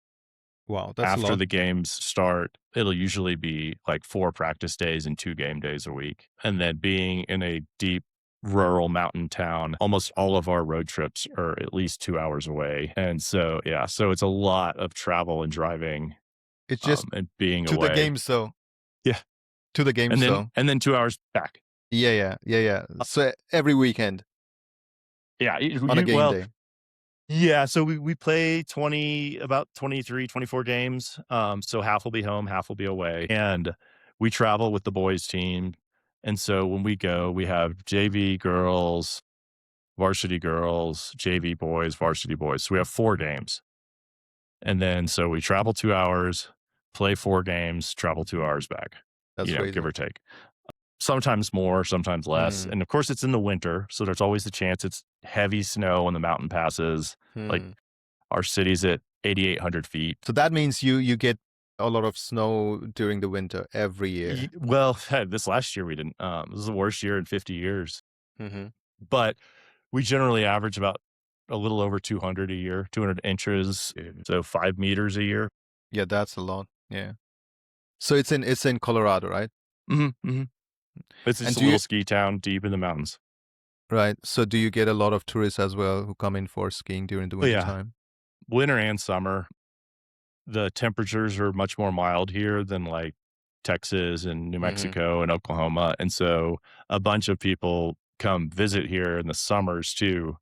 Wow, that's a After lot. the games start, it'll usually be like 4 practice days and 2 game days a week. And then being in a deep rural mountain town, almost all of our road trips are at least 2 hours away. And so, yeah, so it's a lot of travel and driving, It's just and being to the away. game, so Yeah. to the game, And then so and then 2 hours back. yeah, yeah, yeah, yeah. Uh, So every weekend yeah, on a game well, day. Yeah, so we play 20 about 23, 24 games. So half will be home, half will be away. And we travel with the boys team. And so when we go, we have JV girls, varsity girls, JV boys, varsity boys. So we have 4 games. And then so we travel 2 hours, play 4 games, travel 2 hours back, That's give crazy. or take. Sometimes more, sometimes less. Hmm. And of course, it's in the winter. So there's always the chance it's heavy snow on the mountain passes. Like Hmm. our city's at 8,800 feet. So that means you get a lot of snow during the winter every year. Well, this last year we didn't. This is the worst year in 50 years. Hmm. But we generally average about a little over 200 a year, 200 inches, so 5 meters a year. Yeah, that's a lot. Yeah. So it's in Colorado, right? Hmm hmm It's And just a do you little ski town deep in the mountains. right? So do you get a lot of tourists as well who come in for skiing during the But winter yeah, time? winter and summer, the temperatures are much more mild here than like Texas and New Hmm. Mexico and Oklahoma. And so a bunch of people come visit here in the summers too,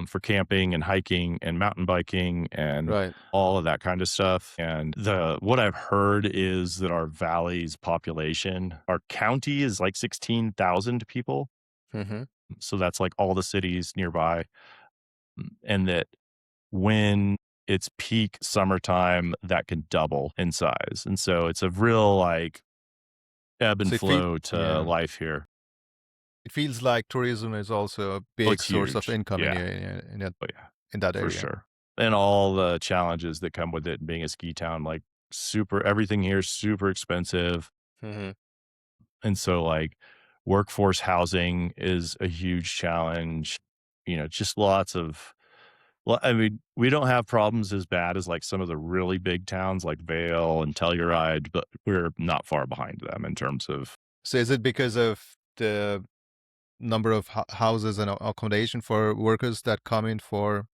for camping and hiking and mountain biking and Right. all of that kind of stuff. And the what I've heard is that our valley's population, our county is like 16,000 people. Hmm. So that's like all the cities nearby. And that when it's peak summertime, that can double in size. And so it's a real like ebb and So flow to yeah, life here. it feels like tourism is also a Oh, big it's source of huge. income Yeah. Oh, yeah, in that for area. sure. And all the challenges that come with it being a ski town, like everything here is super expensive. Hmm. And so like workforce housing is a huge challenge. Just lots of well, I mean, we don't have problems as bad as like some of the really big towns like Vail and Telluride, but we're not far behind them in terms of So is it because of the number of houses and accommodation for workers that come in for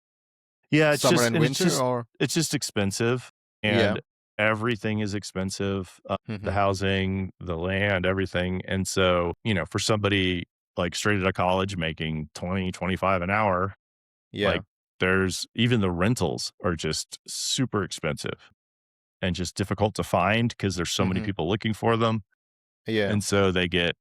yeah, summer and winter, or it's just expensive yeah? and everything is expensive. The Hmm. housing, the land, everything. And so, for somebody like straight out of college making 20, 25 an hour, Yeah. like there's even the rentals are just super expensive and just difficult to find because there's so many Hmm. people looking for them. Yeah. And so they get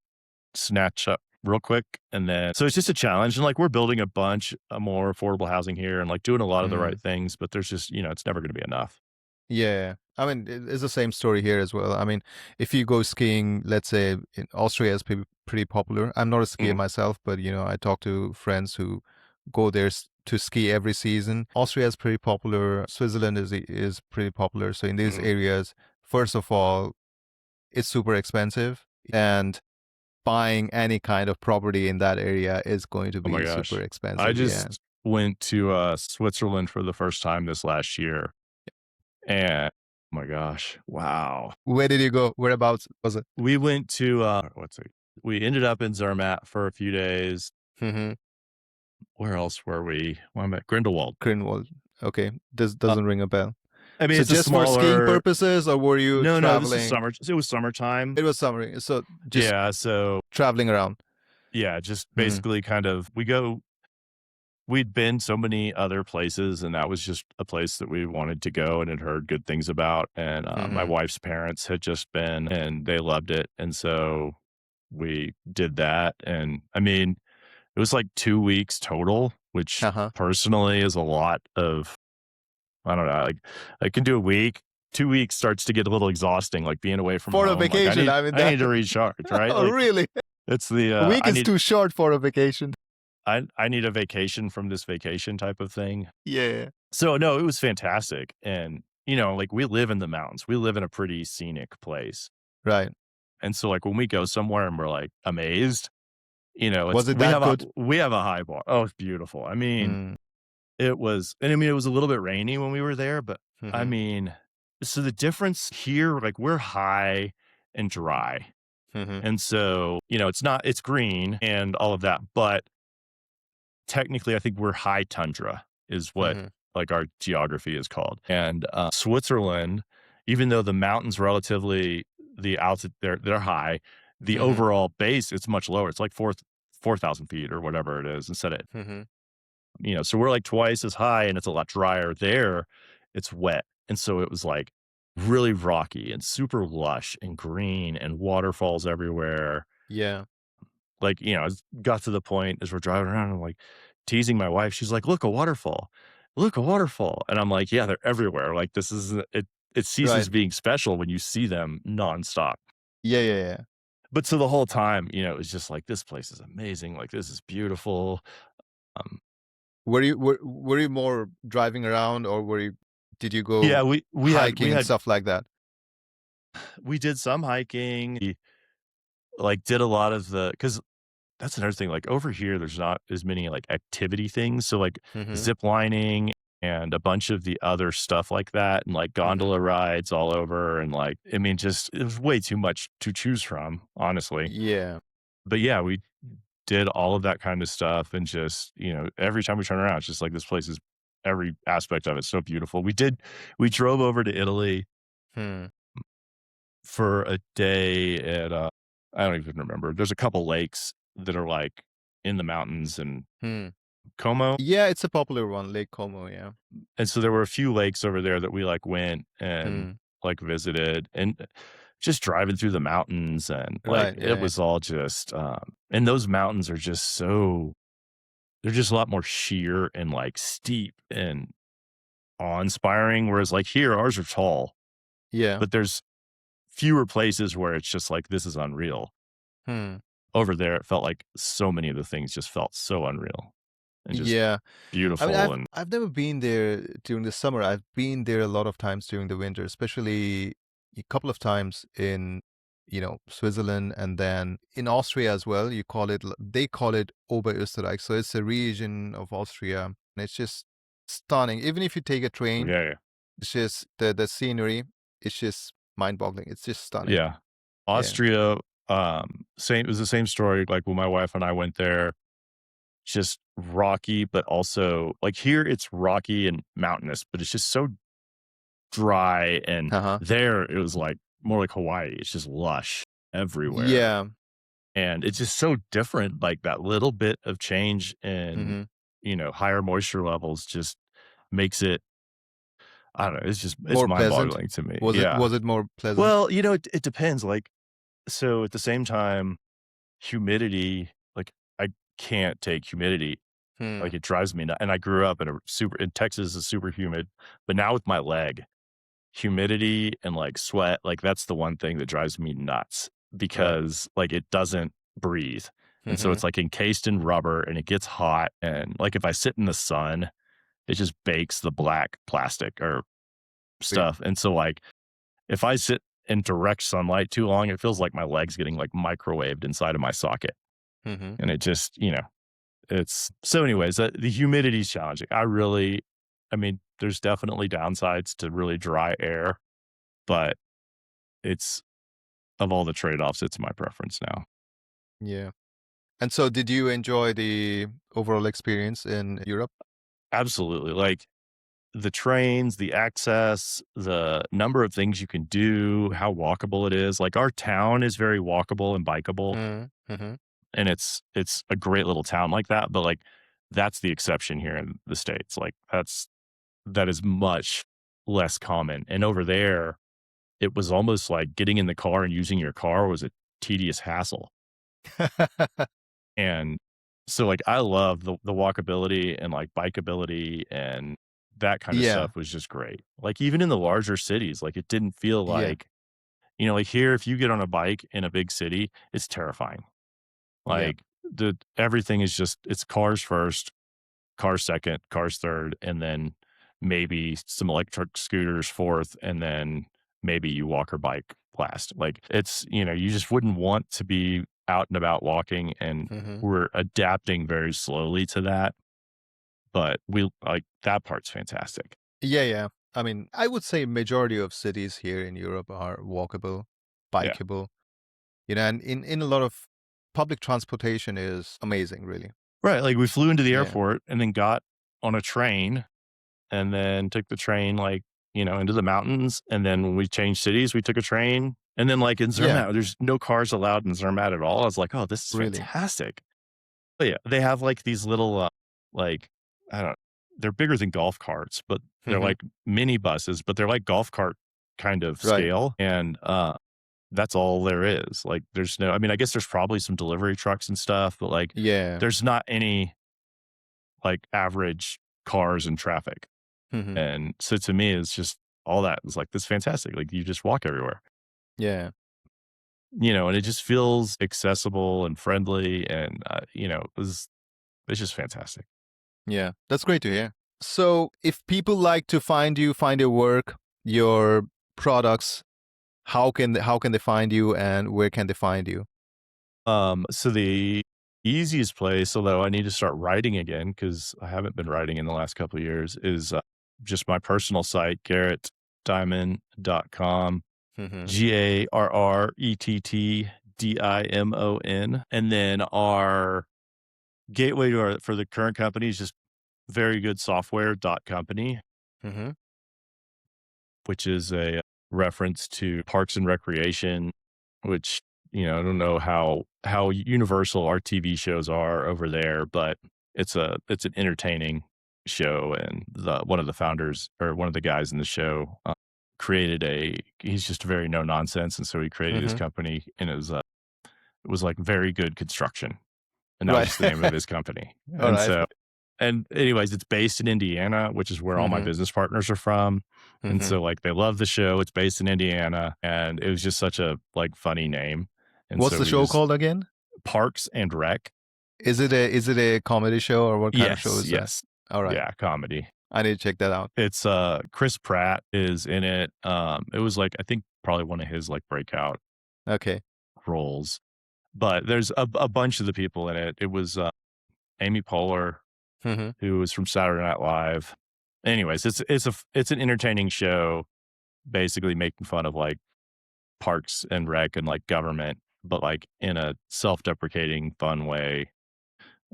snatched up real quick. And then, so it's just a challenge. And like, we're building a bunch of more affordable housing here and like doing a lot of the Mm. right things, but there's just, it's never going to be enough. Yeah. I mean, it's the same story here as well. I mean, if you go skiing, let's say in Austria is pretty popular. I'm not a skier Mhm. myself, but I talk to friends who go there to ski every season. Austria is pretty popular. Switzerland is pretty popular. So in these Mhm. areas, first of all, it's super expensive, and buying any kind of property in that area is going to Oh my be super gosh. I expensive. Yeah. just went to Switzerland for the first time this last year. And oh my gosh. Wow. Where did you go? Whereabouts was it? We went to, we ended up in Zermatt for a few days. Mm-hmm. Where else were we? Well, I'm at Grindelwald. Greenwald. Okay. This Uh, doesn't ring a bell. I mean, So it's a just for skiing smaller, purposes, or were you no, no, this is traveling? summer. It was summertime. It was summer. So just Yeah. So traveling around. yeah, just Mm, basically kind of, we'd been so many other places and that was just a place that we wanted to go and had heard good things about. And my mm-hmm. wife's parents had just been and they loved it. And so we did that. And I mean, it was like 2 weeks total, which Uh-huh. personally is a lot of, I don't know, like I can do a week. 2 weeks starts to get a little exhausting, like being away from For a home. Like vacation, I mean I that. need to recharge, right? Oh, Like really? it's the, A week is too short for a vacation. I need a vacation from this vacation type of thing. Yeah. So, no, it was fantastic, and, like, we live in the mountains. We live in a pretty scenic place, Right. and so, like, when we go somewhere and we're, like, amazed, Was it's it that good? we have a high bar. Oh, it's beautiful. I mean, Mm, it was a little bit rainy when we were there, but, I mm-hmm. mean, so the difference here, like, we're high and dry, Mm-hmm. and so, it's green and all of that, but technically, I think we're high tundra is what Mm-hmm. like our geography is called. And Switzerland, even though the mountains relatively the altitude they're high, the Mm-hmm. overall base it's much lower. It's like 4,000 feet or whatever it is instead of Mm-hmm. So we're like twice as high and it's a lot drier there. It's wet. And so it was like really rocky and super lush and green and waterfalls everywhere. Yeah. Like, it got to the point as we're driving around, I'm like teasing my wife. She's like, look, a waterfall, look, a waterfall. And I'm like, yeah, they're everywhere. Like this is it Right. ceases being special when you see them nonstop. Yeah, yeah, yeah. But so the whole time, it was just like, this place is amazing. Like this is beautiful. Um, Were you more driving around, or did you yeah, go we had we hiking and had stuff like that? we did some hiking. We like did a lot of the because that's another thing. Like over here, there's not as many like activity things. So like Mhm. zip lining and a bunch of the other stuff like that, and like Mhm. gondola rides all over, and like I mean, just it was way too much to choose from, honestly. Yeah. But yeah, we did all of that kind of stuff, and just every time we turn around, it's just like this place is every aspect of it so beautiful. We drove over to Italy Hmm. for a day at I don't even remember. There's a couple lakes that are like in the mountains and Hmm. Como. Yeah, it's a popular one, Lake Como, yeah. And so there were a few lakes over there that we like went and Hmm. like visited, and just driving through the mountains, and like Right, it yeah, yeah. was all just and those mountains are just they're just a lot more sheer and like steep and awe-inspiring. Whereas like here, ours are tall, Yeah. but there's fewer places where it's just like this is unreal. Hmm. Over there, it felt like so many of the things just felt so unreal and just Yeah. I mean, beautiful I've and I've never been there during the summer. I've been there a lot of times during the winter, especially a couple of times in, Switzerland, and then in Austria as well. They call it Oberösterreich. So it's a region of Austria, and it's just stunning. Even if you take a train, yeah, it's just the scenery. It's just mind-boggling. It's just stunning. yeah. Yeah. Austria, same it was the same story, like, when my wife and I went there, just rocky, but also like, here, it's rocky and mountainous, but it's just so dry, and Uh-huh. there, it was, like, more like Hawaii. It's just lush everywhere, Yeah. and it's just so different, like, that little bit of change in, Mhm. higher moisture levels just makes it I don't know, it's More pleasant. mind-boggling to me, Was it yeah. was it more pleasant? Well, it depends, like, so at the same time, humidity, like, I can't take humidity, Hmm. like, it drives me nuts. And I grew up in Texas is super humid, but now with my leg, humidity and, like, sweat, like, that's the one thing that drives me nuts Right. because, like, it doesn't breathe, and so Mhm. it's, like, encased in rubber, and it gets hot, and, like, if I sit in the sun, it just bakes the black plastic or Agree. stuff, and so, like, if I sit in direct sunlight too long, it feels like my leg's getting, like, microwaved inside of my socket, Mhm. and it just, it's so anyways, the humidity is challenging. I mean, there's definitely downsides to really dry air, but it's of all the trade-offs, it's my preference now. Yeah. And so did you enjoy the overall experience in Europe? Absolutely, like, the trains, the access, the number of things you can do, how walkable it is, like, our town is very walkable and bikeable, Mhm. Mhm. and it's a great little town like that, but, like, that's the exception here in the States, like, that is much less common, and over there, it was almost like getting in the car and using your car was a tedious hassle, and so, like, I love the walkability and, like, bikeability, and that kind of Yeah. stuff was just great. Like, even in the larger cities, like, it didn't feel Yeah. like like, here, if you get on a bike in a big city, it's terrifying. Yeah. Like, the everything is just it's cars first, cars second, cars third, and then maybe some electric scooters fourth, and then maybe you walk or bike last. Like you just wouldn't want to be out and about walking, and Mhm. we're adapting very slowly to that. But we like that part's fantastic. Yeah, yeah. I mean, I would say majority of cities here in Europe are walkable, Yeah. bikeable, and in a lot of public transportation is amazing, really. Right. Like we flew into the Yeah. airport and then got on a train and then took the train like, into the mountains. And then when we changed cities, we took a train. And then like in Yeah, Zermatt, there's no cars allowed in Zermatt at all. I was like, oh, this is really. fantastic. But yeah, they have like these little like I don't they're bigger than golf carts, but they're Mhm. like mini buses, but they're like golf cart kind of Right. scale, and, that's all there is. Like, there's no I mean, I guess there's probably some delivery trucks and stuff, but, like, Yeah. there's not any, like, average cars in traffic, Mhm. and so to me, it's just all that is, like, this fantastic, like, you just walk everywhere, Yeah. and it just feels accessible and friendly and, it's just fantastic. Yeah. That's great to hear. So, if people like to find you, find your work, your products, how can they find you and where can they find you? So the easiest place, although I need to start writing again because I haven't been writing in the last couple of years, is just my personal site, garrettdimon.com, Mhm. GarrettDimon. And then our gateway for the current company is just very good software.company, Mhm. which is a reference to Parks and Recreation, which, I don't know how universal our TV shows are over there, but it's an entertaining show, and the one of the founders or one of the guys in the show created he's just very no nonsense, and so he created his Mhm. company, and it was like very good construction, and that was Right. just the name of his company, All and right. so and anyways, it's based in Indiana, which is where all my Mhm. business partners are from. And Mhm. so like they love the show. It's based in Indiana and it was just such a like funny name. And What's so the we show just called again? Parks and Rec. Is it a comedy show or what kind of show Yes, is that? yes. All right. Yeah, comedy. I need to check that out. It's Chris Pratt is in it. It was like I think probably one of his like breakout Okay. roles. But there's a bunch of the people in it. It was Amy Poehler, Mhm. who was from Saturday Night Live. Anyways, it's an entertaining show, basically making fun of like parks and rec and like government, but like in a self-deprecating, fun way,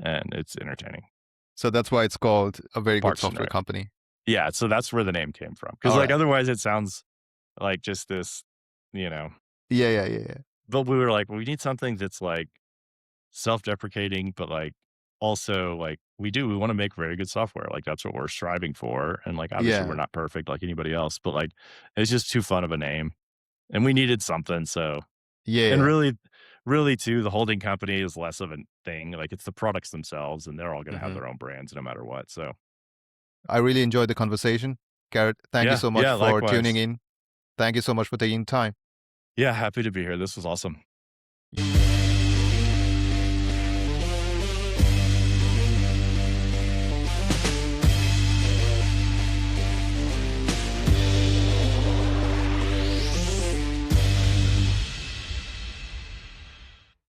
and it's entertaining. So that's why it's called a very good Parks and software Rec. company. Yeah, so that's where the name came from. Because All like right. otherwise it sounds like just this, you know. Yeah, yeah, yeah, yeah. But we were like, well, we need something that's like self-deprecating, but like also like we want to make very good software. Like that's what we're striving for. And like obviously we're Yeah. not perfect like anybody else, but like it's just too fun of a name. And we needed something. So Yeah, and yeah. really too, the holding company is less of a thing. Like it's the products themselves and they're all gonna have Mhm. their own brands no matter what. So I really enjoyed the conversation. Garrett, thank you yeah, so much yeah, for tuning likewise. in. Thank you so much for taking time. Yeah, happy to be here. This was awesome.